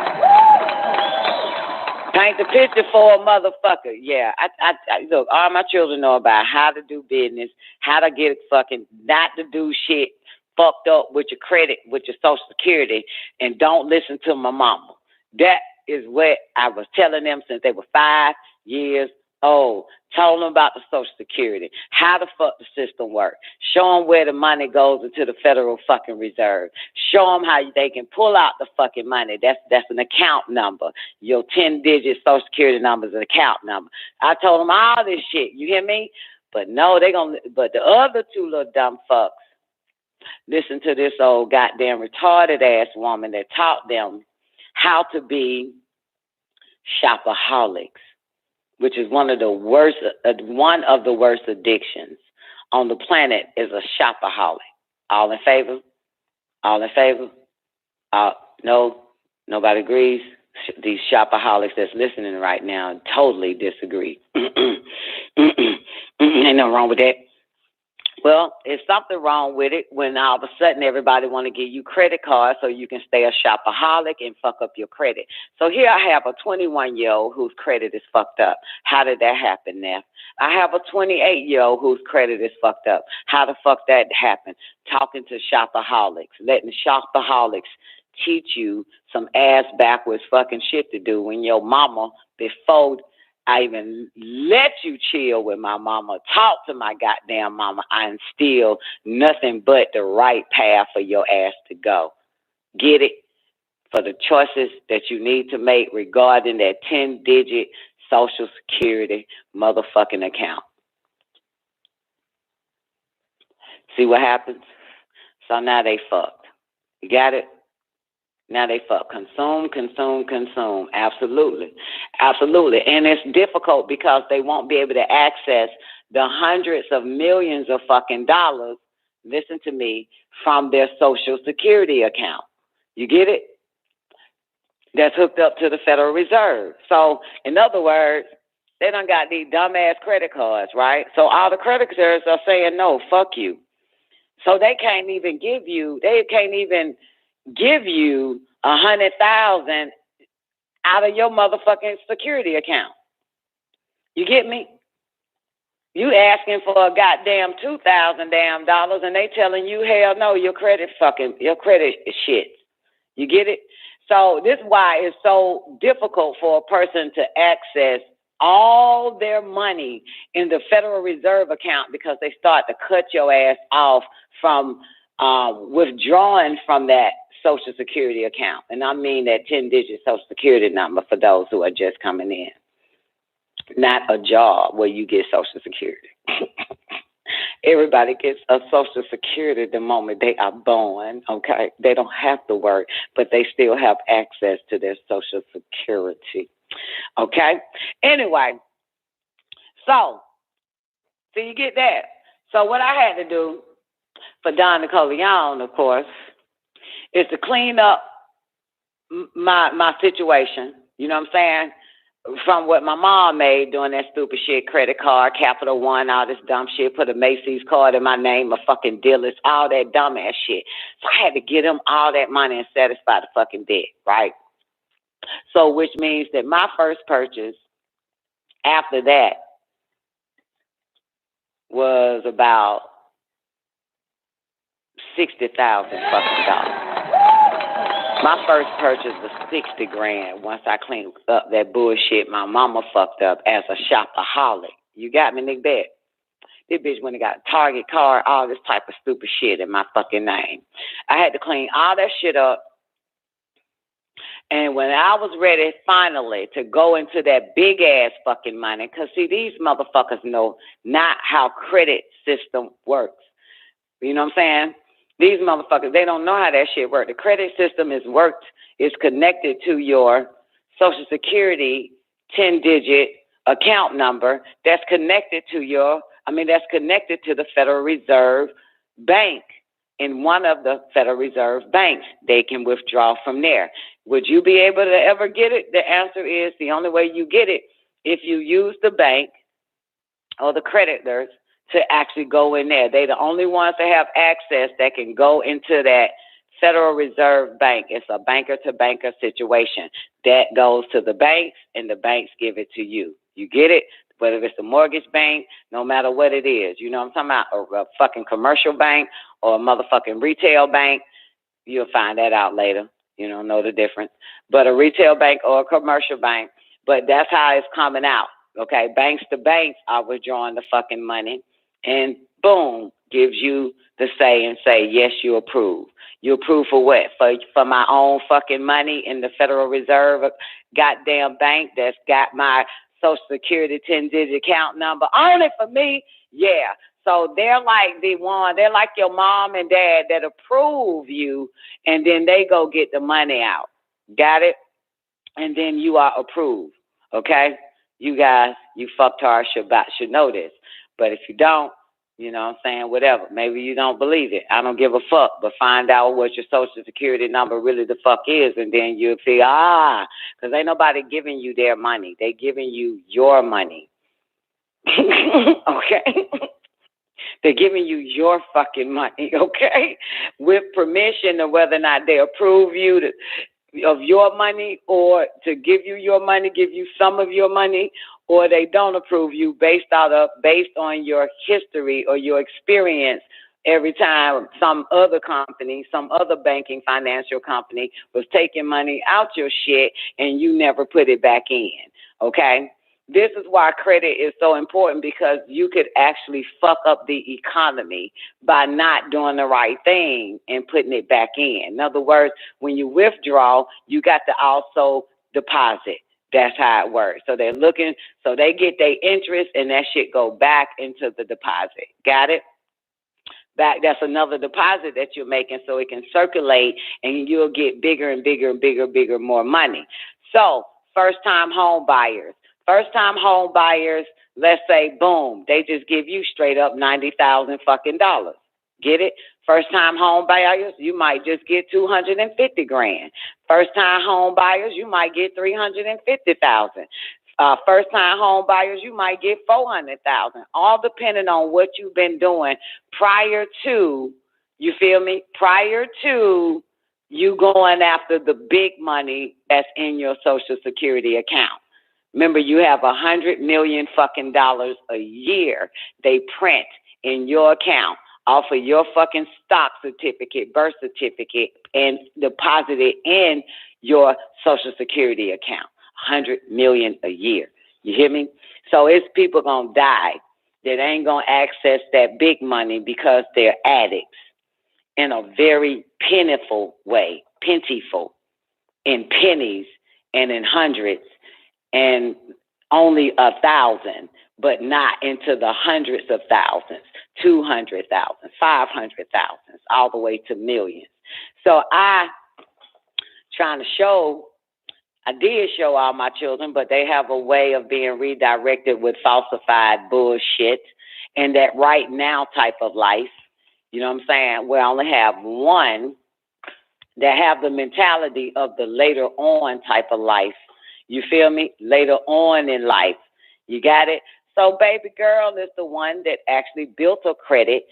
Speaker 13: Paint the picture for a motherfucker. Yeah, I look, all my children know about how to do business, how to get fucking, not to do shit fucked up with your credit, with your Social Security, and don't listen to my mama. That is what I was telling them since they were 5 years old. Told them about the Social Security, how the fuck the system works. Show them where the money goes into the Federal fucking Reserve. Show them how they can pull out the fucking money. That's an account number. Your 10-digit Social Security number is an account number. I told them all this shit. You hear me? But no, but the other two little dumb fucks listen to this old goddamn retarded ass woman that taught them how to be shopaholics, which is one of the worst addictions on the planet, is a shopaholic. All in favor? All in favor? No, nobody agrees. These shopaholics that's listening right now totally disagree. Ain't nothing wrong with that. Well, there's something wrong with it when all of a sudden everybody want to give you credit cards so you can stay a shopaholic and fuck up your credit. So here I have a 21-year-old whose credit is fucked up. How did that happen, Neff? I have a 28-year-old whose credit is fucked up. How the fuck that happen? Talking to shopaholics, letting shopaholics teach you some ass backwards fucking shit to do when your mama, before I even let you chill with my mama, talk to my goddamn mama, I instill nothing but the right path for your ass to go. Get it? For the choices that you need to make regarding that 10-digit Social Security motherfucking account. See what happens? So now they fucked. You got it? Now they fuck. Consume. Absolutely. Absolutely. And it's difficult because they won't be able to access the hundreds of millions of fucking dollars, listen to me, from their Social Security account. You get it? That's hooked up to the Federal Reserve. So, in other words, they done got these dumbass credit cards, right? So all the creditors are saying, no, fuck you. So they can't even give you $100,000 out of your motherfucking security account. You get me? You asking for a goddamn $2,000 and they telling you, hell no, your credit is shit. You get it? So this is why it's so difficult for a person to access all their money in the Federal Reserve account, because they start to cut your ass off from withdrawing from that Social Security account. And I mean that 10-digit Social Security number for those who are just coming in. Not a job where you get Social Security. Everybody gets a Social Security the moment they are born, okay? They don't have to work, but they still have access to their Social Security, okay? Anyway, so you get that. So what I had to do for Don Nicoleone, of course, is to clean up my situation, you know what I'm saying, from what my mom made doing that stupid shit, credit card, Capital One, all this dumb shit, put a Macy's card in my name, a fucking dealers, all that dumbass shit. So I had to get them all that money and satisfy the fucking debt, right? So which means that my first purchase after that was about $60,000 fucking dollars. My first purchase was $60,000 once I cleaned up that bullshit my mama fucked up as a shopaholic. You got me, Nick Bet? This bitch went and got a Target card, all this type of stupid shit in my fucking name. I had to clean all that shit up. And when I was ready finally to go into that big ass fucking money, because see, these motherfuckers know not how credit system works. You know what I'm saying? These motherfuckers, they don't know how that shit works. The credit system is connected to your Social Security 10-digit account number that's connected to the Federal Reserve Bank. In one of the Federal Reserve banks, they can withdraw from there. Would you be able to ever get it? The answer is the only way you get it if you use the bank or the creditors to actually go in there. They're the only ones that have access that can go into that Federal Reserve Bank. It's a banker-to-banker situation. That goes to the banks, and the banks give it to you. You get it? Whether it's a mortgage bank, no matter what it is. You know what I'm talking about? A fucking commercial bank or a motherfucking retail bank. You'll find that out later. You don't know the difference. But a retail bank or a commercial bank. But that's how it's coming out. Okay? Banks to banks are withdrawing the fucking money. And boom, gives you the say and say, yes, you approve. You approve for what? For my own fucking money in the Federal Reserve goddamn bank that's got my Social Security 10-digit account number on it for me? Yeah. So they're like they're like your mom and dad that approve you, and then they go get the money out. Got it? And then you are approved. Okay? You guys, you fucktards should know this. But if you don't, you know what I'm saying, whatever. Maybe you don't believe it. I don't give a fuck. But find out what your Social Security number really the fuck is, and then you'll see, because ain't nobody giving you their money. They giving you your money. Okay? They're giving you your fucking money, okay? With permission of whether or not they approve you of your money, or to give you your money, give you some of your money, or they don't approve you based on your history or your experience. Every time some other company, some other banking financial company was taking money out your shit and you never put it back in, okay? This is why credit is so important, because you could actually fuck up the economy by not doing the right thing and putting it back in. In other words, when you withdraw, you got to also deposit. That's how it works. So they're looking, so they get their interest and that shit go back into the deposit. Got it? Back, that's another deposit that you're making so it can circulate and you'll get bigger and bigger and bigger, more money. So first-time home buyers. First-time home buyers, let's say, boom, they just give you straight up $90,000 fucking dollars. Get it? First-time home buyers, you might just get $250,000. First-time home buyers, you might get $350,000. First-time home buyers, you might get $400,000. All depending on what you've been doing prior to, you feel me? Prior to you going after the big money that's in your Social Security account. Remember, you have $100 million fucking dollars a year they print in your account off of your fucking stock certificate, birth certificate, and deposit it in your Social Security account. $100 million a year. You hear me? So it's people gonna die that ain't gonna access that big money because they're addicts in a very plentiful way, plentiful, in pennies and in hundreds, and only 1,000, but not into the hundreds of thousands, 200,000, 500,000, all the way to millions. So I did show all my children, but they have a way of being redirected with falsified bullshit and that right now type of life. You know what I'm saying? We only have one that have the mentality of the later on type of life. You feel me? Later on in life. You got it? So baby girl is the one that actually built her credit.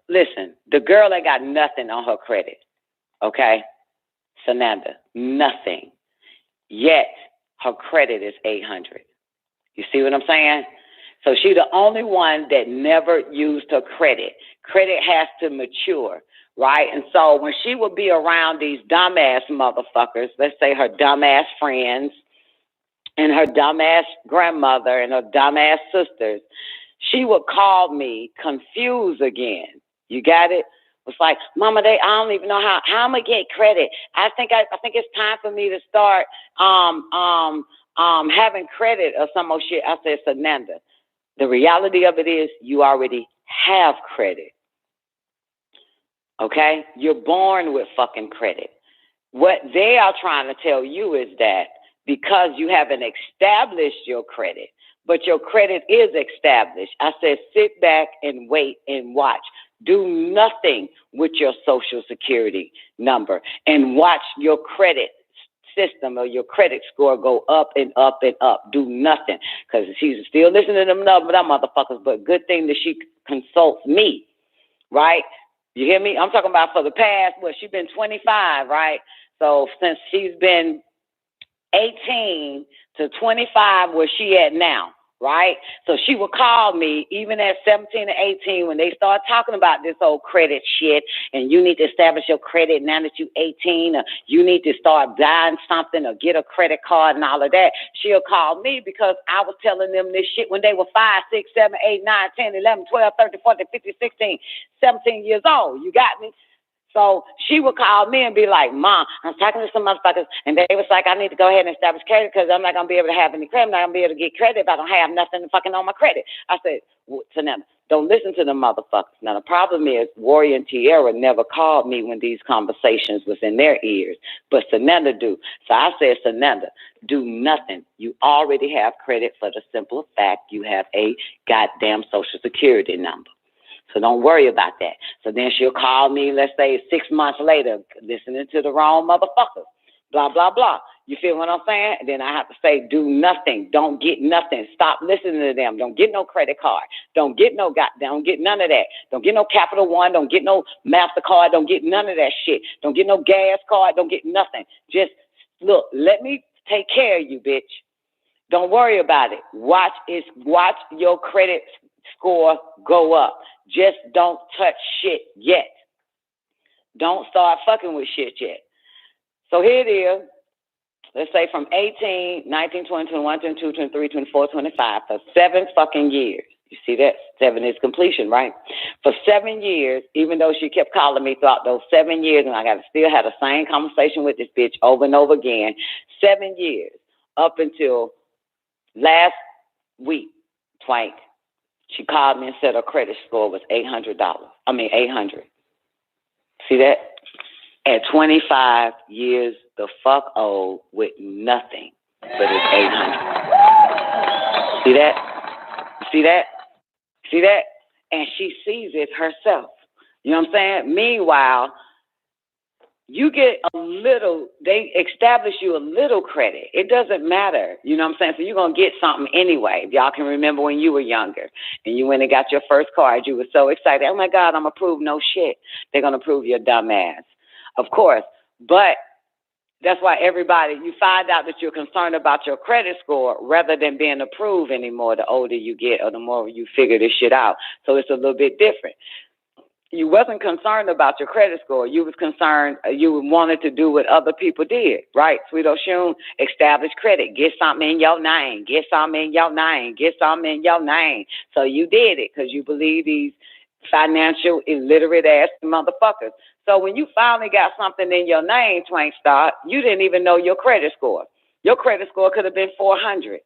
Speaker 13: Listen, the girl ain't got nothing on her credit. Okay? Sananda, nothing. Yet her credit is 800. You see what I'm saying? So she's the only one that never used her credit. Credit has to mature, right? And so when she would be around these dumbass motherfuckers, let's say her dumbass friends and her dumbass grandmother and her dumbass sisters, she would call me confused again. You got it? It's like, Mama, I don't even know how I'm gonna get credit. I think it's time for me to start having credit or some more shit. I said, Sananda, the reality of it is you already have credit. Okay? You're born with fucking credit. What they are trying to tell you is that because you haven't established your credit, but your credit is established. I said, sit back and wait and watch. Do nothing with your Social Security number and watch your credit system or your credit score go up and up and up. Do nothing, because she's still listening to them motherfuckers, but good thing that she consults me, right? You hear me? I'm talking about for the past, she's been 25, right? So since she's been 18 to 25, where she at now, right? So she would call me even at 17 or 18 when they start talking about this old credit shit, and you need to establish your credit now that you're 18, or you need to start buying something or get a credit card and all of that. She'll call me because I was telling them this shit when they were 5, 6, 7, 8, 9, 10, 11, 12, 13, 14, 15, 16, 17 years old. You got me? So she would call me and be like, Mom, I'm talking to some motherfuckers, and they was like, I need to go ahead and establish credit because I'm not going to be able to have any credit. I'm not going to be able to get credit if I don't have nothing fucking on my credit. I said to them, don't listen to them motherfuckers. Now, the problem is Warrior and Tierra never called me when these conversations was in their ears, but Sananda do. So I said, Sananda, do nothing. You already have credit for the simple fact you have a goddamn Social Security number. So don't worry about that. So then she'll call me, let's say 6 months later, listening to the wrong motherfuckers, blah, blah, blah. You feel what I'm saying? And then I have to say, do nothing. Don't get nothing. Stop listening to them. Don't get no credit card. Don't get no don't get none of that. Don't get no Capital One. Don't get no MasterCard. Don't get none of that shit. Don't get no gas card. Don't get nothing. Just look, let me take care of you, bitch. Don't worry about it. Watch your credit score go up. Just don't touch shit yet. Don't start fucking with shit yet. So here it is. Let's say from 18, 19, 20, 21, 22, 23, 24, 25, for 7 fucking years. You see that? 7 is completion, right? For 7 years, even though she kept calling me throughout those 7 years, and I got to still have the same conversation with this bitch over and over again, 7 years, up until last week, Twank, she called me and said her credit score was $800. 800. See that? At 25 years, the fuck old with nothing, but it's 800. See that? See that? See that? And she sees it herself. You know what I'm saying? Meanwhile, you get they establish you a little credit. It doesn't matter. You know what I'm saying? So you're going to get something anyway. If y'all can remember when you were younger and you went and got your first card, you were so excited. Oh, my God, I'm going to prove no shit. They're going to prove your dumb ass. Of course. But that's why you find out that you're concerned about your credit score rather than being approved anymore the older you get or the more you figure this shit out. So it's a little bit different. You wasn't concerned about your credit score. You was concerned, you wanted to do what other people did, right? Sweet Oshun, establish credit. Get something in your name. Get something in your name. Get something in your name. So you did it because you believe these financial illiterate ass motherfuckers. So when you finally got something in your name, Twank Star, you didn't even know your credit score. Your credit score could have been 400.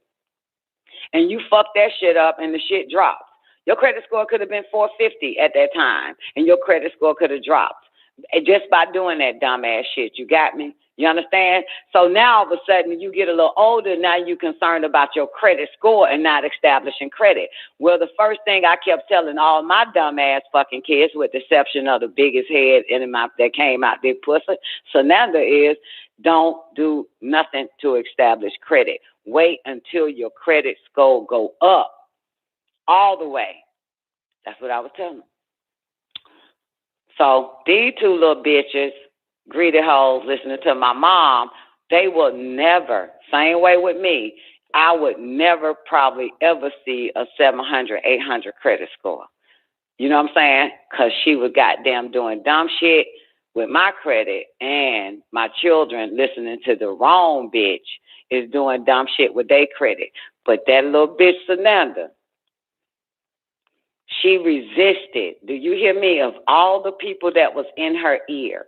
Speaker 13: And you fucked that shit up and the shit dropped. Your credit score could have been 450 at that time, and your credit score could have dropped just by doing that dumbass shit. You got me? You understand? So now all of a sudden you get a little older. Now you're concerned about your credit score and not establishing credit. Well, the first thing I kept telling all my dumbass fucking kids, with the exception of the biggest head that came out their pussy, Sananda, is don't do nothing to establish credit. Wait until your credit score go up. All the way. That's what I was telling them. So these 2 little bitches, greedy hoes, listening to my mom, they will never, same way with me, I would never probably ever see a 700, 800 credit score. You know what I'm saying? Because she was goddamn doing dumb shit with my credit, and my children listening to the wrong bitch is doing dumb shit with their credit. But that little bitch, Sananda, she resisted. Do you hear me? Of all the people that was in her ear,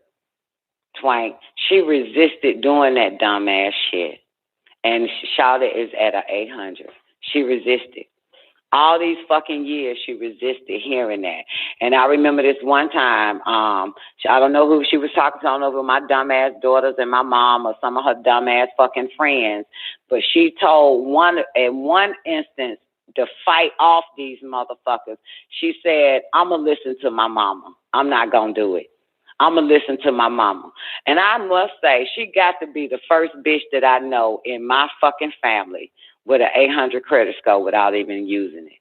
Speaker 13: Twank, she resisted doing that dumbass shit. And Shawty is at 800. She resisted. All these fucking years, she resisted hearing that. And I remember this one time, I don't know who she was talking to, I don't know if it was my dumbass daughters and my mom or some of her dumbass fucking friends, but she told in one instance to fight off these motherfuckers. She said, I'm going to listen to my mama. I'm not going to do it. I'm going to listen to my mama. And I must say, she got to be the first bitch that I know in my fucking family with an 800 credit score without even using it.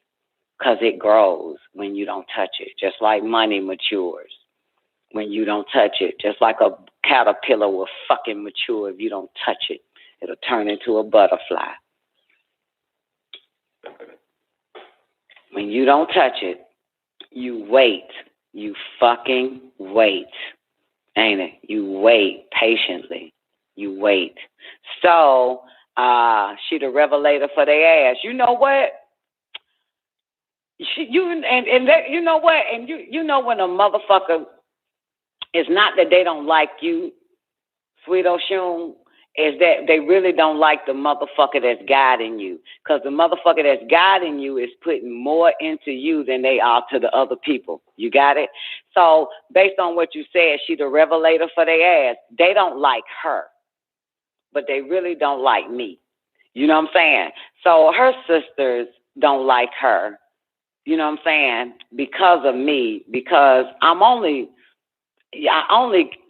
Speaker 13: Because it grows when you don't touch it, just like money matures when you don't touch it. Just like a caterpillar will fucking mature if you don't touch it. It'll turn into a butterfly. When you don't touch it, you wait. You fucking wait, ain't it? You wait patiently. You wait. So, she the revelator for their ass. You know what? You know what? And you know when a motherfucker, it's not that they don't like you, Sweet Oshun, is that they really don't like the motherfucker that's guiding you. Because the motherfucker that's guiding you is putting more into you than they are to the other people. You got it? So based on what you said, she the revelator for their ass. They don't like her, but they really don't like me. You know what I'm saying? So her sisters don't like her. You know what I'm saying? Because of me, because I only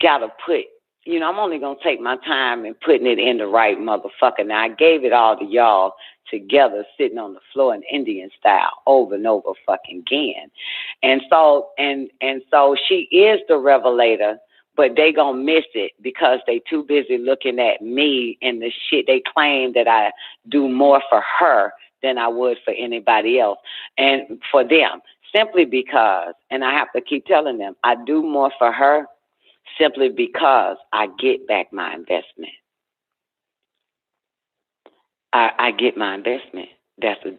Speaker 13: got to put, I'm only going to take my time and putting it in the right motherfucker. Now, I gave it all to y'all together, sitting on the floor in Indian style, over and over fucking again. And so she is the revelator, but they going to miss it because they too busy looking at me and the shit. They claim that I do more for her than I would for anybody else and for them, simply because, and I have to keep telling them, I do more for her simply because I get back my investment. I get my investment. That's a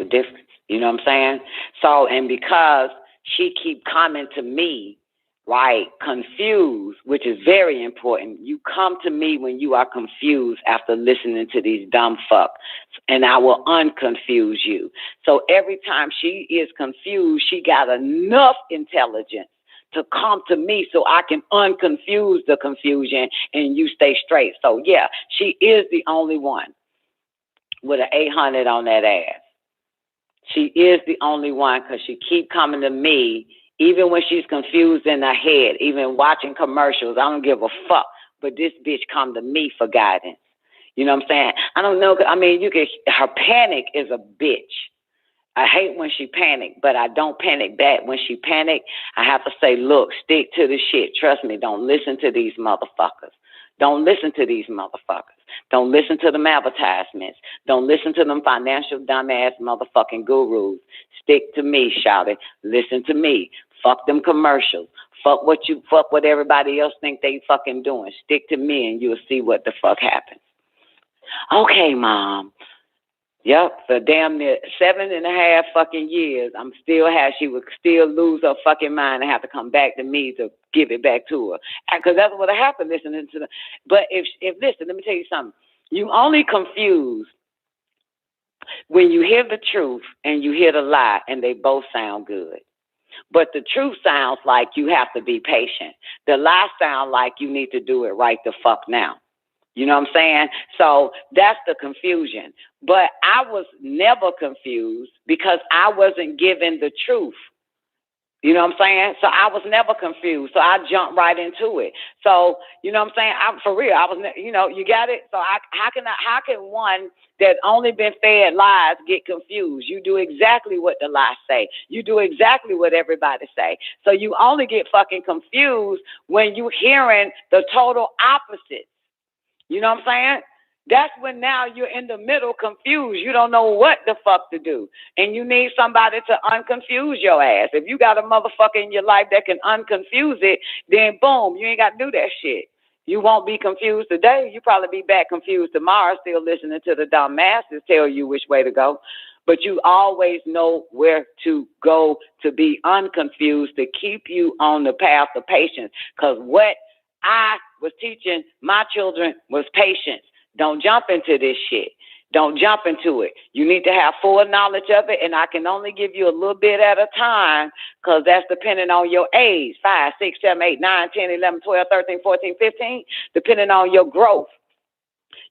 Speaker 13: difference. You know what I'm saying? So, and because she keep coming to me, right, confused, which is very important. You come to me when you are confused after listening to these dumb fucks, and I will unconfuse you. So every time she is confused, she got enough intelligence to come to me so I can unconfuse the confusion and you stay straight. So yeah, she is the only one with an 800 on that ass. She is the only one because she keep coming to me even when she's confused in her head, even watching commercials. I don't give a fuck. But this bitch come to me for guidance. You know what I'm saying? I don't know. I mean, her panic is a bitch. I hate when she panic, but I don't panic back. When she panic, I have to say, look, stick to the shit. Trust me, don't listen to these motherfuckers. Don't listen to these motherfuckers. Don't listen to them advertisements. Don't listen to them financial dumbass motherfucking gurus. Stick to me, shouty. Listen to me. Fuck them commercials. Fuck what everybody else think they fucking doing. Stick to me and you'll see what the fuck happens. Okay, Mom. Yep, for damn near 7.5 fucking years, she would still lose her fucking mind and have to come back to me to give it back to her. Because that's what happened listening to them. But if listen, let me tell you something. You only confuse when you hear the truth and you hear the lie and they both sound good. But the truth sounds like you have to be patient. The lie sounds like you need to do it right the fuck now. You know what I'm saying? So that's the confusion. But I was never confused because I wasn't given the truth. You know what I'm saying? So I was never confused. So I jumped right into it. So, you know what I'm saying? For real, I was, you got it? So how can one that only been fed lies get confused? You do exactly what the lies say. You do exactly what everybody say. So you only get fucking confused when you hearing the total opposite. You know what I'm saying? That's when now you're in the middle confused. You don't know what the fuck to do. And you need somebody to unconfuse your ass. If you got a motherfucker in your life that can unconfuse it, then boom, you ain't got to do that shit. You won't be confused today. You probably be back confused tomorrow, still listening to the dumb masses tell you which way to go. But you always know where to go to be unconfused, to keep you on the path of patience. Because what I was teaching my children was patience. Don't jump into this shit. Don't jump into it. You need to have full knowledge of it, and I can only give you a little bit at a time because that's depending on your age, 5, 6, 7, 8, 9, 10, 11, 12, 13, 14, 15, depending on your growth.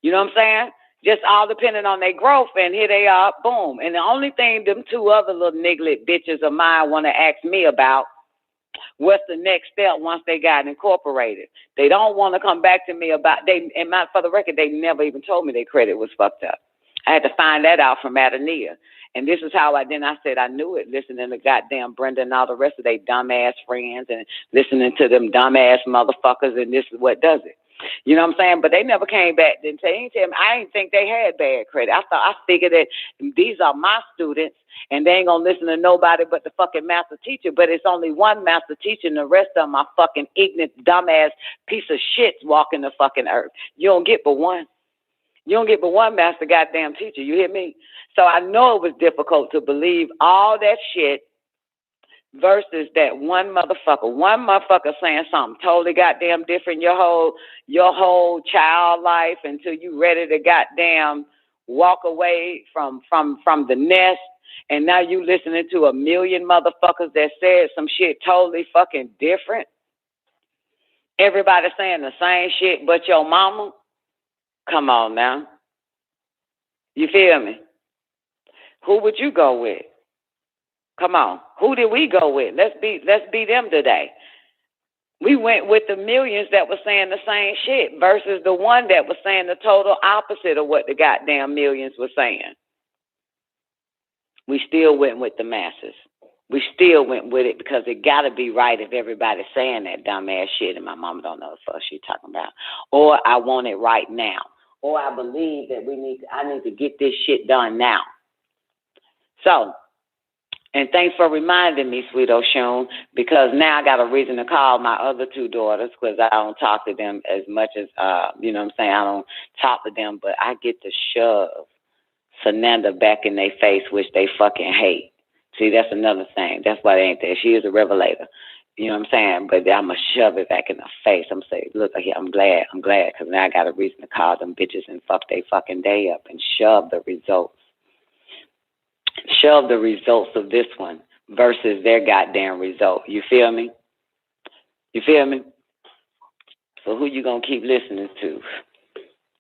Speaker 13: You know what I'm saying? Just all depending on their growth, and here they are, boom. And the only thing them two other little niglet bitches of mine want to ask me about, what's the next step once they got incorporated? They don't want to come back to me about, for the record, they never even told me their credit was fucked up. I had to find that out from Adania. And this is how I said I knew it, listening to goddamn Brenda and all the rest of their dumbass friends and listening to them dumbass motherfuckers, and this is what does it. You know what I'm saying? But they never came back and said, I didn't think they had bad credit. I figured that these are my students and they ain't gonna listen to nobody but the fucking master teacher. But it's only one master teacher and the rest of them are fucking ignorant, dumbass piece of shit walking the fucking earth. You don't get but one. You don't get but one master goddamn teacher. You hear me? So I know it was difficult to believe all that shit versus that one motherfucker saying something totally goddamn different your whole child life until you ready to goddamn walk away from the nest, and now you listening to a million motherfuckers that said some shit totally fucking different. Everybody saying the same shit but your mama. Come on now. You feel me? Who would you go with? Come on. Who did we go with? Let's be them today. We went with the millions that were saying the same shit versus the one that was saying the total opposite of what the goddamn millions were saying. We still went with the masses. We still went with it because it got to be right if everybody's saying that dumbass shit and my mama don't know the fuck she talking about. Or I want it right now. Or I believe that I need to get this shit done now. So, and thanks for reminding me, Sweet Oshun, because now I got a reason to call my other two daughters because I don't talk to them as much as, you know what I'm saying, I don't talk to them, but I get to shove Sananda back in their face, which they fucking hate. See, that's another thing. That's why they ain't there. She is a revelator. You know what I'm saying? But I'm going to shove it back in her face. I'm saying, look, I'm glad, because now I got a reason to call them bitches and fuck they fucking day up and shove the results. Shove the results of this one versus their goddamn result. You feel me? You feel me? So who you going to keep listening to?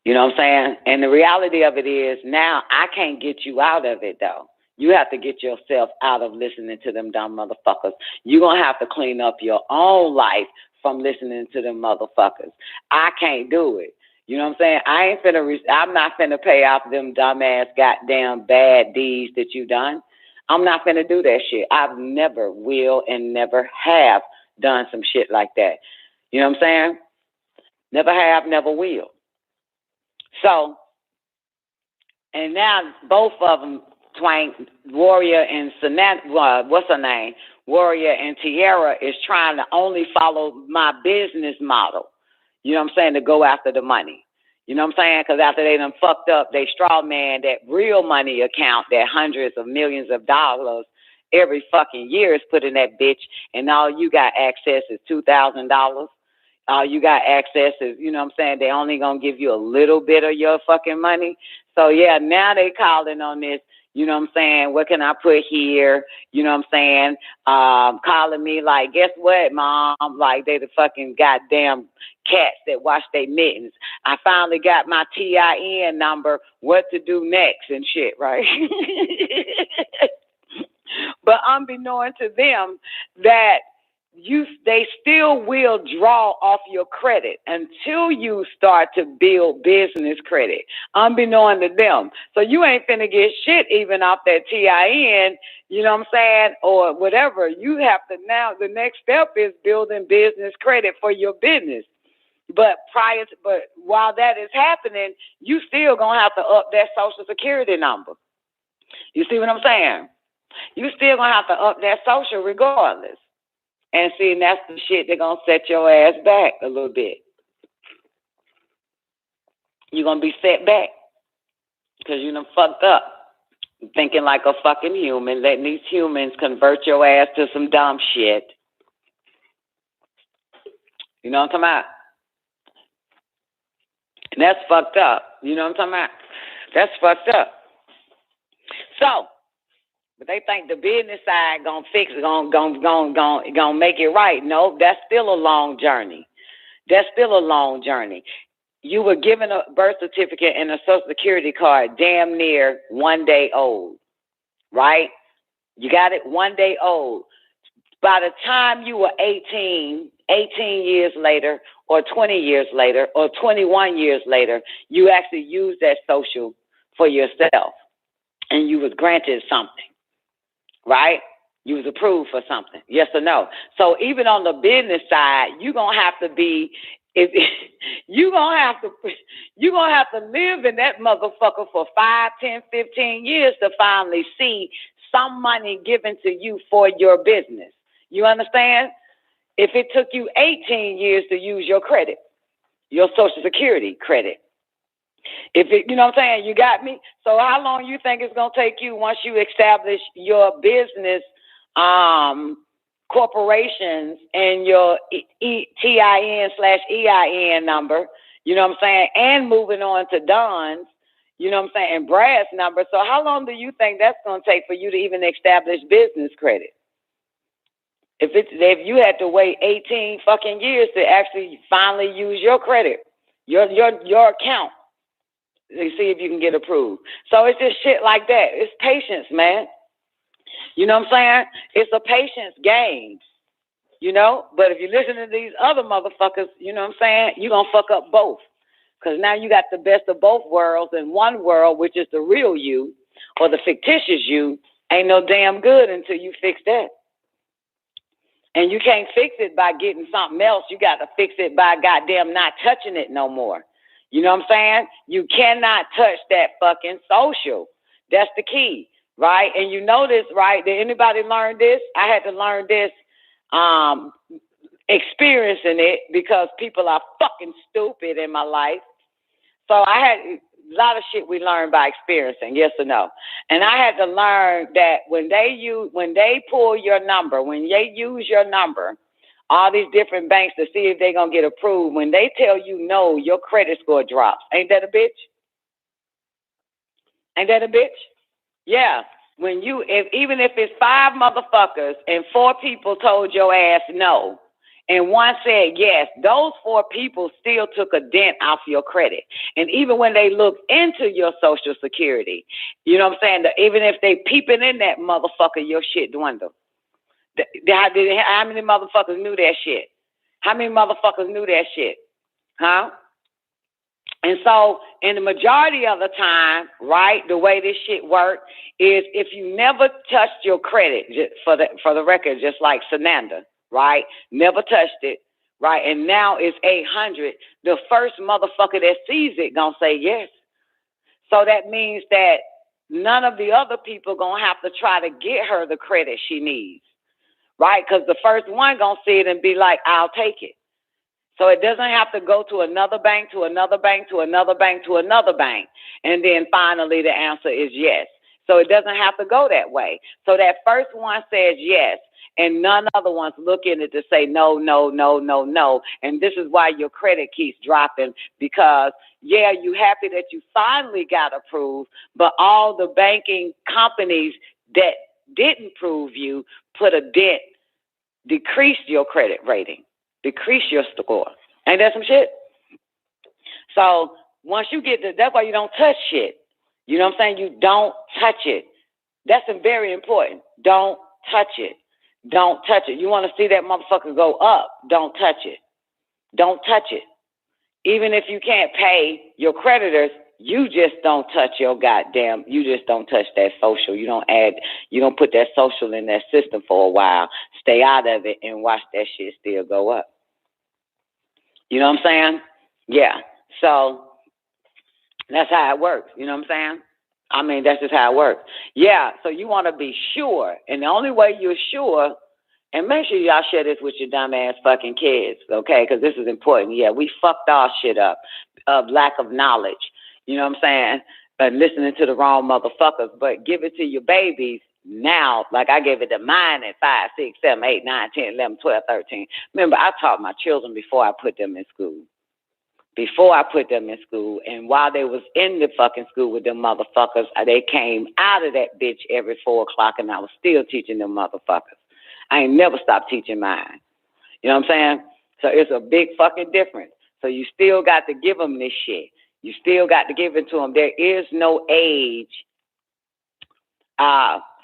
Speaker 13: You know what I'm saying? And the reality of it is now I can't get you out of it, though. You have to get yourself out of listening to them dumb motherfuckers. You're going to have to clean up your own life from listening to them motherfuckers. I can't do it. You know what I'm saying? I'm not finna pay off them dumbass goddamn bad deeds that you done. I'm not finna do that shit. I've never will and never have done some shit like that. You know what I'm saying? Never have, never will. So, and now both of them, Twank, Warrior and what's her name? Warrior and Tierra is trying to only follow my business model. You know what I'm saying? To go after the money. You know what I'm saying? Because after they done fucked up, they straw man that real money account that hundreds of millions of dollars every fucking year is put in that bitch, and all you got access is $2,000. All you got access is, you know what I'm saying, they only gonna give you a little bit of your fucking money. So yeah, now they calling on this. You know what I'm saying? What can I put here? You know what I'm saying? Calling me like, guess what, Mom? Like they the fucking goddamn cats that wash their mittens. I finally got my TIN number, what to do next and shit, right? But unbeknown to them that they still will draw off your credit until you start to build business credit, unbeknown to them. So you ain't finna get shit even off that TIN, you know what I'm saying, or whatever. You have to now, the next step is building business credit for your business. But while that is happening, you still gonna have to up that Social Security number. You see what I'm saying? You still gonna have to up that social regardless. And see, and that's the shit that's going to set your ass back a little bit. You're going to be set back because you done fucked up. Thinking like a fucking human, letting these humans convert your ass to some dumb shit. You know what I'm talking about? And that's fucked up. You know what I'm talking about? That's fucked up. So, but they think the business side gonna fix it, gonna make it right. No, that's still a long journey. That's still a long journey. You were given a birth certificate and a Social Security card damn near 1 day old, right? You got it 1 day old. By the time you were 18 years later, or 20 years later, or 21 years later, you actually used that social for yourself, and you was granted something, right? You was approved for something, yes or no? So even on the business side, you're gonna have to be, you're gonna have to live in that motherfucker for 5, 10, 15 years to finally see some money given to you for your business. You understand? If it took you 18 years to use your credit, your Social Security credit, if it, you know what I'm saying? You got me? So how long you think it's going to take you once you establish your business corporations and your TIN/EIN number, you know what I'm saying, and moving on to Don's, you know what I'm saying, and Brad's number. So how long do you think that's going to take for you to even establish business credit? If you had to wait 18 fucking years to actually finally use your credit, your account, to see if you can get approved. So it's just shit like that. It's patience, man. You know what I'm saying? It's a patience game, you know? But if you listen to these other motherfuckers, you know what I'm saying, you're going to fuck up both. Because now you got the best of both worlds in one world, which is the real you, or the fictitious you, ain't no damn good until you fix that. And you can't fix it by getting something else. You got to fix it by goddamn not touching it no more. You know what I'm saying? You cannot touch that fucking social. That's the key, right? And you know this, right? Did anybody learn this? I had to learn this experiencing it because people are fucking stupid in my life. So I had a lot of shit we learned by experiencing, yes or no? And I had to learn that when they pull your number, when they use your number, all these different banks to see if they're going to get approved, when they tell you no, your credit score drops. Ain't that a bitch? Ain't that a bitch? Yeah. Even if it's 5 motherfuckers and 4 people told your ass no, and 1 said yes, those 4 people still took a dent off your credit. And even when they look into your Social Security, you know what I'm saying, even if they peeping in that motherfucker, your shit dwindled. How many motherfuckers knew that shit? How many motherfuckers knew that shit? Huh? And so, in the majority of the time, right, the way this shit works is if you never touched your credit, for the record, just like Sananda, right, never touched it, right, and now it's 800, the first motherfucker that sees it gonna say yes. So that means that none of the other people gonna have to try to get her the credit she needs. Right? Because the first one going to see it and be like, I'll take it. So it doesn't have to go to another bank, to another bank, to another bank, to another bank. And then finally the answer is yes. So it doesn't have to go that way. So that first one says yes, and none other ones look in it to say no, no, no, no, no. And this is why your credit keeps dropping because, yeah, you happy that you finally got approved, but all the banking companies that didn't prove you put a dent, decreased your credit rating, decrease your score. Ain't that some shit? So once you get that's why you don't touch shit. You know what I'm saying? You don't touch it. That's very important. Don't touch it. Don't touch it. You want to see that motherfucker go up, don't touch it. Don't touch it. Even if you can't pay your creditors, you just don't touch you just don't touch that social. You don't put that social in that system for a while. Stay out of it and watch that shit still go up. You know what I'm saying? Yeah. So that's how it works. You know what I'm saying? I mean, that's just how it works. Yeah. So you want to be sure. And the only way you're sure, and make sure y'all share this with your dumb ass fucking kids, okay? Because this is important. Yeah, we fucked our shit up of lack of knowledge. You know what I'm saying? But listening to the wrong motherfuckers. But give it to your babies now, like I gave it to mine at 5, 6, 7, 8, 9, 10, 11, 12, 13. Remember, I taught my children before I put them in school. before I put them in school. And while they was in the fucking school with them motherfuckers, they came out of that bitch every 4 o'clock, and I was still teaching them motherfuckers. I ain't never stopped teaching mine. You know what I'm saying? So it's a big fucking difference. So you still got to give them this shit. You still got to give it to them. There is no age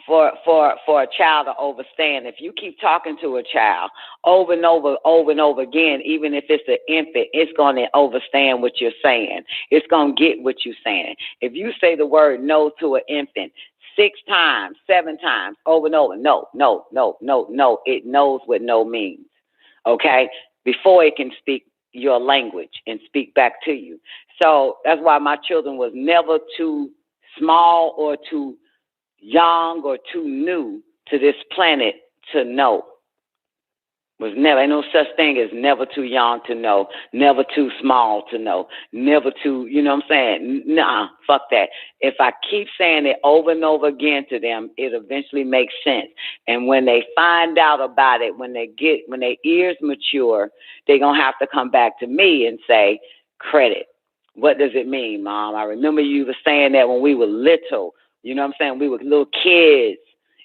Speaker 13: for a child to overstand. If you keep talking to a child over and over again, even if it's an infant, it's going to overstand what you're saying. It's going to get what you're saying. If you say the word no to an infant 6 times, 7 times, over and over, no, it knows what no means, okay? Before it can speak your language and speak back to you. So that's why my children was never too small or too young or too new to this planet to know. Was never, ain't no such thing as never too young to know, never too small to know, never too, you know what I'm saying? Nah, fuck that. If I keep saying it over and over again to them, it eventually makes sense. And when they find out about it, when their ears mature, they're going to have to come back to me and say, credit. What does it mean, Mom? I remember you were saying that when we were little. You know what I'm saying? We were little kids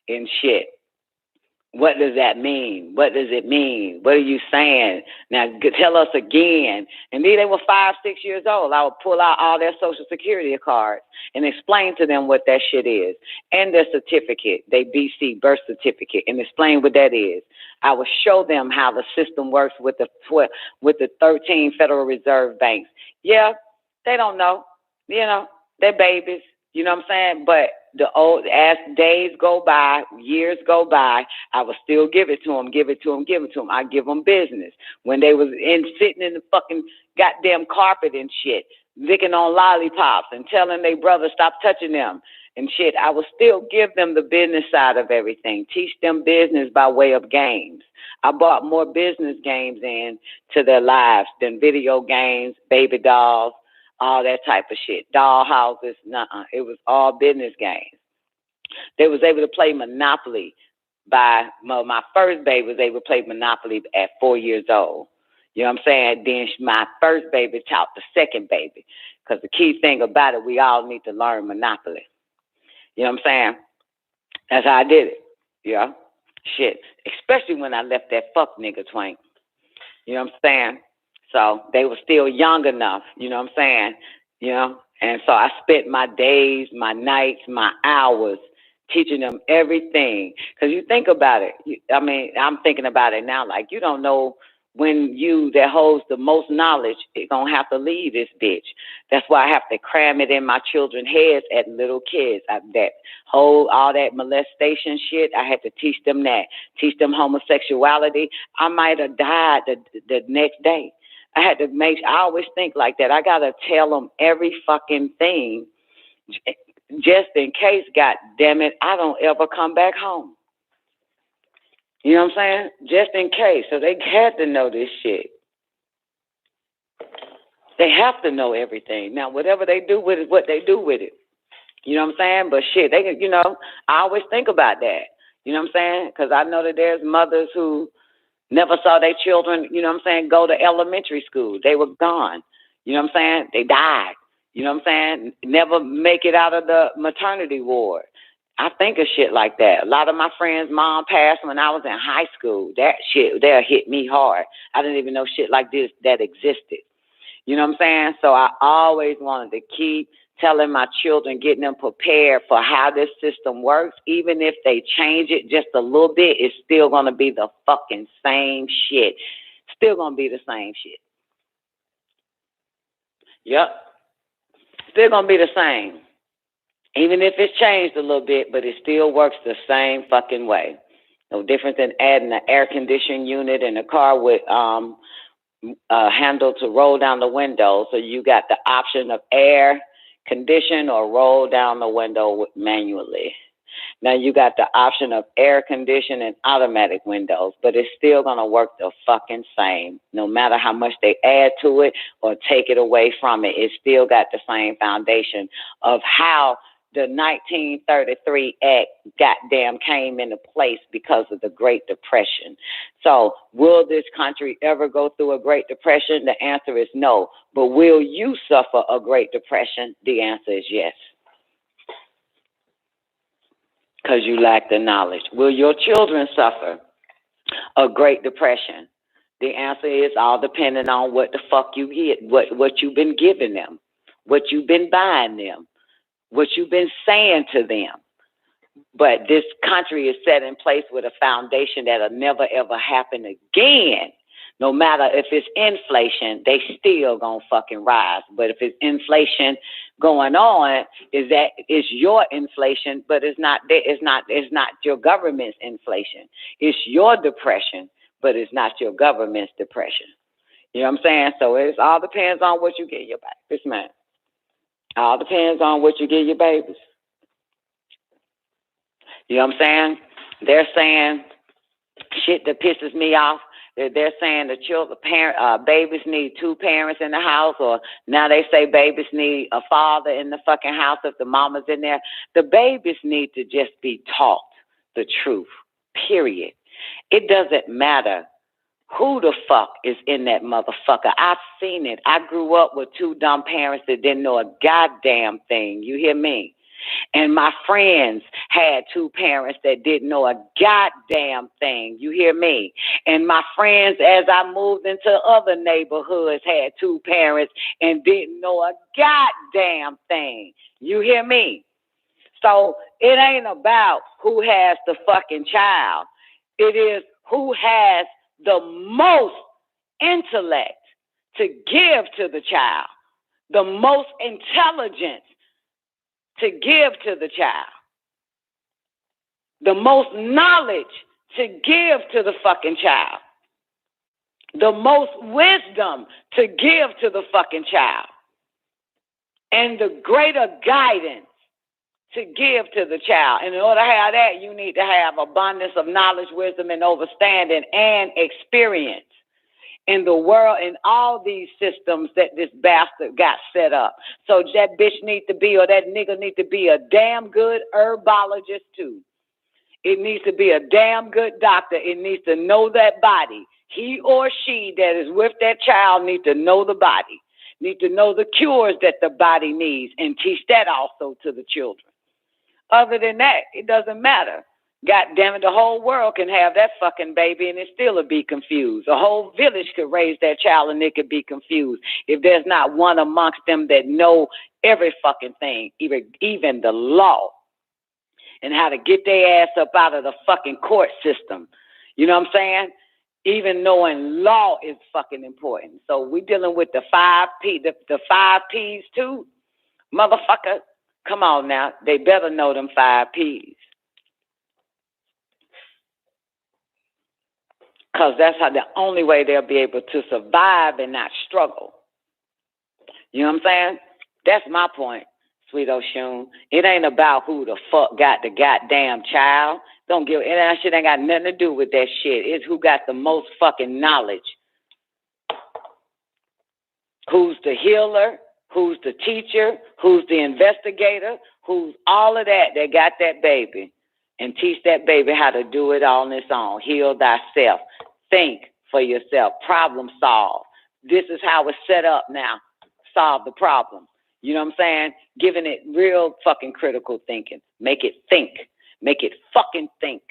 Speaker 13: and shit. What does that mean? What does it mean? What are you saying? Now, tell us again. And then they were 5, 6 years old. I would pull out all their Social Security cards and explain to them what that shit is and their certificate, their BC birth certificate, and explain what that is. I would show them how the system works with the 13 Federal Reserve banks. Yeah, they don't know. You know, they're babies. You know what I'm saying? But as days go by, years go by, I will still give it to them. I give them business. When they was sitting in the fucking goddamn carpet and shit, licking on lollipops and telling their brother stop touching them and shit, I will still give them the business side of everything. Teach them business by way of games. I brought more business games in to their lives than video games, baby dolls, all that type of shit. Doll houses, it was all business games. They was able to play Monopoly by, my first baby was able to play Monopoly at 4 years old. You know what I'm saying? Then my first baby taught the second baby. Because the key thing about it, we all need to learn Monopoly. You know what I'm saying? That's how I did it. Yeah. Shit. Especially when I left that fuck nigga Twank. You know what I'm saying? So they were still young enough, you know what I'm saying? You know, and so I spent my days, my nights, my hours teaching them everything. Because you think about it. I'm thinking about it now. Like, you don't know when you that holds the most knowledge is going to have to leave this bitch. That's why I have to cram it in my children's heads at little kids. That whole, all that molestation shit, I had to teach them that. Teach them homosexuality. I might have died the next day. I always think like that. I got to tell them every fucking thing just in case, God damn it, I don't ever come back home. You know what I'm saying? Just in case. So they had to know this shit. They have to know everything. Now, whatever they do with it, what they do with it. You know what I'm saying? But shit, they can, I always think about that. You know what I'm saying? Because I know that there's mothers who never saw their children, you know what I'm saying, go to elementary school. They were gone. You know what I'm saying? They died. You know what I'm saying? Never make it out of the maternity ward. I think of shit like that. A lot of my friends' mom passed when I was in high school. That shit there hit me hard. I didn't even know shit like this that existed. You know what I'm saying? So I always wanted to keep telling my children, getting them prepared for how this system works. Even if they change it just a little bit, it's still going to be the fucking same shit. Still going to be the same shit. Yep. Still going to be the same. Even if it's changed a little bit, but it still works the same fucking way. No different than adding an air conditioning unit in a car with handle to roll down the window. So you got the option of air condition or roll down the window manually. Now you got the option of air condition and automatic windows, but it's still going to work the fucking same. No matter how much they add to it or take it away from it, it's still got the same foundation of how the 1933 Act goddamn came into place because of the Great Depression. So will this country ever go through a Great Depression? The answer is no. But will you suffer a Great Depression? The answer is yes. Because you lack the knowledge. Will your children suffer a Great Depression? The answer is all depending on what the fuck you get, what you've been giving them, what you've been buying them, what you've been saying to them. But this country is set in place with a foundation that'll never, ever happen again. No matter if it's inflation, they still gonna fucking rise. But if it's inflation going on, it's your inflation, but it's not your government's inflation. It's your depression, but it's not your government's depression. You know what I'm saying? So it all depends on what you get your babies, man. All depends on what you get your babies. You know what I'm saying? They're saying shit that pisses me off. They're saying the babies need two parents in the house, or now they say babies need a father in the fucking house if the mama's in there. The babies need to just be taught the truth, period. It doesn't matter who the fuck is in that motherfucker. I've seen it. I grew up with two dumb parents that didn't know a goddamn thing. You hear me? And my friends had two parents that didn't know a goddamn thing. You hear me? And my friends, as I moved into other neighborhoods, had two parents and didn't know a goddamn thing. You hear me? So it ain't about who has the fucking child. It is who has the most intellect to give to the child, the most intelligence to give to the child, the most knowledge to give to the fucking child, the most wisdom to give to the fucking child, and the greater guidance to give to the child. And in order to have that, you need to have abundance of knowledge, wisdom, and understanding and experience in the world, in all these systems that this bastard got set up. So that bitch need to be, or that nigga need to be a damn good herbologist too. It needs to be a damn good doctor. It needs to know that body. He or she that is with that child need to know the body, need to know the cures that the body needs, and teach that also to the children. Other than that, it doesn't matter. God damn it, the whole world can have that fucking baby and it still would be confused. A whole village could raise that child and it could be confused if there's not one amongst them that know every fucking thing, even the law, and how to get their ass up out of the fucking court system. You know what I'm saying? Even knowing law is fucking important. So we dealing with the 5 P's too. Motherfucker, come on now. They better know them 5 P's. Because that's how the only way they'll be able to survive and not struggle. You know what I'm saying? That's my point, Sweet Oshun. It ain't about who the fuck got the goddamn child. That shit ain't got nothing to do with that shit. It's who got the most fucking knowledge. Who's the healer? Who's the teacher? Who's the investigator? Who's all of that got that baby? And teach that baby how to do it on its own. Heal thyself. Think for yourself. Problem solve. This is how it's set up now. Solve the problem. You know what I'm saying? Giving it real fucking critical thinking. Make it think. Make it fucking think.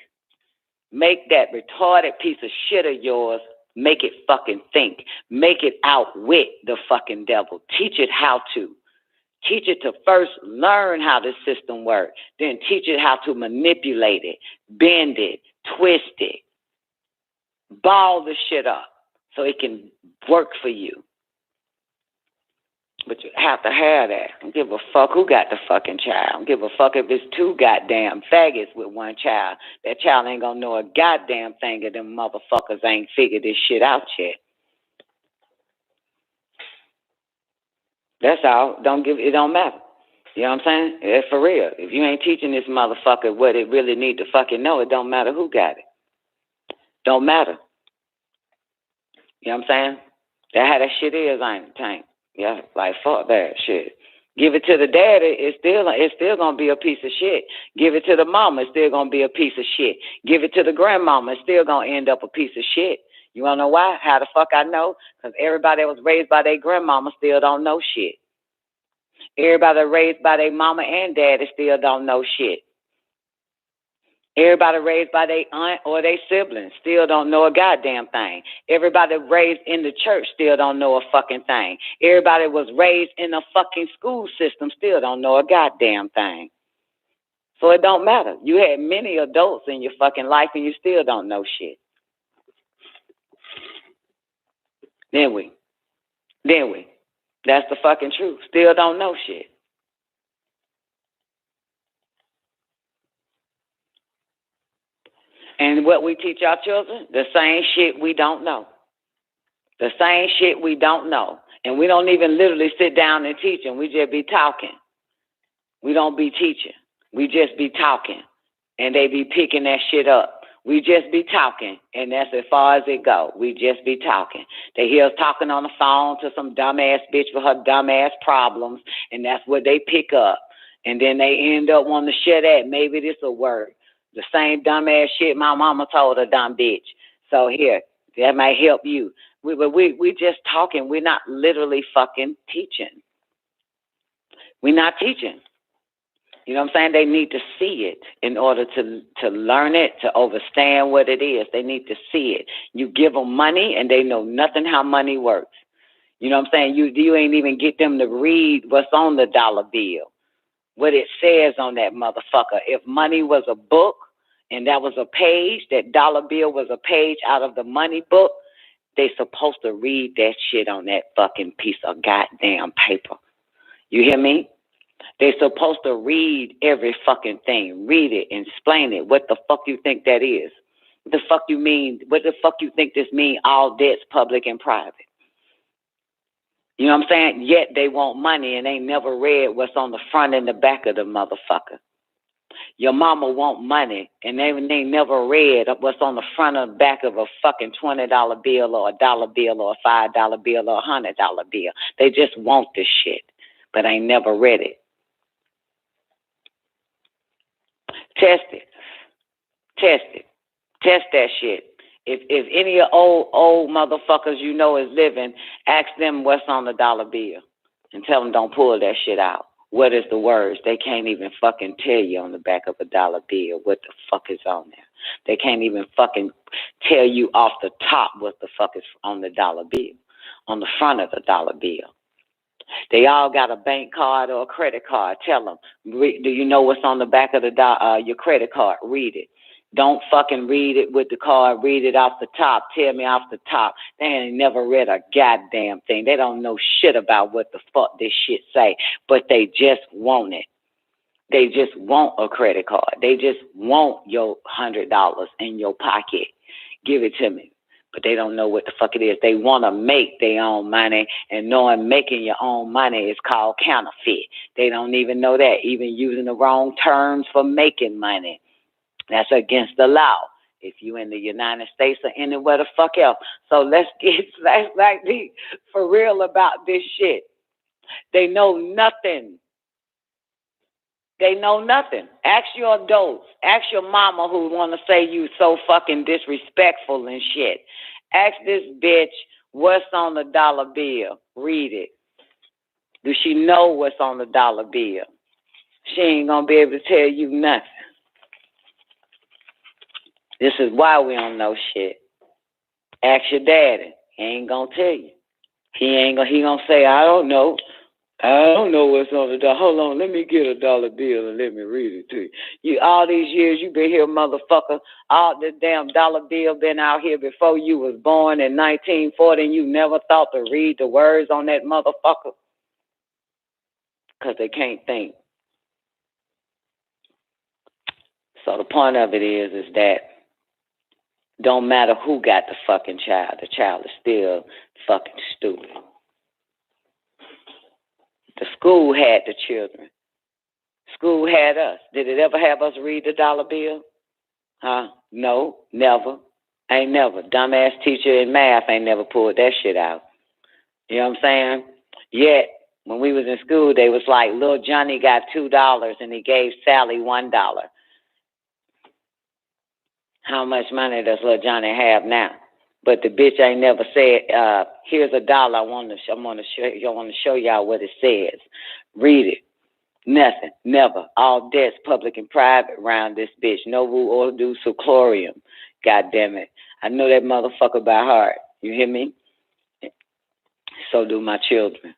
Speaker 13: Make that retarded piece of shit of yours, make it fucking think. Make it outwit the fucking devil. Teach it how to. Teach it to first learn how the system works, then teach it how to manipulate it, bend it, twist it, ball the shit up so it can work for you. But you have to have that. I don't give a fuck who got the fucking child. I don't give a fuck if it's 2 goddamn faggots with 1 child. That child ain't gonna know a goddamn thing if them motherfuckers ain't figured this shit out yet. That's all. It don't matter. You know what I'm saying? It's for real. If you ain't teaching this motherfucker what it really need to fucking know, it don't matter who got it. Don't matter. You know what I'm saying? That's how that shit is, ain't it, Tank? Yeah, like fuck that shit. Give it to the daddy, it's still gonna be a piece of shit. Give it to the mama, it's still gonna be a piece of shit. Give it to the grandmama, it's still gonna end up a piece of shit. You wanna know why? How the fuck I know? Because everybody that was raised by their grandmama still don't know shit. Everybody raised by their mama and daddy still don't know shit. Everybody raised by their aunt or their siblings still don't know a goddamn thing. Everybody raised in the church still don't know a fucking thing. Everybody was raised in a fucking school system still don't know a goddamn thing. So it don't matter. You had many adults in your fucking life and you still don't know shit. Then we. That's the fucking truth. Still don't know shit. And what we teach our children, the same shit we don't know. The same shit we don't know. And we don't even literally sit down and teach them. We just be talking. We don't be teaching. We just be talking. And they be picking that shit up. We just be talking. And that's as far as it go. We just be talking. They hear us talking on the phone to some dumbass bitch with her dumbass problems. And that's what they pick up. And then they end up wanting to share that. Maybe this a word. The same dumbass shit my mama told a dumb bitch. So here, that might help you. We just talking. We're not literally fucking teaching. We're not teaching. You know what I'm saying? They need to see it in order to learn it, to understand what it is. They need to see it. You give them money and they know nothing how money works. You know what I'm saying? You ain't even get them to read what's on the dollar bill. What it says on that motherfucker. If money was a book and that was a page, that dollar bill was a page out of the money book, they supposed to read that shit on that fucking piece of goddamn paper. You hear me? They supposed to read every fucking thing. Read it and explain it. What the fuck you think that is? What the fuck you mean? What the fuck you think this mean? All debts, public and private. You know what I'm saying? Yet they want money and they never read what's on the front and the back of the motherfucker. Your mama want money and they never read what's on the front and back of a fucking $20 bill or a dollar bill or a $5 bill or a $100 bill. They just want this shit, but ain't never read it. Test it. Test it. Test that shit. If any of old motherfuckers you know is living, ask them what's on the dollar bill and tell them don't pull that shit out. What is the words? They can't even fucking tell you on the back of a dollar bill what the fuck is on there. They can't even fucking tell you off the top what the fuck is on the dollar bill, on the front of the dollar bill. They all got a bank card or a credit card. Tell them, do you know what's on the back of your credit card? Read it. Don't fucking read it with the card. Read it off the top. Tell me off the top. They ain't never read a goddamn thing. They don't know shit about what the fuck this shit say, but they just want it. They just want a credit card. They just want your $100 in your pocket. Give it to me. But they don't know what the fuck it is. They want to make their own money, and knowing making your own money is called counterfeit. They don't even know that, even using the wrong terms for making money. That's against the law if you in the United States or anywhere the fuck else. So let's be for real about this shit. They know nothing. They know nothing. Ask your adults. Ask your mama who want to say you so fucking disrespectful and shit. Ask this bitch what's on the dollar bill. Read it. Do she know what's on the dollar bill? She ain't going to be able to tell you nothing. This is why we don't know shit. Ask your daddy. He ain't going to tell you. He going to say, I don't know. I don't know what's on the dollar. Hold on, let me get a dollar bill and let me read it to you. All these years you been here, motherfucker. All this damn dollar bill been out here before you was born in 1940 and you never thought to read the words on that motherfucker? Because they can't think. So the point of it is that don't matter who got the fucking child. The child is still fucking stupid. The school had the children. School had us. Did it ever have us read the dollar bill? Huh? No, never. Ain't never. Dumbass teacher in math ain't never pulled that shit out. You know what I'm saying? Yet, When we was in school, they was like, little Johnny got $2 and he gave Sally $1. How much money does little Johnny have now? But the bitch ain't never said, here's $1. I want to show y'all what it says. Read it. Nothing. Never. All debts, public and private, around this bitch. Novu Ordu Suchlorium. God damn it. I know that motherfucker by heart. You hear me? So do my children.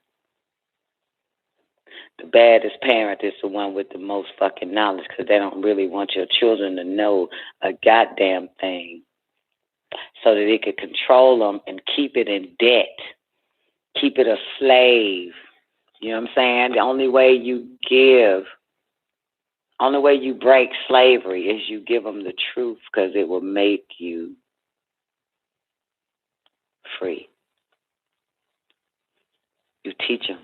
Speaker 13: The baddest parent is the one with the most fucking knowledge, because they don't really want your children to know a goddamn thing, so that it could control them and keep it in debt, keep it a slave. You know what I'm saying? The only way you break slavery is you give them the truth, because it will make you free. You teach them.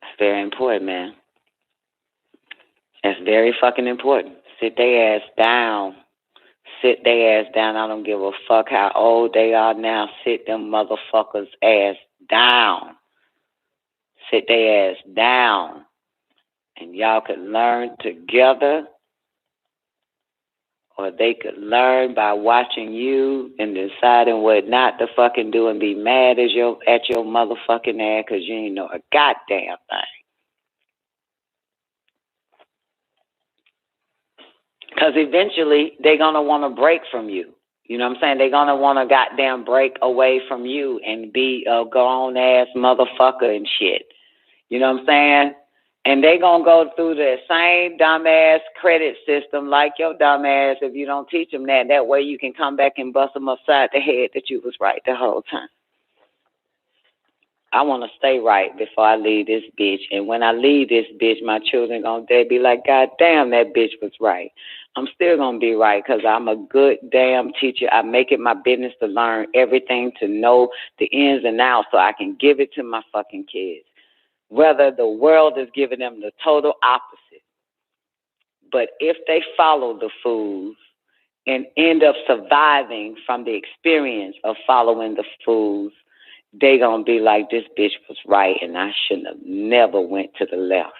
Speaker 13: It's very important, man. That's very fucking important. Sit their ass down. Sit their ass down. I don't give a fuck how old they are now. Sit them motherfuckers ass down. Sit their ass down. And y'all could learn together, or they could learn by watching you and deciding what not to fucking do and be mad at your motherfucking ass because you ain't know a goddamn thing. Because eventually they're going to want to break from you. You know what I'm saying? They're going to want to goddamn break away from you and be a grown-ass motherfucker and shit. You know what I'm saying? And they going to go through the same dumbass credit system like your dumbass if you don't teach them that. That way you can come back and bust them upside the head that you was right the whole time. I want to stay right before I leave this bitch. And when I leave this bitch, my children going to be like, God damn, that bitch was right. I'm still going to be right because I'm a good damn teacher. I make it my business to learn everything, to know the ins and outs so I can give it to my fucking kids. Whether the world is giving them the total opposite. But if they follow the fools and end up surviving from the experience of following the fools, they gonna be like, this bitch was right and I shouldn't have never went to the left.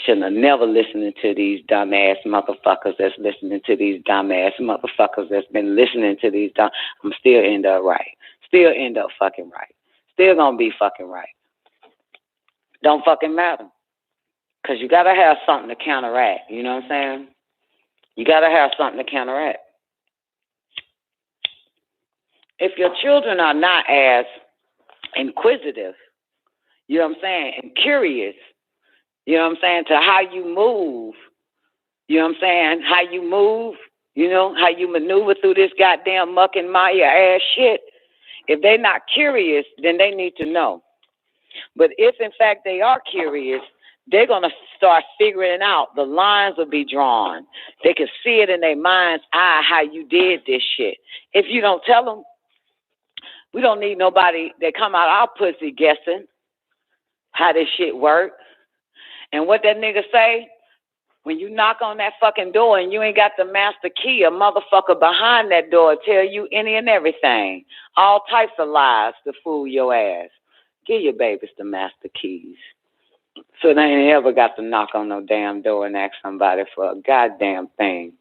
Speaker 13: Shouldn't have never listened to these dumbass motherfuckers that's listening to these dumbass motherfuckers that's been listening to these I'm still end up right. Still end up fucking right. Still gonna be fucking right. Don't fucking matter. Because you got to have something to counteract. You know what I'm saying? You got to have something to counteract. If your children are not as inquisitive, you know what I'm saying, and curious, you know what I'm saying, to how you move, you know what I'm saying, how you move, you know, how you maneuver through this goddamn muck and mire ass shit, if they're not curious, then they need to know. But if, in fact, they are curious, they're going to start figuring out. The lines will be drawn. They can see it in their mind's eye how you did this shit. If you don't tell them, we don't need nobody that come out our pussy guessing how this shit work. And what that nigga say, when you knock on that fucking door and you ain't got the master key, a motherfucker behind that door tell you any and everything. All types of lies to fool your ass. Give your babies the master keys. So they ain't ever got to knock on no damn door and ask somebody for a goddamn thing.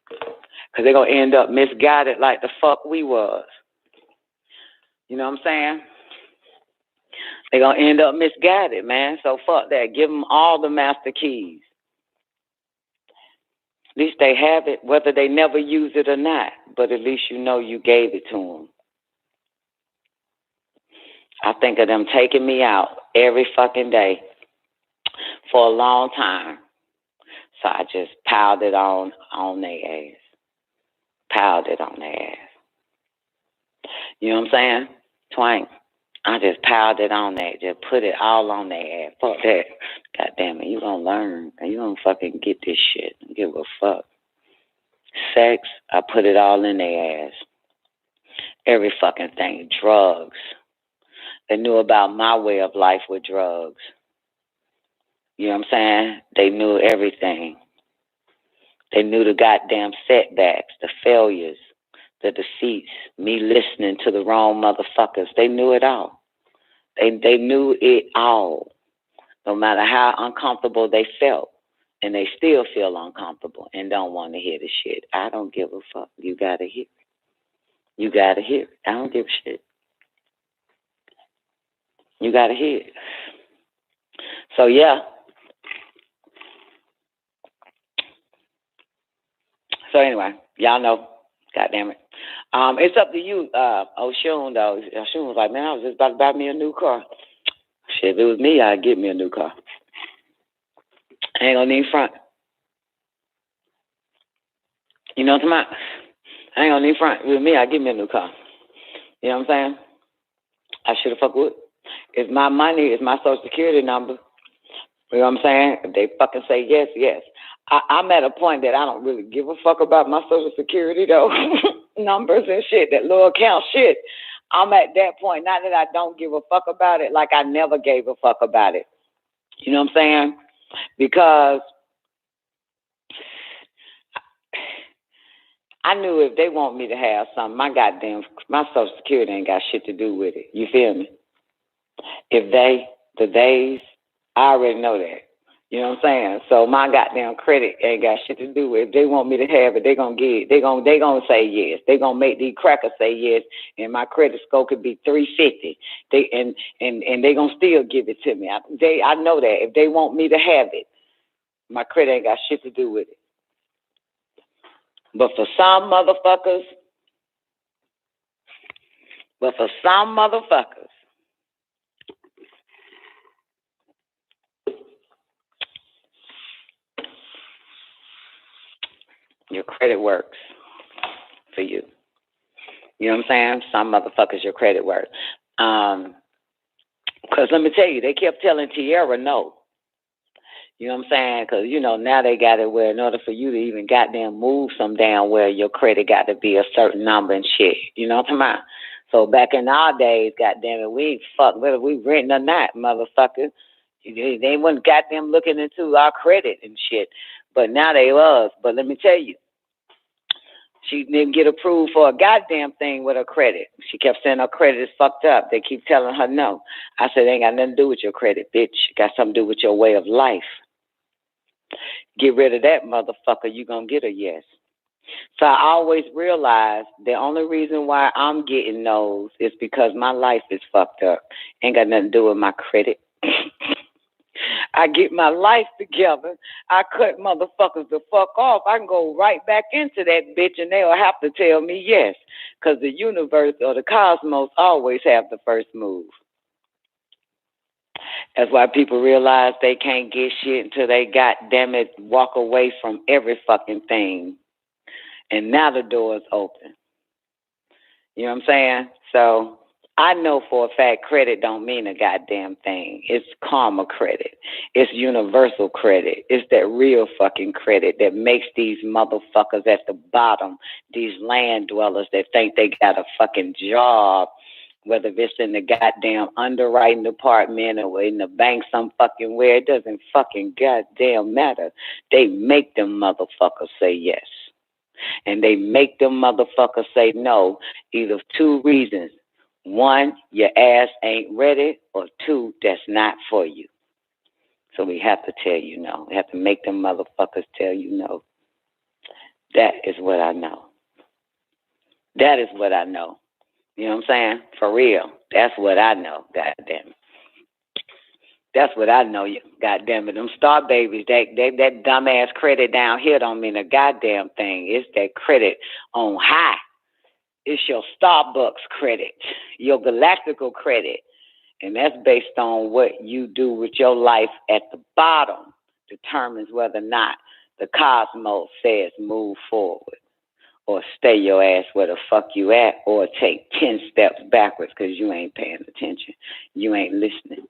Speaker 13: Because they're going to end up misguided like the fuck we was. You know what I'm saying? They're going to end up misguided, man. So fuck that. Give them all the master keys. At least they have it, whether they never use it or not. But at least you know you gave it to them. I think of them taking me out every fucking day for a long time. So I just piled it on their ass. Piled it on their ass. You know what I'm saying? Twang. I just piled it on there. Just put it all on their ass. Fuck that. God damn it. You gonna learn. And you gonna fucking get this shit. Don't give a fuck. Sex, I put it all in their ass. Every fucking thing. Drugs. They knew about my way of life with drugs. You know what I'm saying? They knew everything. They knew the goddamn setbacks, the failures, the deceits, me listening to the wrong motherfuckers. They knew it all. They knew it all, no matter how uncomfortable they felt. And they still feel uncomfortable and don't want to hear the shit. I don't give a fuck. You got to hear it. You got to hear it. I don't give a shit. You got to hear it. So, yeah. So, anyway, y'all know. God damn it. It's up to you, Oshun, though. Oshun was like, man, I was just about to buy me a new car. Shit, if it was me, I'd get me a new car. I ain't gonna need front. You know what I'm talking about? I ain't gonna need front. If it was me, I'd give me a new car. You know what I'm saying? I should have fucked with it. It's my money. It's my social security number. You know what I'm saying? If they fucking say yes, yes. I'm at a point that I don't really give a fuck about my social security, though. Numbers and shit, that little account shit. I'm at that point. Not that I don't give a fuck about it, like I never gave a fuck about it. You know what I'm saying? Because I knew if they want me to have something, my social security ain't got shit to do with it. You feel me? If the days, I already know that. You know what I'm saying? So my goddamn credit ain't got shit to do with it. If they want me to have it, they gonna get it. They gonna say yes. They gonna make these crackers say yes, and my credit score could be 350. And they gonna still give it to me. I know that if they want me to have it, my credit ain't got shit to do with it. But for some motherfuckers, your credit works for you. You know what I'm saying? Some motherfuckers, your credit works. Because let me tell you, they kept telling Tierra no. You know what I'm saying? Because, you know, now they got it where in order for you to even goddamn move some down where your credit got to be a certain number and shit. You know what I'm talking about? So back in our days, goddamn it, we fuck whether we renting or not, motherfucker. They wasn't goddamn looking into our credit and shit. But now they was. But let me tell you, she didn't get approved for a goddamn thing with her credit. She kept saying her credit is fucked up. They keep telling her no. I said, it ain't got nothing to do with your credit, bitch. It got something to do with your way of life. Get rid of that motherfucker, you gonna get a yes. So I always realize the only reason why I'm getting those is because my life is fucked up. Ain't got nothing to do with my credit. I get my life together. I cut motherfuckers the fuck off. I can go right back into that bitch and they'll have to tell me yes. Because the universe or the cosmos always have the first move. That's why people realize they can't get shit until they goddamn it walk away from every fucking thing. And now the door is open. You know what I'm saying? So I know for a fact credit don't mean a goddamn thing. It's karma credit. It's universal credit. It's that real fucking credit that makes these motherfuckers at the bottom, these land dwellers that think they got a fucking job, whether it's in the goddamn underwriting department or in the bank some fucking where, it doesn't fucking goddamn matter. They make them motherfuckers say yes. And they make them motherfuckers say no, either two reasons. One, your ass ain't ready, or two, that's not for you. So we have to tell you no. We have to make them motherfuckers tell you no. That is what I know. That is what I know. You know what I'm saying? For real. That's what I know, goddamn it. That's what I know, you goddamn it. Them star babies, that dumbass credit down here don't mean a goddamn thing. It's that credit on high. It's your Starbucks credit, your galactical credit. And that's based on what you do with your life at the bottom determines whether or not the cosmos says move forward or stay your ass where the fuck you at or take 10 steps backwards because you ain't paying attention. You ain't listening.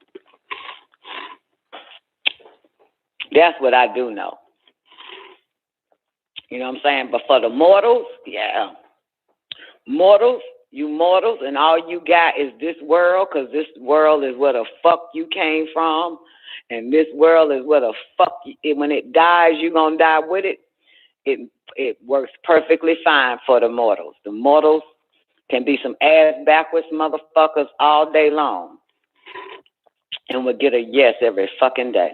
Speaker 13: That's what I do know. You know what I'm saying? But for the mortals, yeah. Mortals, you mortals, and all you got is this world, because this world is where the fuck you came from, and this world is where the fuck, when it dies, you're going to die with it. It works perfectly fine for the mortals. The mortals can be some ass backwards motherfuckers all day long. and will get a yes every fucking day.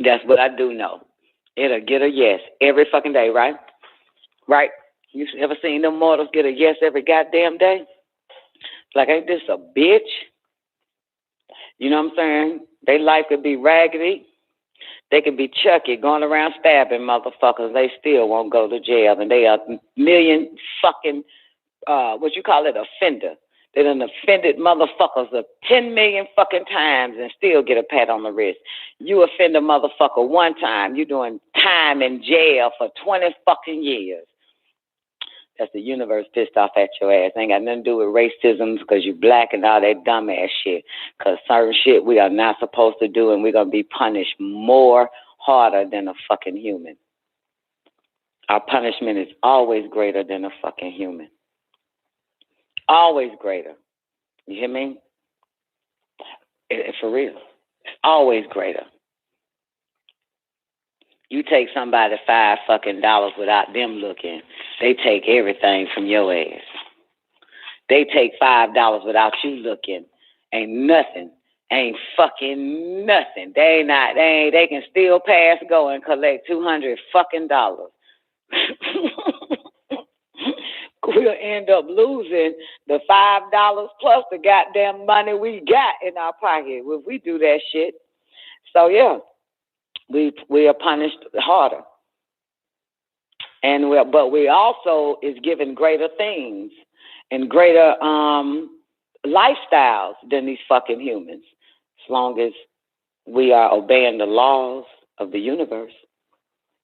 Speaker 13: That's what I do know. It'll get a yes every fucking day, right? Right? You ever seen them mortals get a yes every goddamn day? Like, ain't this a bitch? You know what I'm saying? Their life could be raggedy. They could be Chucky going around stabbing motherfuckers. They still won't go to jail. And they are million fucking, offender. They done offended motherfuckers 10 million fucking times and still get a pat on the wrist. You offend a motherfucker one time, you doing time in jail for 20 fucking years. That's the universe pissed off at your ass. Ain't got nothing to do with racism because you black and all that dumbass shit. Because certain shit we are not supposed to do, and we're going to be punished more harder than a fucking human. Our punishment is always greater than a fucking human. Always greater. You hear me? For real. It's always greater. You take somebody $5 fucking without them looking, they take everything from your ass. They take $5 without you looking. Ain't nothing. Ain't fucking nothing. They can still pass go and collect $200 fucking dollars. We'll end up losing the $5 plus the goddamn money we got in our pocket if we do that shit. So yeah, we are punished harder, and but we also is given greater things and greater lifestyles than these fucking humans, as long as we are obeying the laws of the universe.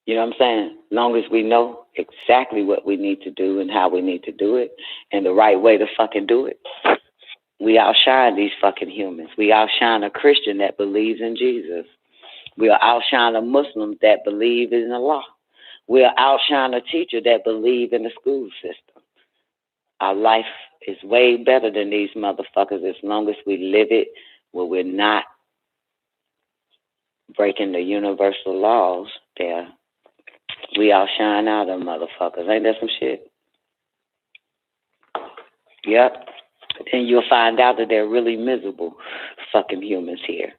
Speaker 13: You know what I'm saying? As long as we know exactly what we need to do and how we need to do it and the right way to fucking do it, we outshine these fucking humans. We outshine a Christian that believes in Jesus. We'll outshine a Muslim that believes in Allah. We'll outshine a teacher that believes in the school system. Our life is way better than these motherfuckers as long as we live it where we're not breaking the universal laws there. We outshine all them motherfuckers. Ain't that some shit? Yep. Then you'll find out that they're really miserable fucking humans here.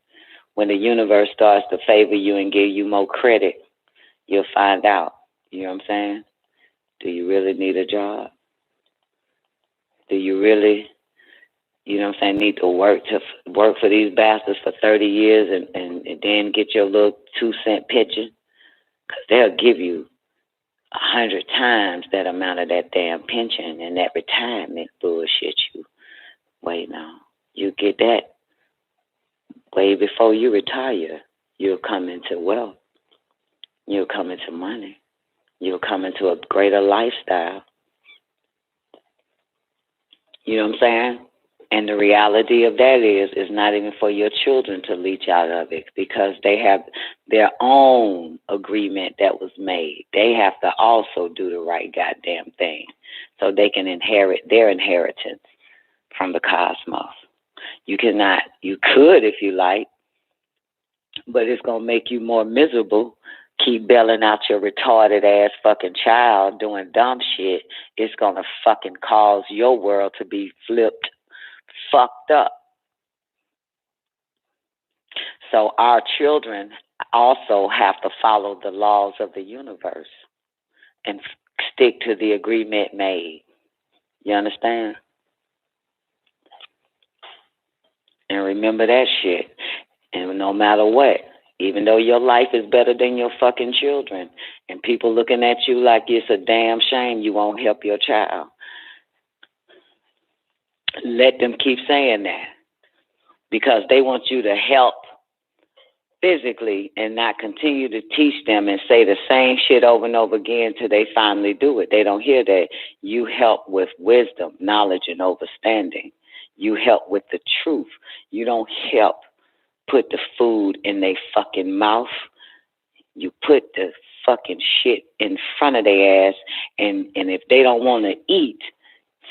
Speaker 13: When the universe starts to favor you and give you more credit, you'll find out. You know what I'm saying? Do you really need a job? Do you really, you know what I'm saying, need to work for these bastards for 30 years and then get your little 2-cent pension? Because they'll give you 100 times that amount of that damn pension and that retirement bullshit you waiting on. You get that way before you retire. You'll come into wealth. You'll come into money. You'll come into a greater lifestyle. You know what I'm saying? And the reality of that is not even for your children to leach out of it, because they have their own agreement that was made. They have to also do the right goddamn thing so they can inherit their inheritance from the cosmos. You could if you like, but it's going to make you more miserable. Keep bailing out your retarded ass fucking child doing dumb shit. It's going to fucking cause your world to be fucked up. So our children also have to follow the laws of the universe and stick to the agreement made. You understand? And remember that shit. And no matter what, even though your life is better than your fucking children, and people looking at you like it's a damn shame you won't help your child, let them keep saying that, because they want you to help physically and not continue to teach them and say the same shit over and over again till they finally do it. They don't hear that. You help with wisdom, knowledge, and understanding. You help with the truth. You don't help put the food in their fucking mouth. You put the fucking shit in front of their ass, and if they don't want to eat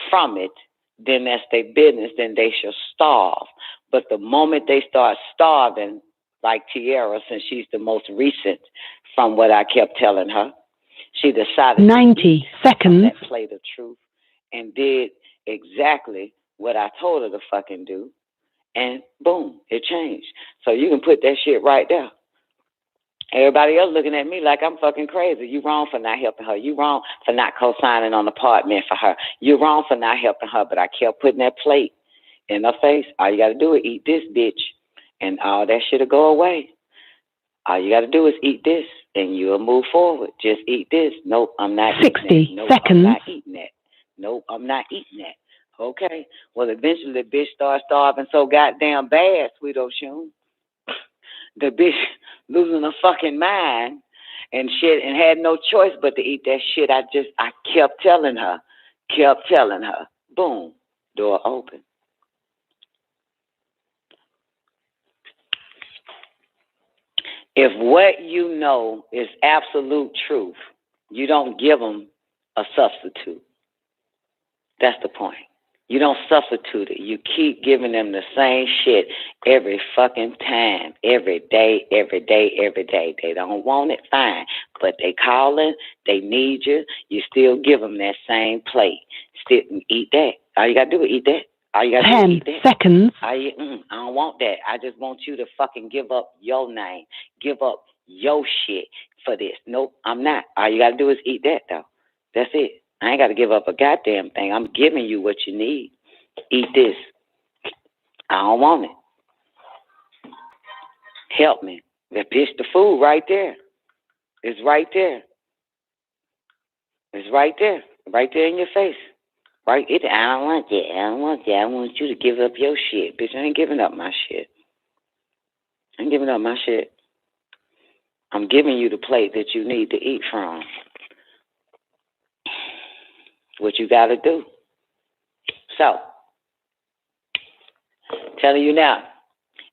Speaker 13: from it, then that's their business, then they should starve. But the moment they start starving, like Tiara, since she's the most recent from what I kept telling her, she decided
Speaker 14: 90 seconds
Speaker 13: that plate of truth and did exactly what I told her to fucking do. and boom, it changed. So you can put that shit right there. Everybody else looking at me like I'm fucking crazy. You wrong for not helping her. You wrong for not co-signing on the apartment for her. You wrong for not helping her. But I kept putting that plate in her face. All you got to do is eat this, bitch, and all that shit'll go away. All you got to do is eat this, and you'll move forward. Just eat this. Nope, I'm not
Speaker 12: 60
Speaker 13: eating that. Nope,
Speaker 12: seconds.
Speaker 13: I'm not eating that. Nope, I'm not eating that. Okay. Well, eventually the bitch started starving so goddamn bad, Sweet Ocean. The bitch losing her fucking mind and shit and had no choice but to eat that shit. I kept telling her. Boom, door open. If what you know is absolute truth, you don't give them a substitute. That's the point. You don't substitute it. You keep giving them the same shit every fucking time, every day. They don't want it, fine. But they calling, they need you. You still give them that same plate. Still eat that. All you got to do is eat that. All you got to do is eat that.
Speaker 12: 10 seconds.
Speaker 13: I don't want that. I just want you to fucking give up your name. Give up your shit for this. Nope, I'm not. All you got to do is eat that, though. That's it. I ain't got to give up a goddamn thing. I'm giving you what you need. Eat this. I don't want it. Help me. That bitch, the food right there. It's right there. It's right there. Right there in your face. Right? I don't want that. I don't want that. I want you to give up your shit. Bitch, I ain't giving up my shit. I ain't giving up my shit. I'm giving you the plate that you need to eat from. What you got to do. So, telling you now,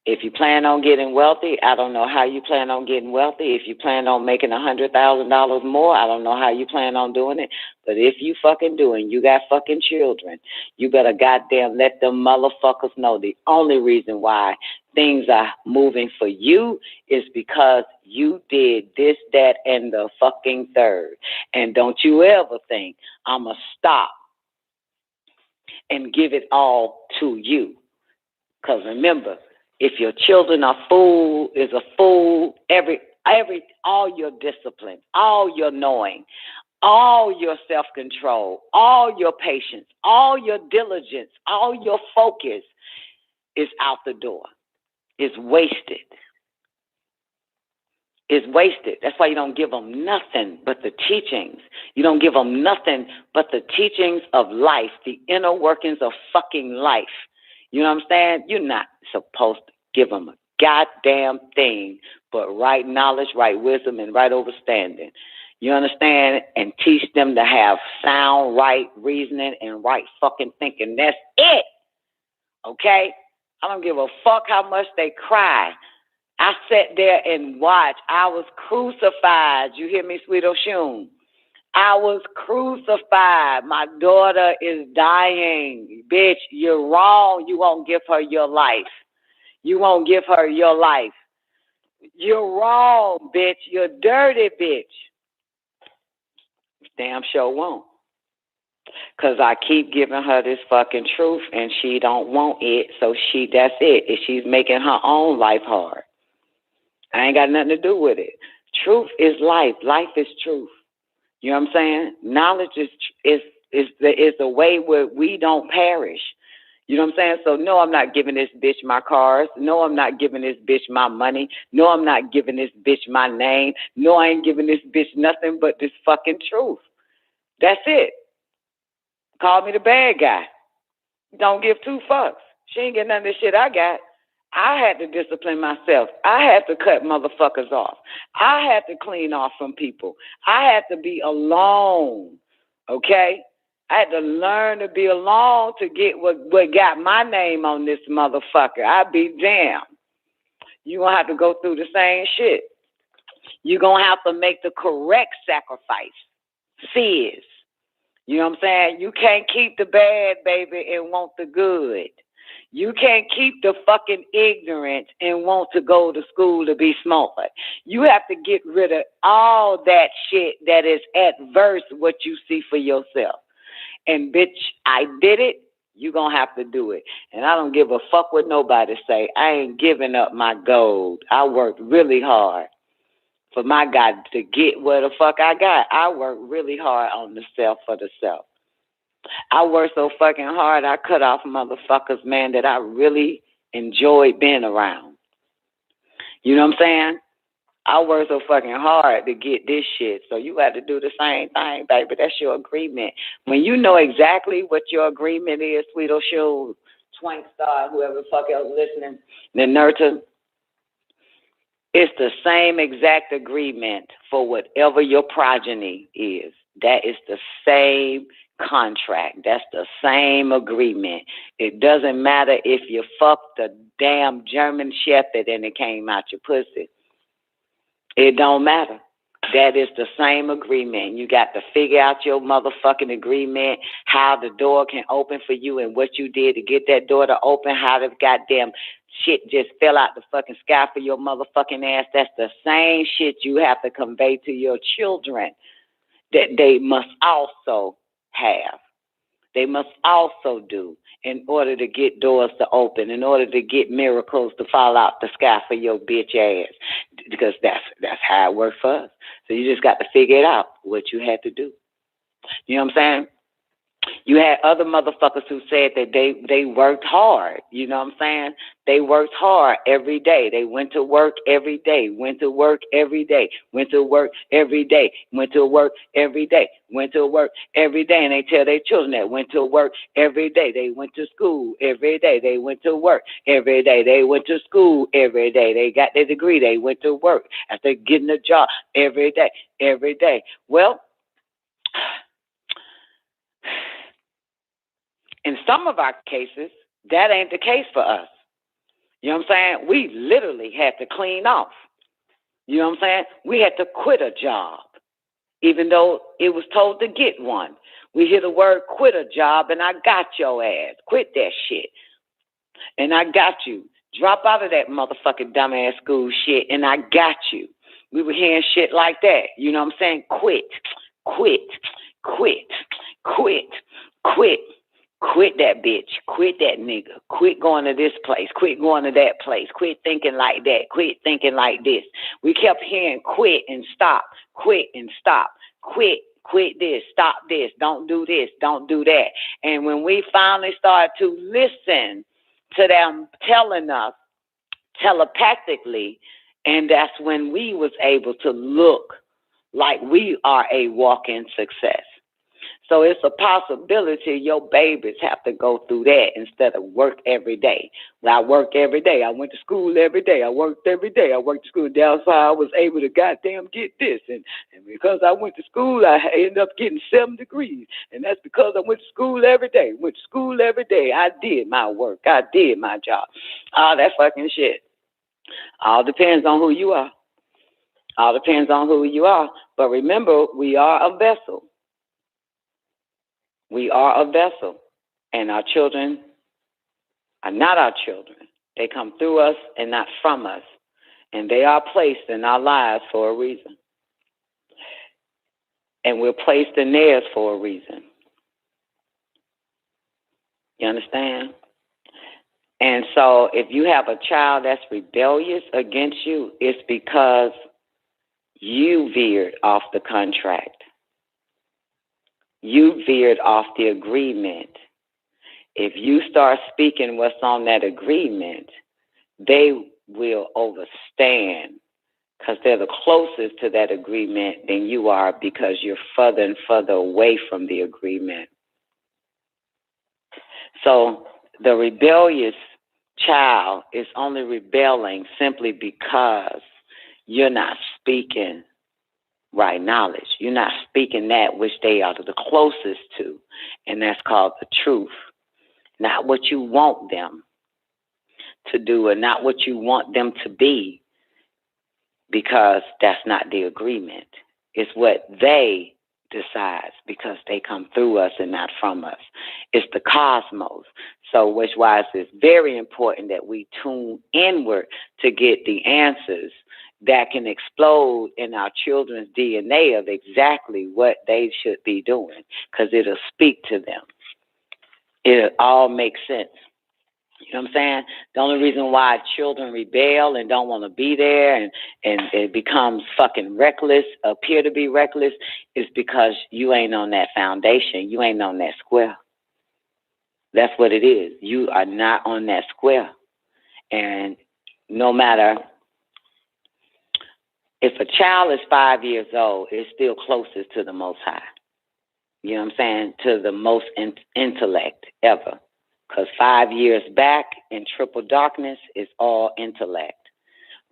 Speaker 13: if you plan on getting wealthy, I don't know how you plan on getting wealthy. If you plan on making $100,000 more, I don't know how you plan on doing it. But if you fucking doing, you got fucking children, you better goddamn let them motherfuckers know the only reason why things are moving for you is because you did this, that, and the fucking third. And don't you ever think I'ma stop and give it all to you. Because remember, if your children are fool, all your discipline, all your knowing, all your self-control, all your patience, all your diligence, all your focus is out the door. It's wasted. It's wasted. That's why you don't give them nothing but the teachings. You don't give them nothing but the teachings of life, the inner workings of fucking life. You know what I'm saying? You're not supposed to give them a goddamn thing but right knowledge, right wisdom, and right understanding. You understand? And teach them to have sound, right reasoning, and right fucking thinking. That's it. Okay? I don't give a fuck how much they cry. I sat there and watched. I was crucified. You hear me, Sweet Oshun? I was crucified. My daughter is dying. Bitch, you're wrong. You won't give her your life. You won't give her your life. You're wrong, bitch. You're dirty, bitch. Damn sure won't. Because I keep giving her this fucking truth and she don't want it. So that's it. She's making her own life hard. I ain't got nothing to do with it. Truth is life. Life is truth. You know what I'm saying? Knowledge is the way where we don't perish. You know what I'm saying? So no, I'm not giving this bitch my cars. No, I'm not giving this bitch my money. No, I'm not giving this bitch my name. No, I ain't giving this bitch nothing but this fucking truth. That's it. Call me the bad guy. Don't give two fucks. She ain't getting none of this shit I got. I had to discipline myself. I had to cut motherfuckers off. I had to clean off from people. I had to be alone, okay? I had to learn to be alone to get what got my name on this motherfucker. I'd be damned. You're going to have to go through the same shit. You're going to have to make the correct sacrifice. Sis. You know what I'm saying? You can't keep the bad, baby, and want the good. You can't keep the fucking ignorance and want to go to school to be smart. You have to get rid of all that shit that is adverse what you see for yourself. And bitch, I did it. You're going to have to do it. And I don't give a fuck what nobody say. I ain't giving up my gold. I worked really hard for my God to get what the fuck I got. I worked really hard on the self for the self. I worked so fucking hard, I cut off motherfuckers, man, that I really enjoyed being around. You know what I'm saying? I worked so fucking hard to get this shit. So you have to do the same thing, baby. That's your agreement. When you know exactly what your agreement is, Sweeto Shoes, Twank Star, whoever the fuck else listening, the Nerta, it's the same exact agreement for whatever your progeny is. That is the same contract. That's the same agreement. It doesn't matter if you fucked a damn German Shepherd and it came out your pussy. It don't matter. That is the same agreement. You got to figure out your motherfucking agreement, how the door can open for you and what you did to get that door to open, how the goddamn shit just fell out the fucking sky for your motherfucking ass. That's the same shit you have to convey to your children that they must also have. They must also do in order to get doors to open, in order to get miracles to fall out the sky for your bitch ass. Because that's how it works for us. So you just got to figure it out, what you had to do. You know what I'm saying? You had other motherfuckers who said that they worked hard. You know what I'm saying? They worked hard every day. They went to work every day, went to work every day, went to work every day, went to work every day, went to work every day. And they tell their children that went to work every day. They went to school every day. They went to work every day. They went to school every day. They got their degree. They went to work after getting a job every day, every day. Well, in some of our cases, that ain't the case for us. You know what I'm saying? We literally had to clean off. You know what I'm saying? We had to quit a job, even though it was told to get one. We hear the word quit a job, and I got your ass. Quit that shit. And I got you. Drop out of that motherfucking dumbass school shit, and I got you. We were hearing shit like that. You know what I'm saying? Quit, quit, quit, quit, quit. Quit that bitch. Quit that nigga. Quit going to this place. Quit going to that place. Quit thinking like that. Quit thinking like this. We kept hearing quit and stop. Quit and stop. Quit. Quit this. Stop this. Don't do this. Don't do that. And when we finally started to listen to them telling us telepathically, and that's when we was able to look like we are a walk-in success. So it's a possibility your babies have to go through that instead of work every day. Well, I work every day. I went to school every day. I worked every day. I worked to school. That's why I was able to goddamn get this. And because I went to school, I ended up getting 7 degrees. And that's because I went to school every day. Went to school every day. I did my work. I did my job. All that fucking shit. All depends on who you are. All depends on who you are. But remember, we are a vessel. We are a vessel, and our children are not our children. They come through us and not from us, and they are placed in our lives for a reason. And we're placed in theirs for a reason. You understand? And so if you have a child that's rebellious against you, it's because you veered off the contract. You veered off the agreement. If you start speaking what's on that agreement, they will overstand because they're the closest to that agreement than you are because you're further and further away from the agreement. So the rebellious child is only rebelling simply because you're not speaking right knowledge. You're not speaking that which they are the closest to, and that's called the truth. Not what you want them to do or not what you want them to be, because that's not the agreement. It's what they decide because they come through us and not from us. It's the cosmos. So which why it's very important that we tune inward to get the answers that can explode in our children's DNA of exactly what they should be doing, because it'll speak to them. it all makes sense. You know what I'm saying? The only reason why children rebel and don't want to be there and it becomes fucking reckless, appear to be reckless, is because you ain't on that foundation. You ain't on that square. That's what it is. You are not on that square. And no matter if a child is 5 years old, it's still closest to the Most High. You know what I'm saying? To the most intellect ever. Because 5 years back in triple darkness is all intellect,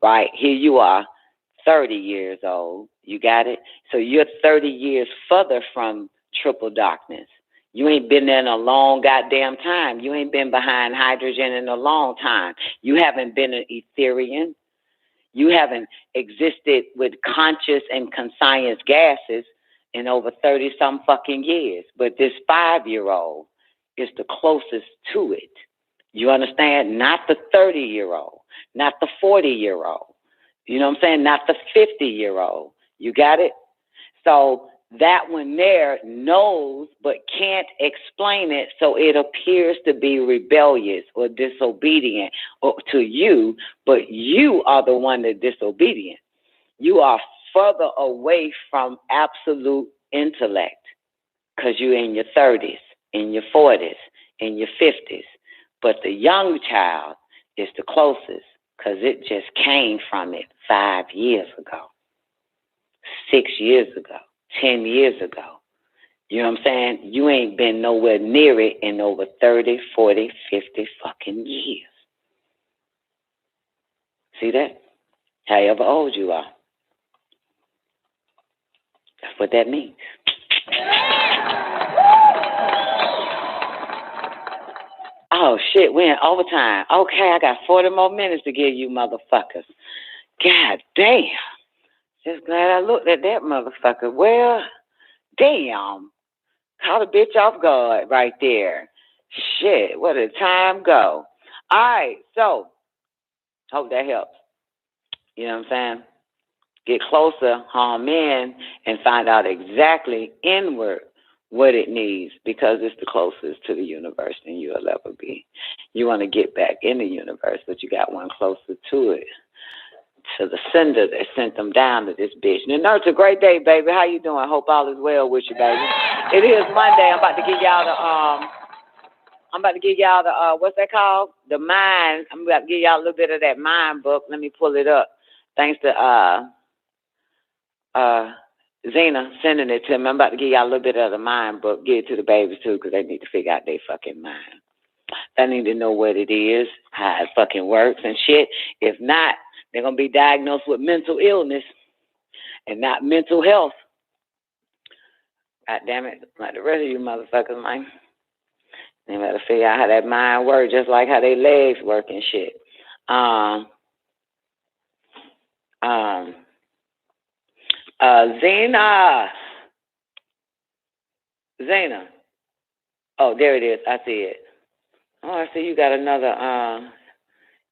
Speaker 13: right? Here you are, 30 years old. You got it? So you're 30 years further from triple darkness. You ain't been there in a long goddamn time. You ain't been behind hydrogen in a long time. You haven't been an Ethereum. You haven't existed with conscious and conscious gases in over 30-some fucking years. But this 5-year-old is the closest to it. You understand? Not the 30-year-old, not the 40-year-old. You know what I'm saying? Not the 50-year-old. You got it? So that one there knows but can't explain it, so it appears to be rebellious or disobedient to you, but you are the one that's disobedient. You are further away from absolute intellect because you're in your 30s. In your 40s, in your 50s. But the young child is the closest because it just came from it 5 years ago, 6 years ago, 10 years ago. You know what I'm saying? You ain't been nowhere near it in over 30, 40, 50 fucking years. See that? However old you are. That's what that means. Oh, shit, we're in overtime. Okay, I got 40 more minutes to give you motherfuckers. God damn. Just glad I looked at that motherfucker. Well, damn. Caught a bitch off guard right there. Shit, where did time go? All right, so, hope that helps. You know what I'm saying? Get closer, home in, and find out exactly inward what it needs, because it's the closest to the universe than you'll ever be. You want to get back in the universe, but you got one closer to it, to the sender that sent them down to this bitch. And it's a great day, baby. How you doing? Hope all is well with you, baby. It is Monday. I'm about to give y'all the what's that called? The mind. I'm about to give y'all a little bit of that mind book. Let me pull it up. Thanks to Zena sending it to me. I'm about to give y'all a little bit of the mind book. Give it to the babies too, because they need to figure out their fucking mind. They need to know what it is, how it fucking works and shit. If not, they're going to be diagnosed with mental illness and not mental health. God damn it. Like the rest of you motherfuckers, man. They better figure out how that mind works, just like how their legs work and shit. Zena. Oh, there it is. I see it. Oh, I see you got another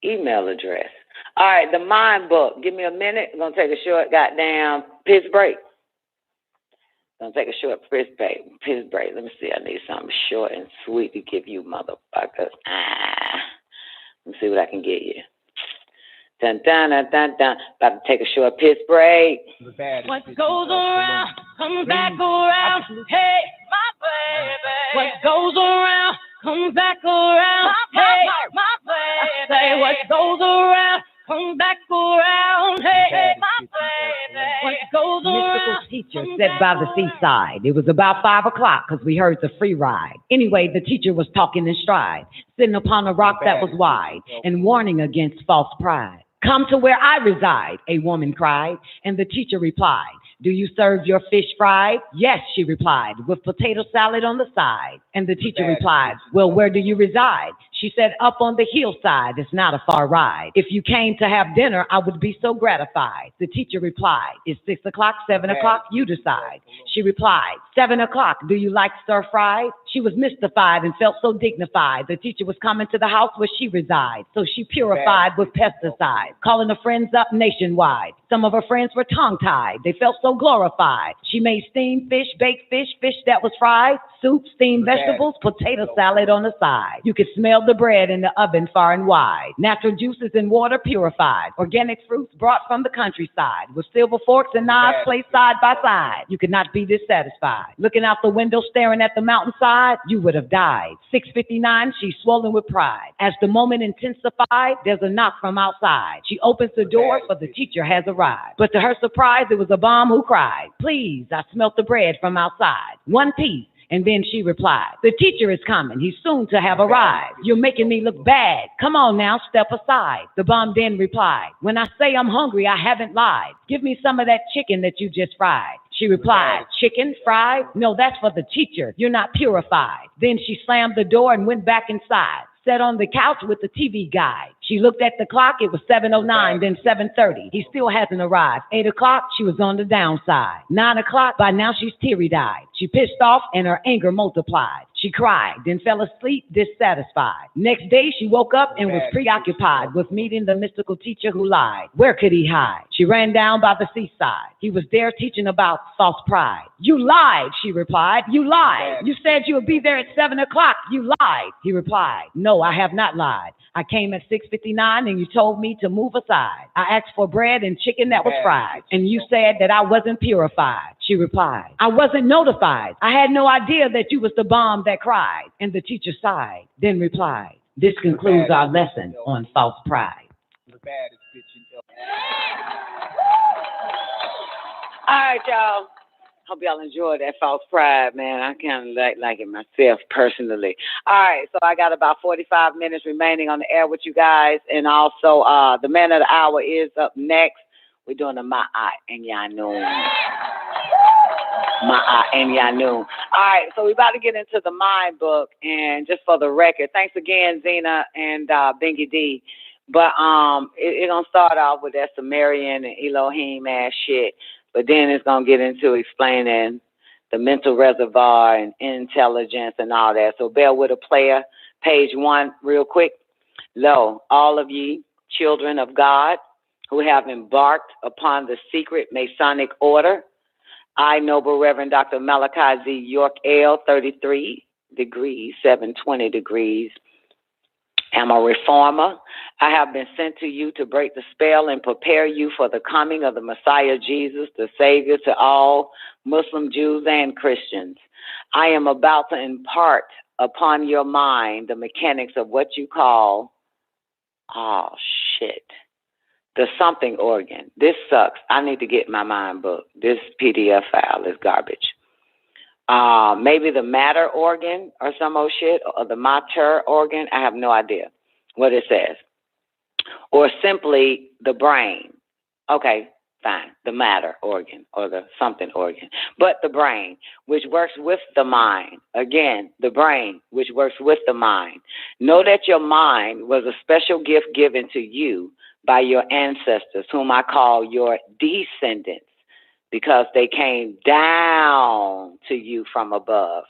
Speaker 13: email address. All right, the mind book. Give me a minute. I'm going to take a short goddamn piss break. I'm going to take a short piss break. Let me see. I need something short and sweet to give you motherfuckers. Let me see what I can get you. Dun, dun, dun, dun, dun. About to take a short piss break.
Speaker 1: What goes around comes back around. Hey, my baby. What goes around comes back around. Hey, my baby. Say what goes around comes back around. Hey, my baby. What goes around.
Speaker 12: Mystical teacher sat by the seaside. It was about 5 o'clock because we heard the free ride. Anyway, the teacher was talking in stride, sitting upon a rock that was wide and warning against false pride. Come to where I reside, a woman cried, and the teacher replied, do you serve your fish fried? Yes, she replied, with potato salad on the side. And the teacher replied, well, where do you reside? She said, up on the hillside, it's not a far ride. If you came to have dinner, I would be so gratified. The teacher replied, it's 6 o'clock, 7 o'clock, you decide. She replied, 7 o'clock, do you like stir fried?
Speaker 14: She was mystified and felt so dignified. The teacher was coming to the house where she resides, so she purified with pesticides, calling her friends up nationwide. Some of her friends were tongue-tied. They felt so glorified. She made steamed fish, baked fish, fish that was fried, soup, steamed vegetables, potato salad on the side. You could smell the bread in the oven far and wide. Natural juices and water purified. Organic fruits brought from the countryside. With silver forks and knives placed side by side. You could not be dissatisfied. Looking out the window, staring at the mountainside, you would have died. 6:59, she's swollen with pride. As the moment intensified, there's a knock from outside. She opens the door, for the teacher has arrived. But to her surprise, it was a bomb who cried, "Please, I smelt the bread from outside. One piece." And then she replied, "The teacher is coming. He's soon to have arrived. You're making me look bad. Come on now, step aside." The bomb then replied, "When I say I'm hungry, I haven't lied. Give me some of that chicken that you just fried." She replied, "Chicken fried? No, that's for the teacher. You're not purified." Then she slammed the door and went back inside. Sat on the couch with the TV guide. She looked at the clock. It was 7:09, then 7:30. He still hasn't arrived. 8 o'clock, she was on the downside. 9 o'clock, by now she's teary-eyed. She pissed off and her anger multiplied. She cried, then fell asleep dissatisfied. Next day, she woke up and was preoccupied with meeting the mystical teacher who lied. Where could he hide? She ran down by the seaside. He was there teaching about false pride. "You lied," she replied. "You lied. You said you would be there at 7 o'clock. You lied." He replied, "No, I have not lied. I came at 6:59 and you told me to move aside. I asked for bread and chicken that was fried, and you said that I wasn't purified." She replied, "I wasn't notified. I had no idea that you was the bomb that cried." And the teacher sighed, then replied, "This concludes our lesson on false pride."
Speaker 13: All right, y'all. Hope y'all enjoyed that false pride, man. I kind of like it myself personally. All right, so I got about 45 minutes remaining on the air with you guys. And also, the man of the hour is up next. We're doing the Ma'a and Yanu. Ma'a and Yanu. All right, so we're about to get into the mind book. And just for the record, thanks again, Zena and Bingy D. But it's going to start off with that Sumerian and Elohim ass shit. But then it's going to get into explaining the mental reservoir and intelligence and all that. So bear with a player. Page 1, real quick. Lo, all of ye, children of God, who have embarked upon the secret Masonic order, I, Noble Reverend Dr. Malachi Z. York L., 33 degrees, 720 degrees, am a reformer. I have been sent to you to break the spell and prepare you for the coming of the Messiah Jesus, the Savior to all Muslim, Jews, and Christians. I am about to impart upon your mind the mechanics of what you call, the something organ. This sucks. I need to get my mind book. This PDF file is garbage. Maybe the matter organ or some old shit, or the mater organ. I have no idea what it says. Or simply the brain. Okay, fine. The matter organ or the something organ. But the brain, which works with the mind. Again, the brain, which works with the mind. Know that your mind was a special gift given to you by your ancestors, whom I call your descendants, because they came down to you from above.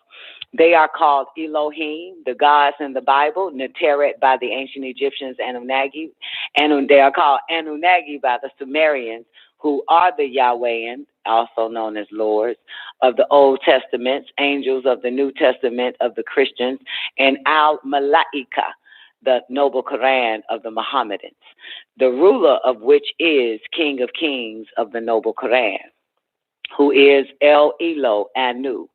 Speaker 13: They are called Elohim, the gods in the Bible, Neteret by the ancient Egyptians, Anunnaki, and they are called Anunnaki by the Sumerians, who are the Yahwehians, also known as lords, of the Old Testament, angels of the New Testament of the Christians, and Al-Malaika, the noble Quran of the Mohammedans, the ruler of which is King of Kings of the noble Quran, who is El Elo Anu,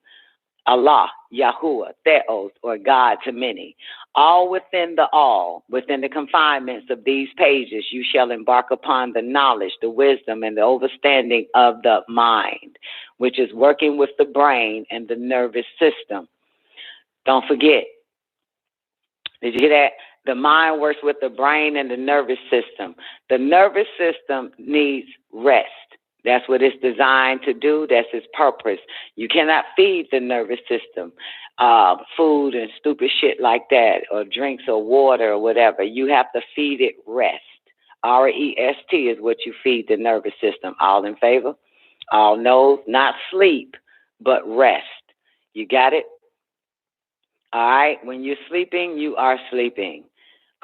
Speaker 13: Allah, Yahuwah, Theos, or God to many. All within the confinements of these pages, you shall embark upon the knowledge, the wisdom, and the understanding of the mind, which is working with the brain and the nervous system. Don't forget. Did you hear that? The mind works with the brain and the nervous system. The nervous system needs rest. That's what it's designed to do. That's its purpose. You cannot feed the nervous system food and stupid shit like that, or drinks or water or whatever. You have to feed it rest. R-E-S-T is what you feed the nervous system. All in favor? All no, not sleep, but rest. You got it? All right? When you're sleeping, you are sleeping.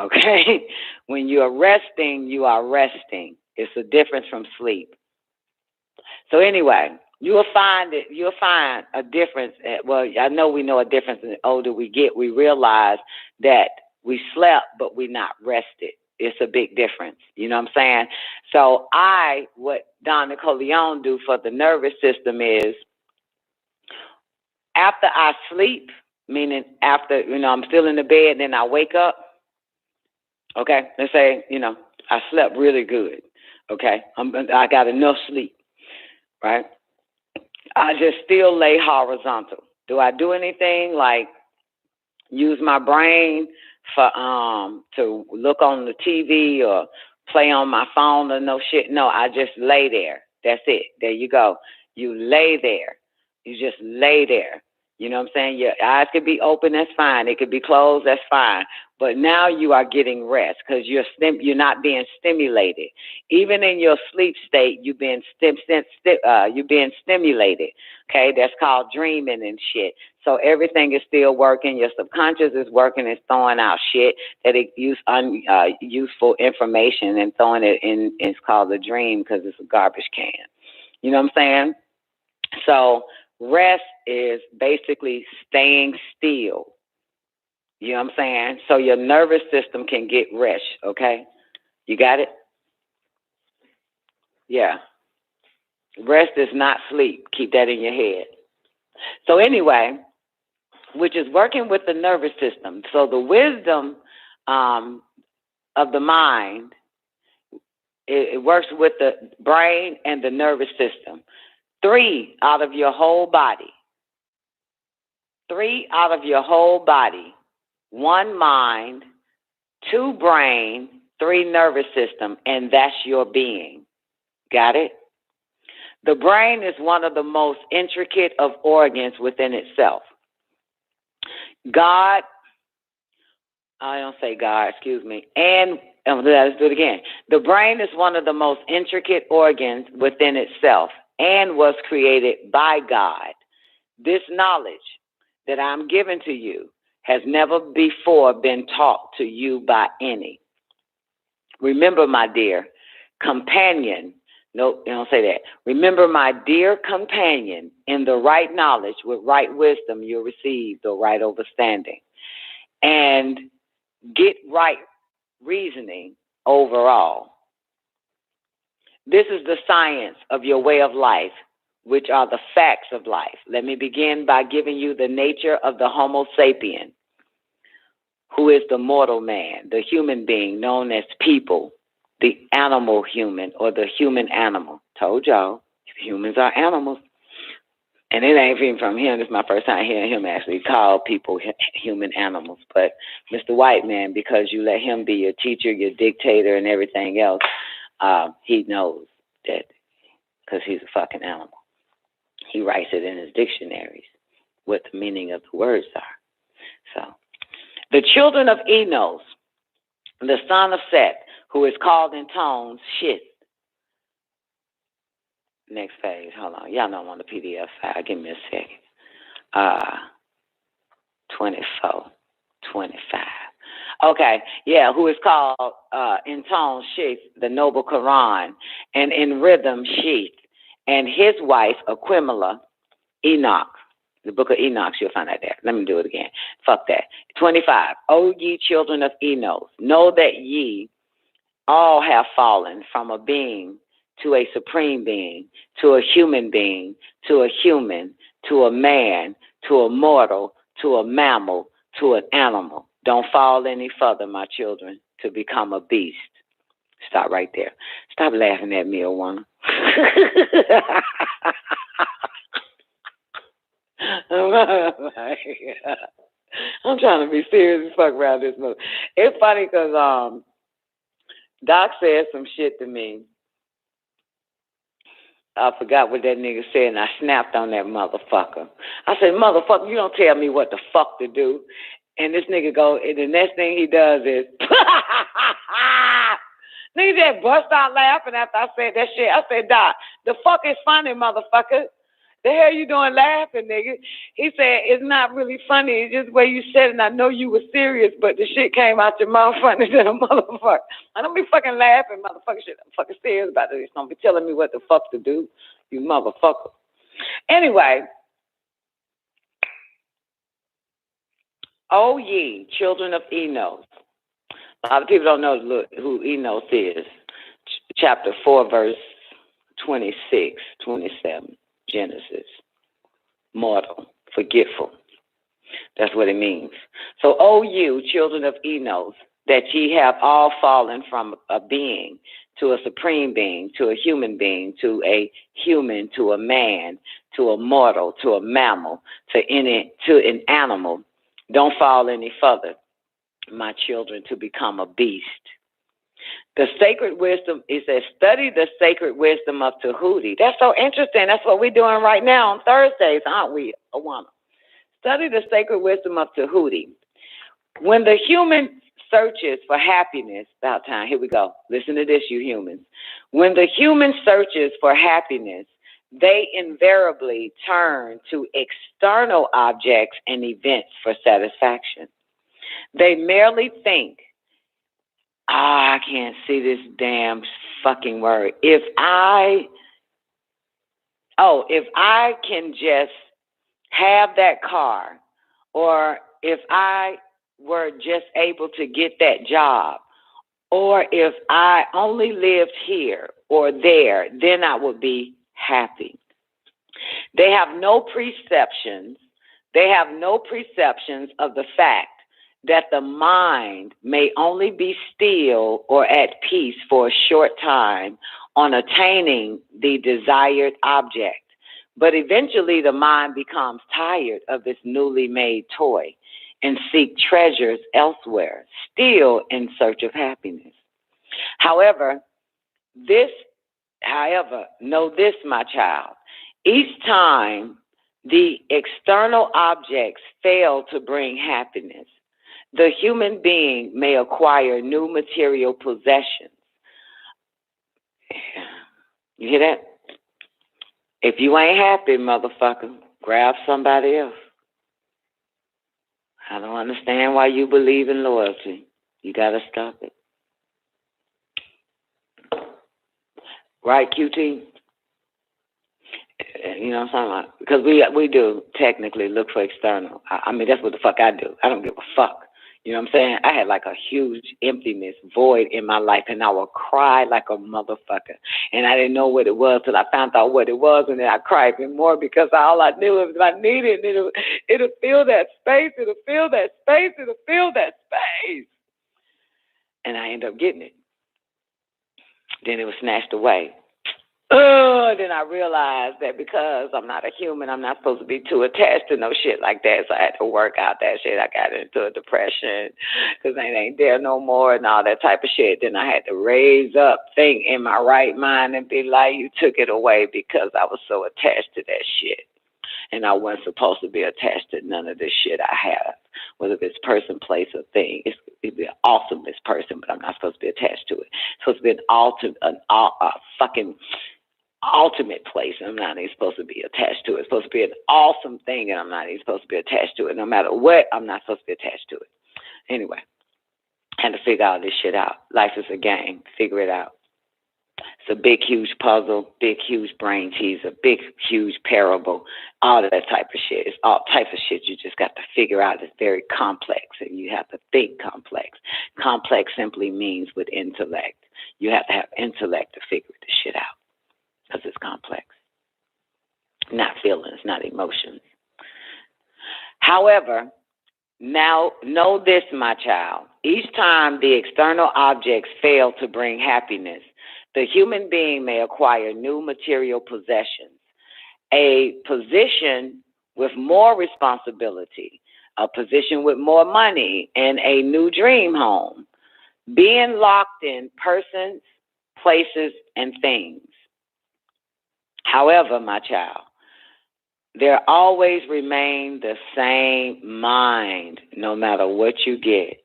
Speaker 13: Okay? When you are resting, you are resting. It's a difference from sleep. So anyway, you'll find a difference. Well, I know we know a difference. The older we get, we realize that we slept, but we're not rested. It's a big difference. You know what I'm saying? So what Don Nicoleone do for the nervous system is, after I sleep, meaning after, I'm still in the bed, then I wake up. Okay, let's say, I slept really good. Okay, I got enough sleep, right? I just still lay horizontal. Do I do anything like use my brain for to look on the TV or play on my phone or no shit? No, I just lay there. That's it. There you go. You lay there. You just lay there. You know what I'm saying? Your eyes could be open, that's fine. It could be closed, that's fine. But now you are getting rest because you're not being stimulated. Even in your sleep state, you're being stimulated. Okay, that's called dreaming and shit. So everything is still working. Your subconscious is working. It's throwing out shit that it useful information and throwing it in. It's called a dream because it's a garbage can. You know what I'm saying? So rest is basically staying still. You know what I'm saying? So your nervous system can get rest, okay? You got it? Yeah. Rest is not sleep. Keep that in your head. So anyway, which is working with the nervous system. So the wisdom of the mind, it works with the brain and the nervous system. 3 out of your whole body. 3 out of your whole body. 1 mind, 2 brain, 3 nervous system, and that's your being. Got it? The brain is one of the most intricate of organs within itself. Let's do it again. The brain is one of the most intricate organs within itself and was created by God. This knowledge that I'm giving to you has never before been taught to you by any. Remember, my dear companion, nope, you don't say that. Remember, my dear companion, in the right knowledge, with right wisdom, you'll receive the right understanding. And get right reasoning overall. This is the science of your way of life, which are the facts of life. Let me begin by giving you the nature of the Homo sapien, who is the mortal man, the human being known as people, the animal human or the human animal. Told y'all, humans are animals. And it ain't even from him. This is my first time hearing him actually call people human animals. But Mr. White Man, because you let him be your teacher, your dictator, and everything else, he knows that because he's a fucking animal. He writes it in his dictionaries what the meaning of the words are. So, the children of Enos, the son of Seth, who is called in tones Shith. Next page. Hold on. Y'all know I'm on the PDF file. Give me a second. 24, 25. Okay. Yeah, who is called in tones Shith, the noble Quran, and in rhythm Sheath, and his wife Aquimala, Enoch. The book of Enoch, you'll find that there. Let me do it again. Fuck that. 25. O ye children of Enos, know that ye all have fallen from a being to a supreme being, to a human being, to a human, to a man, to a mortal, to a mammal, to an animal. Don't fall any further, my children, to become a beast. Stop right there. Stop laughing at me, Owana. I'm trying to be serious as fuck around this movie. It's funny because Doc said some shit to me. I forgot what that nigga said, and I snapped on that motherfucker. I said, motherfucker, you don't tell me what the fuck to do. And this nigga go, and the next thing he does is, nigga just bust out laughing after I said that shit. I said, Doc, the fuck is funny, motherfucker? The hell you doing laughing, nigga? He said, it's not really funny. It's just the way you said it, and I know you were serious, but the shit came out your mouth funny than a motherfucker. I don't be fucking laughing, motherfucker. Shit, I'm fucking serious about this. Don't be telling me what the fuck to do, you motherfucker. Anyway, O ye children of Enos. A lot of people don't know who Enos is. Chapter 4, verse 26, 27, Genesis. Mortal, forgetful. That's what it means. So, O you, children of Enos, that ye have all fallen from a being to a supreme being, to a human being, to a human, to a man, to a mortal, to a mammal, to an animal. Don't fall any further, my children, to become a beast. The sacred wisdom, it says, study the sacred wisdom of Tahuti. That's so interesting. That's what we're doing right now on Thursdays, aren't we, Awana? Study the sacred wisdom of Tahuti. When the human searches for happiness, about time, here we go. Listen to this, you humans. When the human searches for happiness, they invariably turn to external objects and events for satisfaction. They merely think, I can't see this damn fucking word. If I can just have that car, or if I were just able to get that job, or if I only lived here or there, then I would be happy. They have no perceptions. They have no perceptions of the fact that the mind may only be still or at peace for a short time on attaining the desired object. But eventually the mind becomes tired of this newly made toy and seek treasures elsewhere, still in search of happiness. However, know this, my child. Each time the external objects fail to bring happiness, the human being may acquire new material possessions. You hear that? If you ain't happy, motherfucker, grab somebody else. I don't understand why you believe in loyalty. You got to stop it. Right, QT? You know what I'm talking about? Because we do technically look for external. I mean, that's what the fuck I do. I don't give a fuck. You know what I'm saying? I had like a huge emptiness, void in my life, and I would cry like a motherfucker. And I didn't know what it was till I found out what it was, and then I cried even more because all I knew was if I needed it, it'll fill that space, it'll fill that space, it'll fill that space. And I ended up getting it. Then it was snatched away. Then I realized that because I'm not a human, I'm not supposed to be too attached to no shit like that. So I had to work out that shit. I got into a depression because they ain't there no more and all that type of shit. Then I had to raise up, think in my right mind and be like, you took it away because I was so attached to that shit. And I wasn't supposed to be attached to none of this shit I have, whether it's person, place, or thing. It'd be an awesomest person, but I'm not supposed to be attached to it. It's supposed to be a fucking ultimate place, and I'm not even supposed to be attached to it. It's supposed to be an awesome thing, and I'm not even supposed to be attached to it. No matter what, I'm not supposed to be attached to it. Anyway, I had to figure all this shit out. Life is a game. Figure it out. It's a big, huge puzzle, big, huge brain teaser, big, huge parable, all of that type of shit. It's all types of shit you just got to figure out. It's very complex, and you have to think complex. Complex simply means with intellect. You have to have intellect to figure this shit out because it's complex. Not feelings, not emotions. However, now know this, my child. Each time the external objects fail to bring happiness, the human being may acquire new material possessions, a position with more responsibility, a position with more money, and a new dream home, being locked in persons, places, and things. However, my child, there always remain the same mind no matter what you get.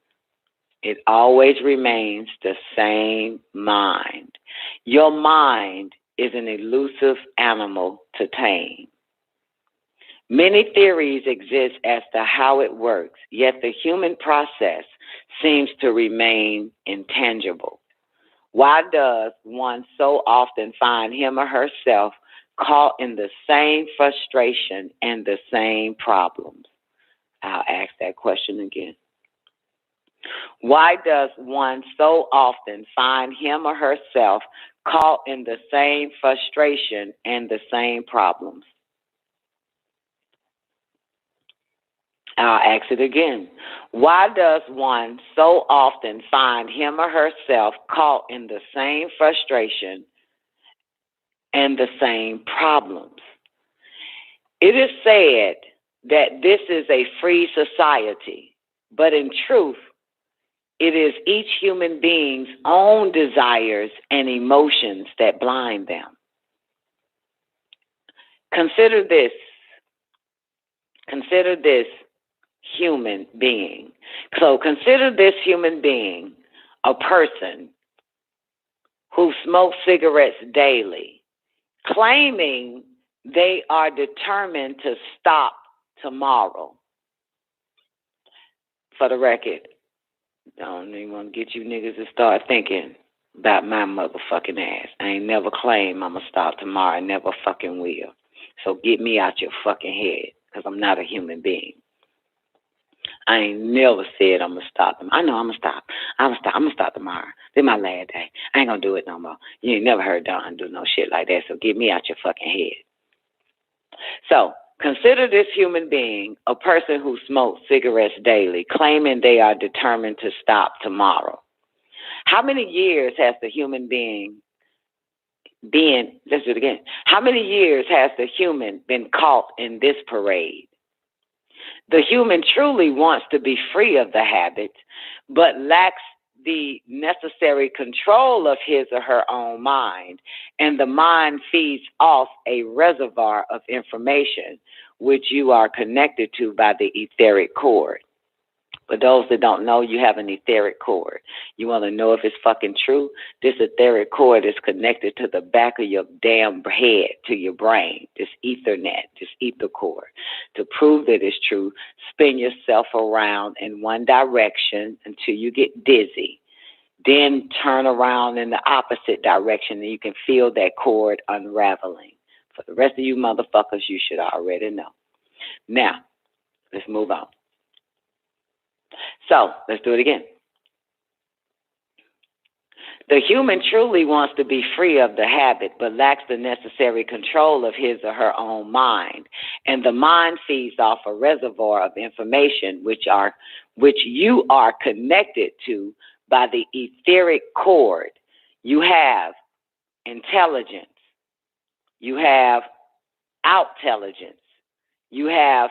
Speaker 13: It always remains the same mind. Your mind is an elusive animal to tame. Many theories exist as to how it works, yet the human process seems to remain intangible. Why does one so often find him or herself caught in the same frustration and the same problems? I'll ask that question again. Why does one so often find him or herself caught in the same frustration and the same problems? I'll ask it again. Why does one so often find him or herself caught in the same frustration and the same problems? It is said that this is a free society, but in truth, it is each human being's own desires and emotions that blind them. Consider this human being. So consider this human being a person who smokes cigarettes daily, claiming they are determined to stop tomorrow. For the record, I don't even want to get you niggas to start thinking about my motherfucking ass. I ain't never claimed I'm going to stop tomorrow. I never fucking will. So get me out your fucking head, because I'm not a human being. I ain't never said I'm going to stop them. I know I'm going to stop. I'm going to stop tomorrow. This my last day. I ain't going to do it no more. You ain't never heard Don do no shit like that, so get me out your fucking head. So consider this human being a person who smokes cigarettes daily, claiming they are determined to stop tomorrow. How many years has the human being been, let's do it again. How many years has the human been caught in this parade? The human truly wants to be free of the habit, but lacks the necessary control of his or her own mind, and the mind feeds off a reservoir of information which you are connected to by the etheric cord. For those that don't know, you have an etheric cord. You want to know if it's fucking true? This etheric cord is connected to the back of your damn head, to your brain, this Ethernet, this ether cord. To prove that it's true, spin yourself around in one direction until you get dizzy. Then turn around in the opposite direction and you can feel that cord unraveling. For the rest of you motherfuckers, you should already know. Now, let's move on. So, let's do it again. The human truly wants to be free of the habit, but lacks the necessary control of his or her own mind. And the mind feeds off a reservoir of information which you are connected to by the etheric cord. You have intelligence. You have outintelligence. You have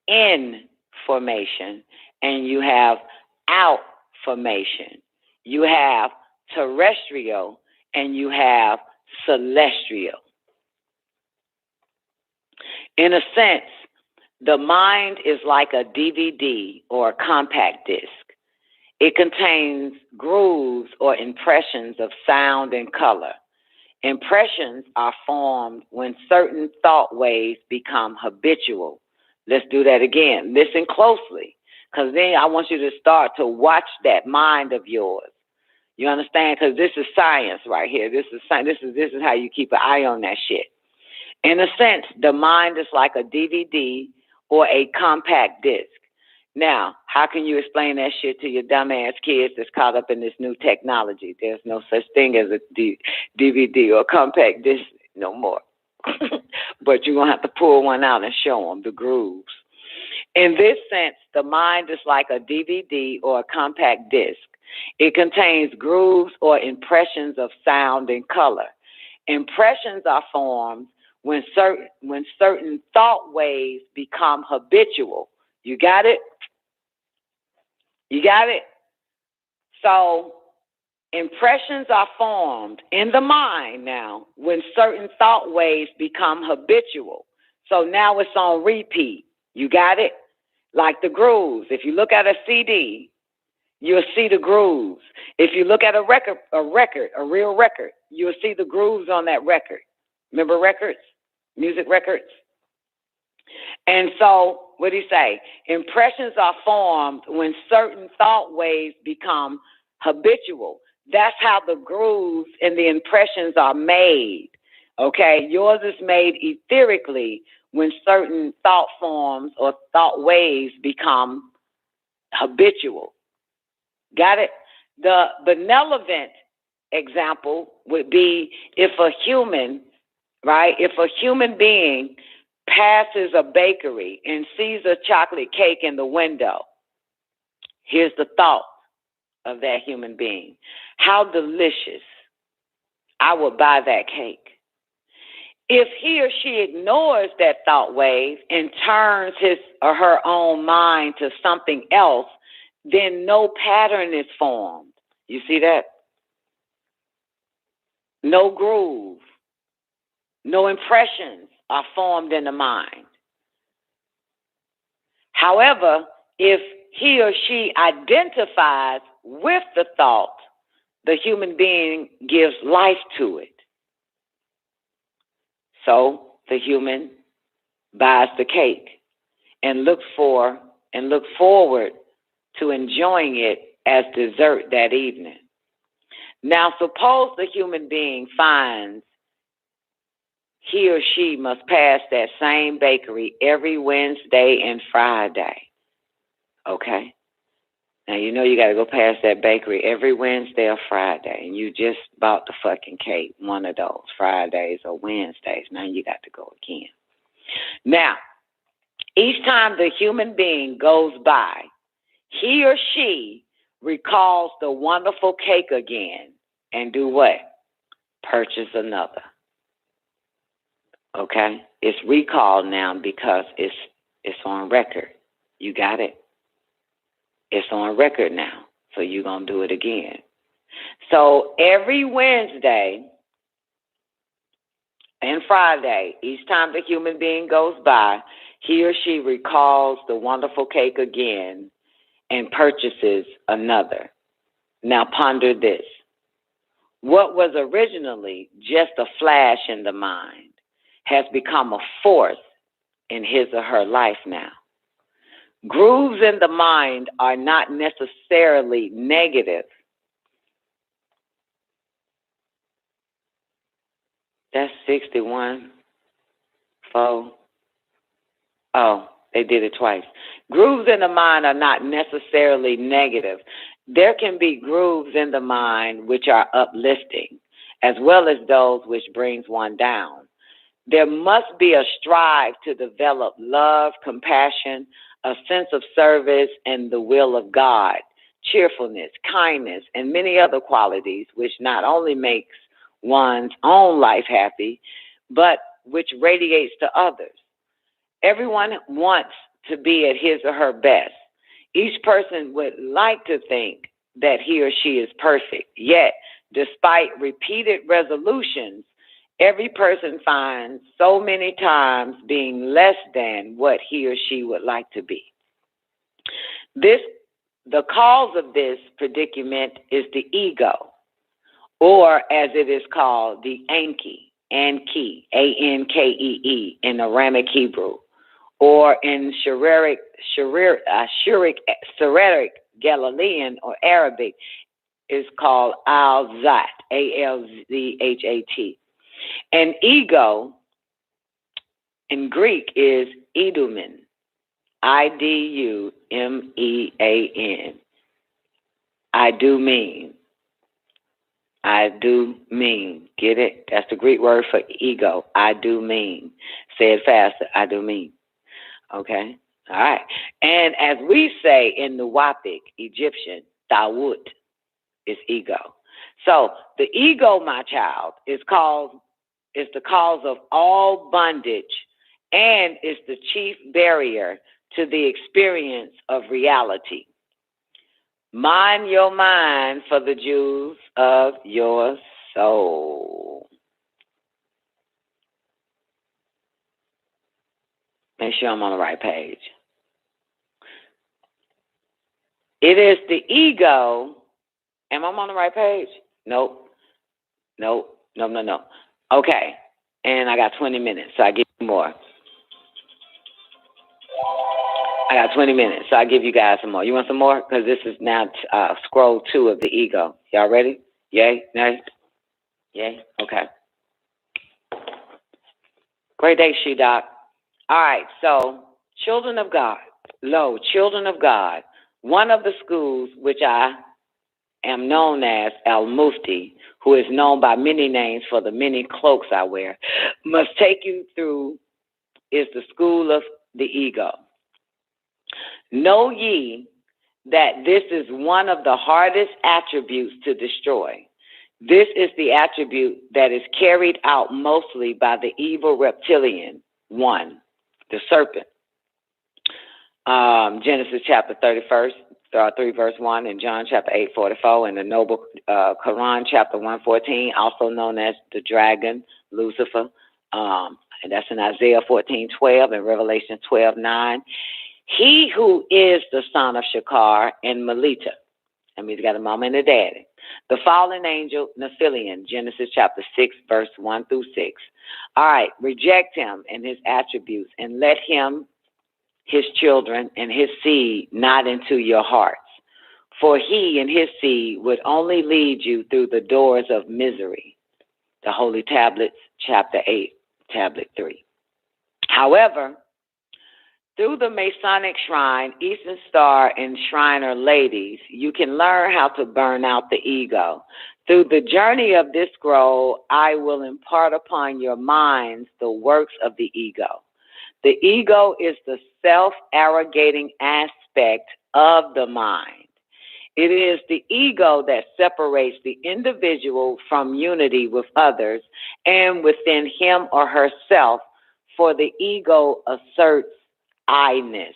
Speaker 13: information. And you have outformation. You have terrestrial and you have celestial. In a sense, the mind is like a DVD or a compact disc. It contains grooves or impressions of sound and color. Impressions are formed when certain thought waves become habitual. Let's do that again. Listen closely. Because then I want you to start to watch that mind of yours. You understand? Because this is science right here. This is how you keep an eye on that shit. In a sense, the mind is like a DVD or a compact disc. Now, how can you explain that shit to your dumbass kids that's caught up in this new technology? There's no such thing as a DVD or compact disc no more. But you're going to have to pull one out and show them the grooves. In this sense, the mind is like a DVD or a compact disc. It contains grooves or impressions of sound and color. Impressions are formed when certain thought waves become habitual. You got it? You got it? So impressions are formed in the mind now when certain thought waves become habitual. So now it's on repeat. You got it? Like the grooves. If you look at a CD, you'll see the grooves. If you look at a real record, you'll see the grooves on that record. Remember records? Music records? And so, what did he say? Impressions are formed when certain thought waves become habitual. That's how the grooves and the impressions are made. Okay, yours is made etherically when certain thought forms or thought waves become habitual. Got it? The benevolent example would be if a human, right? If a human being passes a bakery and sees a chocolate cake in the window, here's the thought of that human being. How delicious. I would buy that cake. If he or she ignores that thought wave and turns his or her own mind to something else, then no pattern is formed. You see that? No groove. No impressions are formed in the mind. However, if he or she identifies with the thought, the human being gives life to it. So the human buys the cake and looks forward to enjoying it as dessert that evening. Now, suppose the human being finds he or she must pass that same bakery every Wednesday and Friday. Okay? Now, you know you got to go past that bakery every Wednesday or Friday, and you just bought the fucking cake, one of those, Fridays or Wednesdays. Now you got to go again. Now, each time the human being goes by, he or she recalls the wonderful cake again and do what? Purchase another. Okay? It's recalled now because it's on record. You got it? It's on record now, so you're going to do it again. So every Wednesday and Friday, each time the human being goes by, he or she recalls the wonderful cake again and purchases another. Now ponder this. What was originally just a flash in the mind has become a force in his or her life now. Grooves in the mind are not necessarily negative. That's 61. 4. Oh, they did it twice. Grooves in the mind are not necessarily negative. There can be grooves in the mind which are uplifting, as well as those which brings one down. There must be a strive to develop love, compassion, a sense of service, and the will of God, cheerfulness, kindness, and many other qualities which not only makes one's own life happy, but which radiates to others. Everyone wants to be at his or her best. Each person would like to think that he or she is perfect. Yet, despite repeated resolutions, every person finds so many times being less than what he or she would like to be. The cause of this predicament is the ego, or as it is called, the Anki, Ankee, in Aramic Hebrew, or in Syriac, Galilean, or Arabic, is called Al-Zat, Alzhat. And ego in Greek is idumen, Idumean. I do mean. I do mean. Get it? That's the Greek word for ego. I do mean. Say it faster. I do mean. Okay? All right. And as we say in the Wapik Egyptian, Tawut is ego. So the ego, my child, is the cause of all bondage and is the chief barrier to the experience of reality. Mind your mind for the Jews of your soul. Make sure I'm on the right page. It is the ego. Am I on the right page? Nope. No. Okay. And I got 20 minutes, so I give you more. I got 20 minutes, so I'll give you guys some more. You want some more? Because this is now scroll 2 of the ego. Y'all ready? Yay? Nay? Yay? Okay. Great day, She-Doc. All right, so children of God. Lo, children of God. One of the schools which I am known as Al-Mufti, who is known by many names for the many cloaks I wear, must take you through is the school of the ego. Know ye that this is one of the hardest attributes to destroy. This is the attribute that is carried out mostly by the evil reptilian one, the serpent. Genesis chapter 3 verse 1, and John chapter 8:44, and the noble Quran chapter 114, also known as the dragon, Lucifer, and that's in Isaiah 14:12 and Revelation 12:9. He who is the son of Shakar and Melita. That means he got a mama and a daddy. The fallen angel, Nicoleone, Genesis chapter 6, verse 1 through 6. All right, reject him and his attributes, and let him, his children, and his seed not into your hearts. For he and his seed would only lead you through the doors of misery. The Holy Tablets, chapter 8, tablet 3. However, through the Masonic Shrine, Eastern Star, and Shriner ladies, you can learn how to burn out the ego. Through the journey of this scroll, I will impart upon your minds the works of the ego. The ego is the self-arrogating aspect of the mind. It is the ego that separates the individual from unity with others and within him or herself, for the ego asserts I-ness.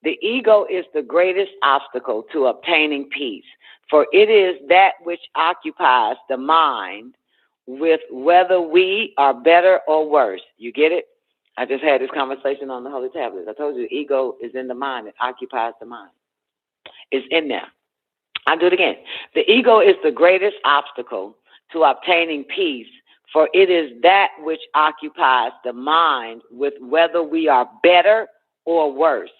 Speaker 13: The ego is the greatest obstacle to obtaining peace, for it is that which occupies the mind with whether we are better or worse. You get it? I just had this conversation on the Holy Tablets. I told you the ego is in the mind. It occupies the mind. It's in there. I'll do it again. The ego is the greatest obstacle to obtaining peace, for it is that which occupies the mind with whether we are better or worse,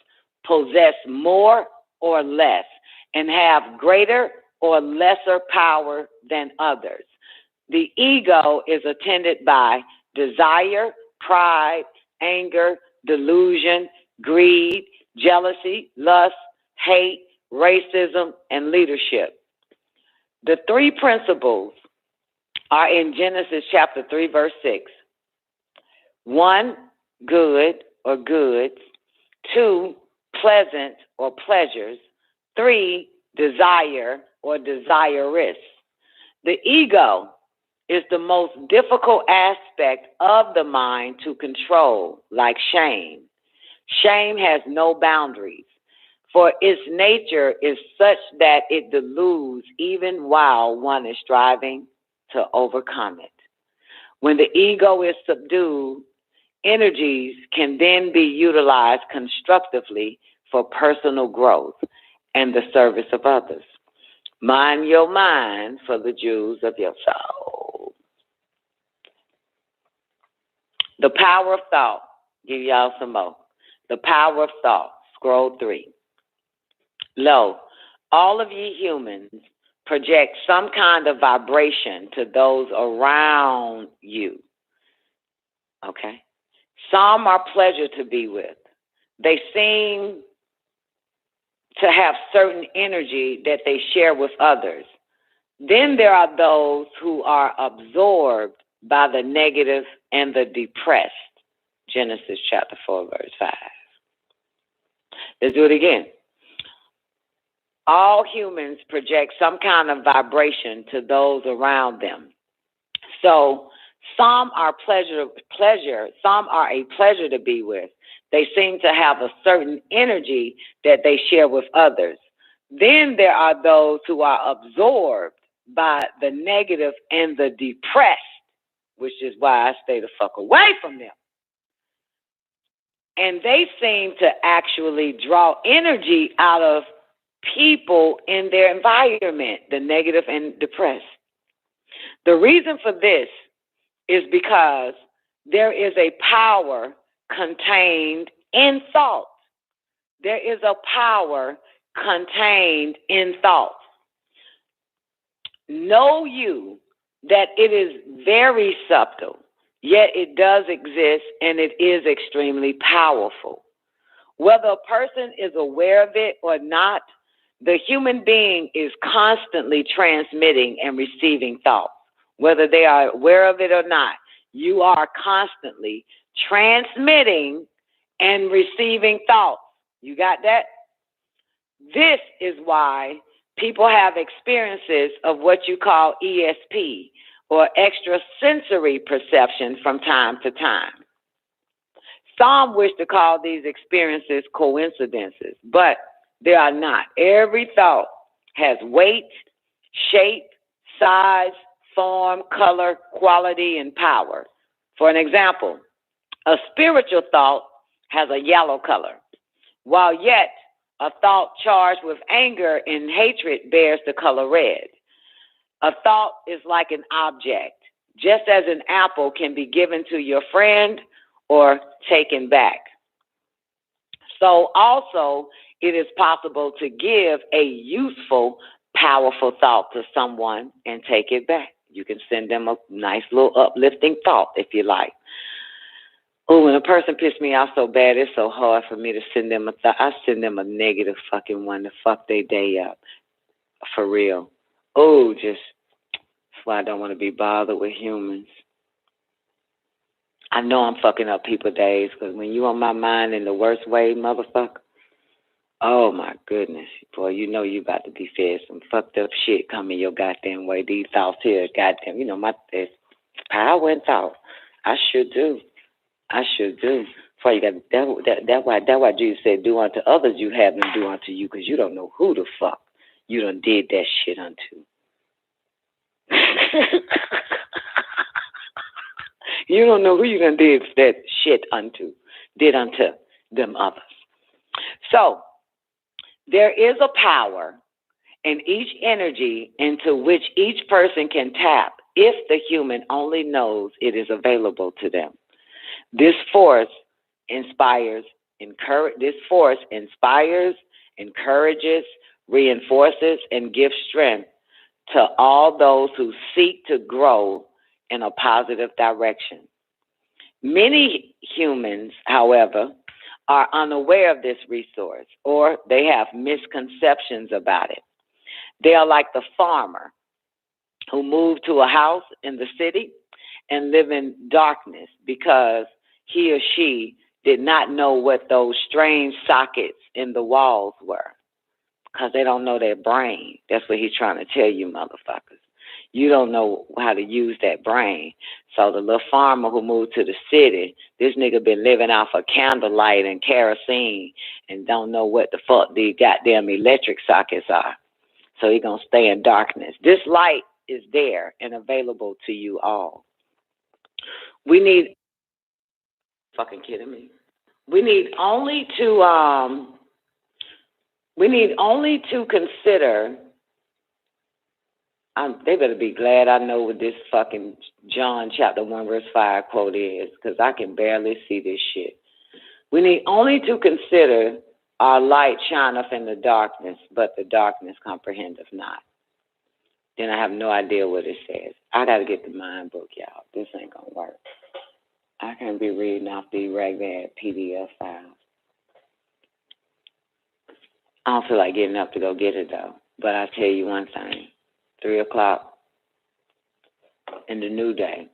Speaker 13: possess more or less, and have greater or lesser power than others. The ego is attended by desire, pride, anger, delusion, greed, jealousy, lust, hate, racism, and leadership. The three principles are in Genesis chapter 3, verse 6. 1, good or goods. 2, pleasant or pleasures. 3, desire or desirous. The ego is the most difficult aspect of the mind to control, like shame. Shame has no boundaries, for its nature is such that it deludes even while one is striving to overcome it. When the ego is subdued, energies can then be utilized constructively for personal growth and the service of others. Mind your mind for the jewels of your soul. The power of thought. Give y'all some more. The power of thought. Scroll 3. Lo, all of ye humans project some kind of vibration to those around you. Okay? Some are pleasure to be with. They seem to have certain energy that they share with others. Then there are those who are absorbed by the negative and the depressed. Genesis chapter 4, verse 5. Let's do it again. All humans project some kind of vibration to those around them. So some are some are a pleasure to be with. They seem to have a certain energy that they share with others. Then there are those who are absorbed by the negative and the depressed, which is why I stay the fuck away from them. And they seem to actually draw energy out of people in their environment, the negative and depressed. The reason for this is because there is a power contained in thought. there is a power contained in thought. Know you that it is very subtle, yet it does exist and it is extremely powerful. Whether a person is aware of it or not, the human being is constantly transmitting and receiving thoughts. Whether they are aware of it or not, you are constantly transmitting and receiving thoughts. You got that? This is why people have experiences of what you call ESP, or extrasensory perception, from time to time. Some wish to call these experiences coincidences, but they are not. Every thought has weight, shape, size, form, color, quality, and power. For an example, a spiritual thought has a yellow color, while yet a thought charged with anger and hatred bears the color red. A thought is like an object, just as an apple can be given to your friend or taken back. So also, it is possible to give a useful, powerful thought to someone and take it back. You can send them a nice little uplifting thought if you like. Oh, when a person pisses me off so bad, it's so hard for me to send them a thought. I send them a negative fucking one to fuck their day up. For real. Oh, that's why I don't want to be bothered with humans. I know I'm fucking up people's days, because when you on my mind in the worst way, motherfucker, oh my goodness, boy, you know you about to be fed some fucked up shit coming your goddamn way. These thoughts here, goddamn, you know, there's power in thought. I sure do. That's why you got that's why Jesus said, "Do unto others you have them do unto you," because you don't know who the fuck you done did that shit unto. You don't know who you done did that shit unto them others. So there is a power in each energy into which each person can tap if the human only knows it is available to them. This force inspires, encourages, reinforces, and gives strength to all those who seek to grow in a positive direction. Many humans, however, are unaware of this resource, or they have misconceptions about it. They are like the farmer who moved to a house in the city and live in darkness because he or she did not know what those strange sockets in the walls were, because they don't know their brain. That's what he's trying to tell you, motherfuckers. You don't know how to use that brain. So the little farmer who moved to the city, this nigga been living off of candlelight and kerosene and don't know what the fuck these goddamn electric sockets are. So he gonna stay in darkness. This light is there and available to you all. We need, fucking kidding me? We need only to consider. They better be glad I know what this fucking John chapter 1 verse 5 quote is, because I can barely see this shit. We need only to consider our light shineth in the darkness, but the darkness comprehendeth not. Then I have no idea what it says. I got to get the mind book, y'all. This ain't going to work. I can't be reading off the regular PDF files. I don't feel like getting up to go get it, though. But I'll tell you one thing. 3 o'clock in the new day,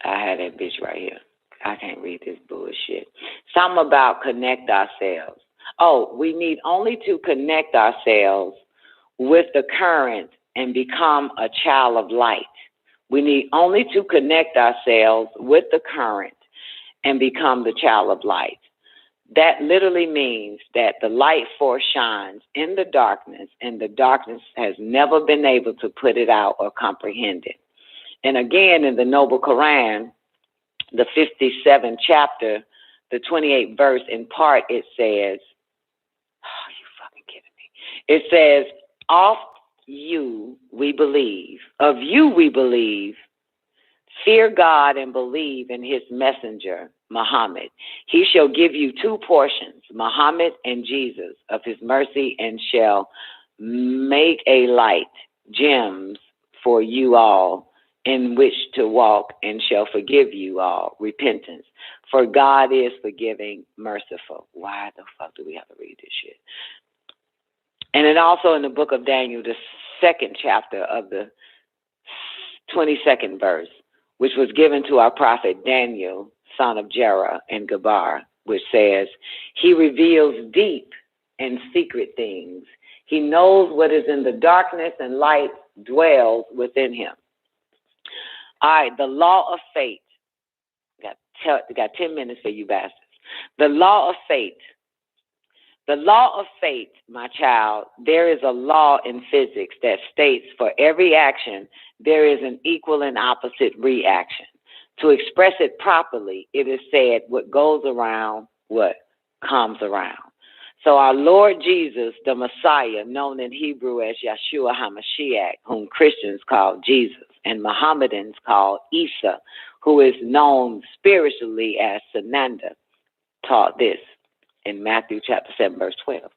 Speaker 13: I had that bitch right here. I can't read this bullshit. Something about connect ourselves. Oh, we need only to connect ourselves with the current and become a child of light. We need only to connect ourselves with the current and become the child of light. That literally means that the light force shines in the darkness, and the darkness has never been able to put it out or comprehend it. And again, in the Noble Quran, the 57th chapter, the 28th verse, in part, it says, oh, you fucking kidding me. It says, of you we believe, Fear God and believe in his messenger, Muhammad. He shall give you 2 portions, Muhammad and Jesus, of his mercy, and shall make a light, gems for you all, in which to walk, and shall forgive you all, repentance. For God is forgiving, merciful. Why the fuck do we have to read this shit? And then also in the book of Daniel, the 2nd chapter of the 22nd verse, which was given to our prophet Daniel, son of Jerah and Gabar, which says, he reveals deep and secret things. He knows what is in the darkness, and light dwells within him. All right, the law of fate. Got 10 minutes for you bastards. The law of fate. The law of fate, my child, there is a law in physics that states for every action, there is an equal and opposite reaction. To express it properly, it is said, what goes around, what comes around. So our Lord Jesus, the Messiah, known in Hebrew as Yeshua HaMashiach, whom Christians call Jesus, and Mohammedans call Isa, who is known spiritually as Sananda, taught this in Matthew chapter 7, verse 12.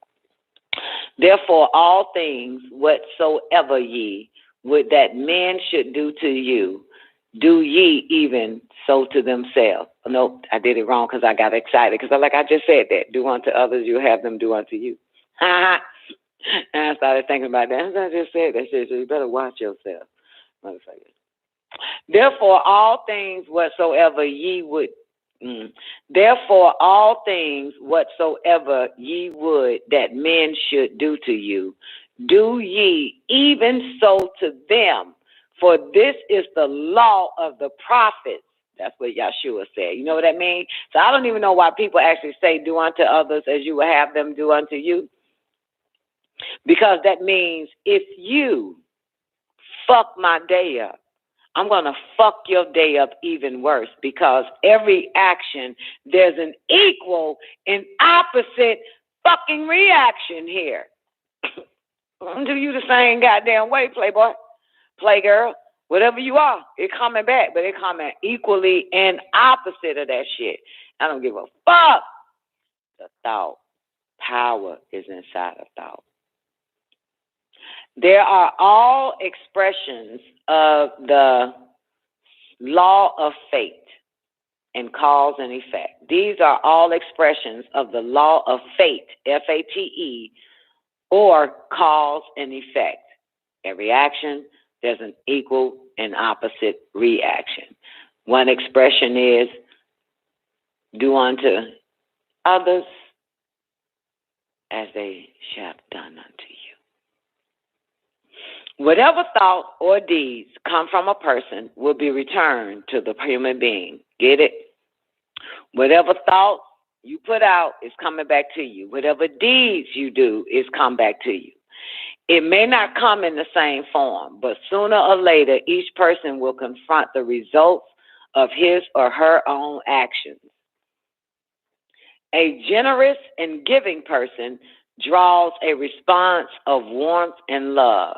Speaker 13: Therefore, all things whatsoever ye would that men should do to you, do ye even so to themselves. Nope, I did it wrong because I got excited. Because I just said that. Do unto others, you have them do unto you. And I started thinking about that. As I just said that shit, so you better watch yourself, motherfucker. Therefore, all things whatsoever ye would, therefore, all things whatsoever ye would that men should do to you, do ye even so to them. For this is the law of the prophets. That's what Yeshua said. You know what that means? So I don't even know why people actually say, do unto others as you would have them do unto you. Because that means if you fuck my day up, I'm going to fuck your day up even worse, because every action, there's an equal and opposite fucking reaction here. Do you the same goddamn way, playboy, playgirl, whatever you are, it coming back, but it coming equally and opposite of that shit. I don't give a fuck. The thought. Power is inside of thought. There are all expressions of the law of fate and cause and effect. These are all expressions of the law of fate, F-A-T-E, or cause and effect. Every action, there's an equal and opposite reaction. One expression is, do unto others as they shall have done unto you. Whatever thought or deeds come from a person will be returned to the human being. Get it? Whatever thought you put out is coming back to you. Whatever deeds you do is come back to you. It may not come in the same form, but sooner or later, each person will confront the results of his or her own actions. A generous and giving person draws a response of warmth and love.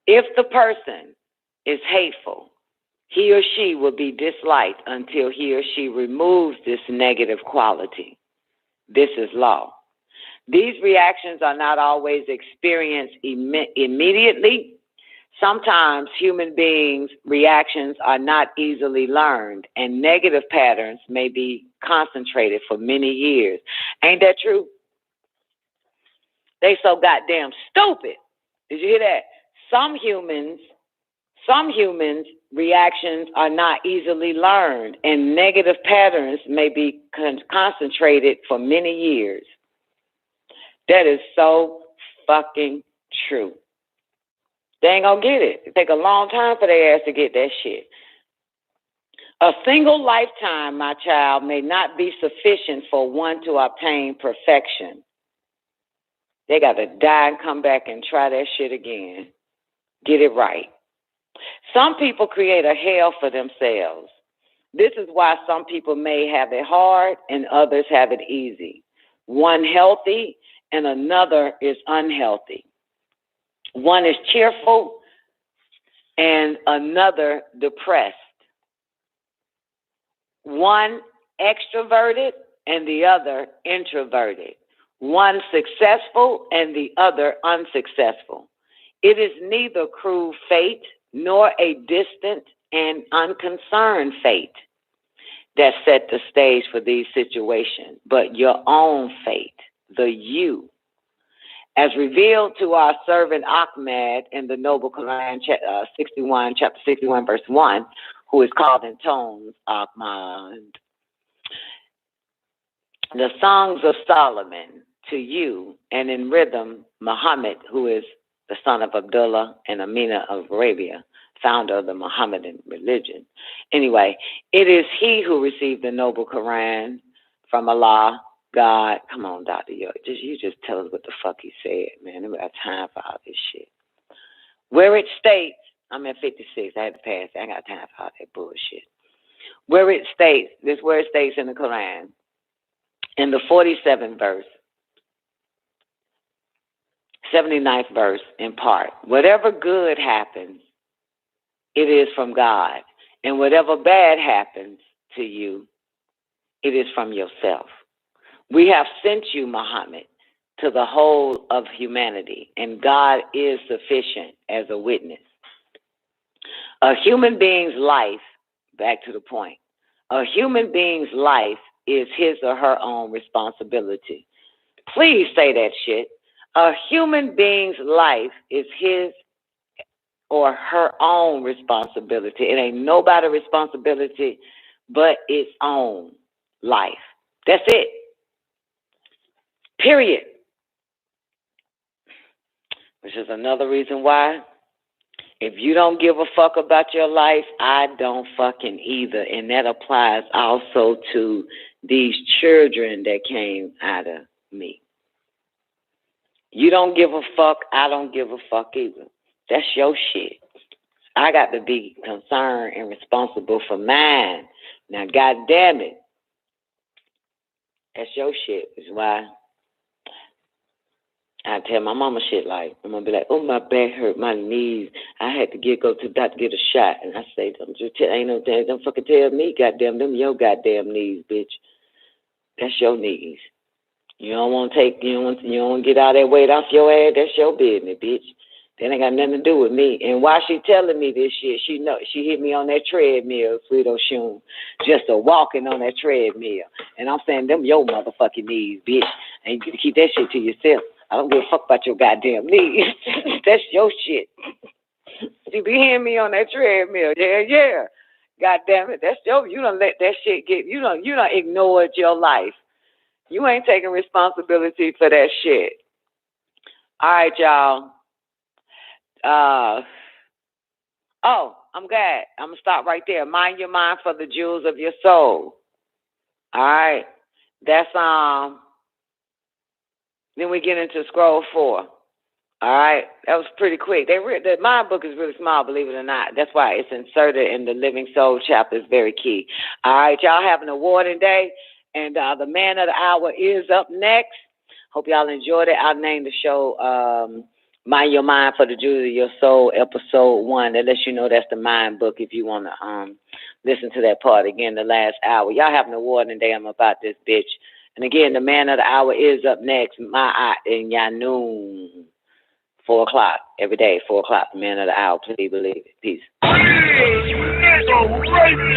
Speaker 13: If the person is hateful, he or she will be disliked until he or she removes this negative quality. This is law. These reactions are not always experienced immediately. Sometimes human beings' reactions are not easily learned, and negative patterns may be concentrated for many years. Ain't that true? They so goddamn stupid. Did you hear that? Some humans' reactions are not easily learned, and negative patterns may be concentrated for many years. That is so fucking true. They ain't gonna get it. It take a long time for their ass to get that shit. A single lifetime, my child, may not be sufficient for one to obtain perfection. They got to die and come back and try that shit again. Get it right. Some people create a hell for themselves. This is why some people may have it hard and others have it easy. One healthy and another is unhealthy. One is cheerful and another depressed. One extroverted and the other introverted. One successful and the other unsuccessful. It is neither cruel fate nor a distant and unconcerned fate that set the stage for these situations, but your own fate, the you. As revealed to our servant Ahmed in the Noble Quran, chapter 61, verse 1, who is called in tones Ahmad. The Songs of Solomon to you, and in rhythm, Muhammad, who is the son of Abdullah and Amina of Arabia, founder of the Mohammedan religion. Anyway, it is he who received the Noble Quran from Allah, God. Come on, Dr. York, you just tell us what the fuck he said, man. We got time for all this shit. Where it states, I'm at 56, I had to pass it. I got time for all that bullshit. Where it states, this is where it states in the Quran, in the 47th verse, 79th verse in part, whatever good happens, it is from God. And whatever bad happens to you, it is from yourself. We have sent you, Muhammad, to the whole of humanity, and God is sufficient as a witness. A human being's life, back to the point, a human being's life is his or her own responsibility. Please say that shit. A human being's life is his or her own responsibility. It ain't nobody's responsibility but its own life. That's it. Period. Which is another reason why, if you don't give a fuck about your life, I don't fucking either. And that applies also to these children that came out of me. You don't give a fuck, I don't give a fuck either. That's your shit. I got to be concerned and responsible for mine. Now, God damn it. That's your shit. Is why I tell my mama shit like, I'm going to be like, oh, my back hurt, my knees. I had to go to the doctor to get a shot. And I say, don't fucking tell me, goddamn, them your goddamn knees, bitch. That's your knees. You don't want to you don't want to get all that weight off your ass. That's your business, bitch. That ain't got nothing to do with me. And while she telling me this shit, she know she hit me on that treadmill, sweet Oshun, just a walking on that treadmill. And I'm saying, them your motherfucking knees, bitch. And you keep that shit to yourself. I don't give a fuck about your goddamn knees. That's your shit. You be hearing me on that treadmill, yeah. God damn it, that's your. You don't let that shit get. You don't ignored your life. You ain't taking responsibility for that shit. All right, y'all. I'm glad. I'm going to stop right there. Mind your mind for the jewels of your soul. All right. That's, then we get into scroll 4. All right. That was pretty quick. My book is really small, believe it or not. That's why it's inserted in the Living Soul chapter. Is very key. All right. Y'all have an awarding day. And the man of the hour is up next. Hope y'all enjoyed it. I'll name the show Mind Your Mind for the Jewels of Your Soul, episode 1. That lets you know that's the mind book if you want to listen to that part. Again, the last hour. Y'all have an awarding day. I'm about this bitch. And again, the man of the hour is up next. My in Yanoon. 4 o'clock every day, 4 o'clock. The man of the hour. Please believe it. Peace.
Speaker 11: Hey, Nicoleone Radio.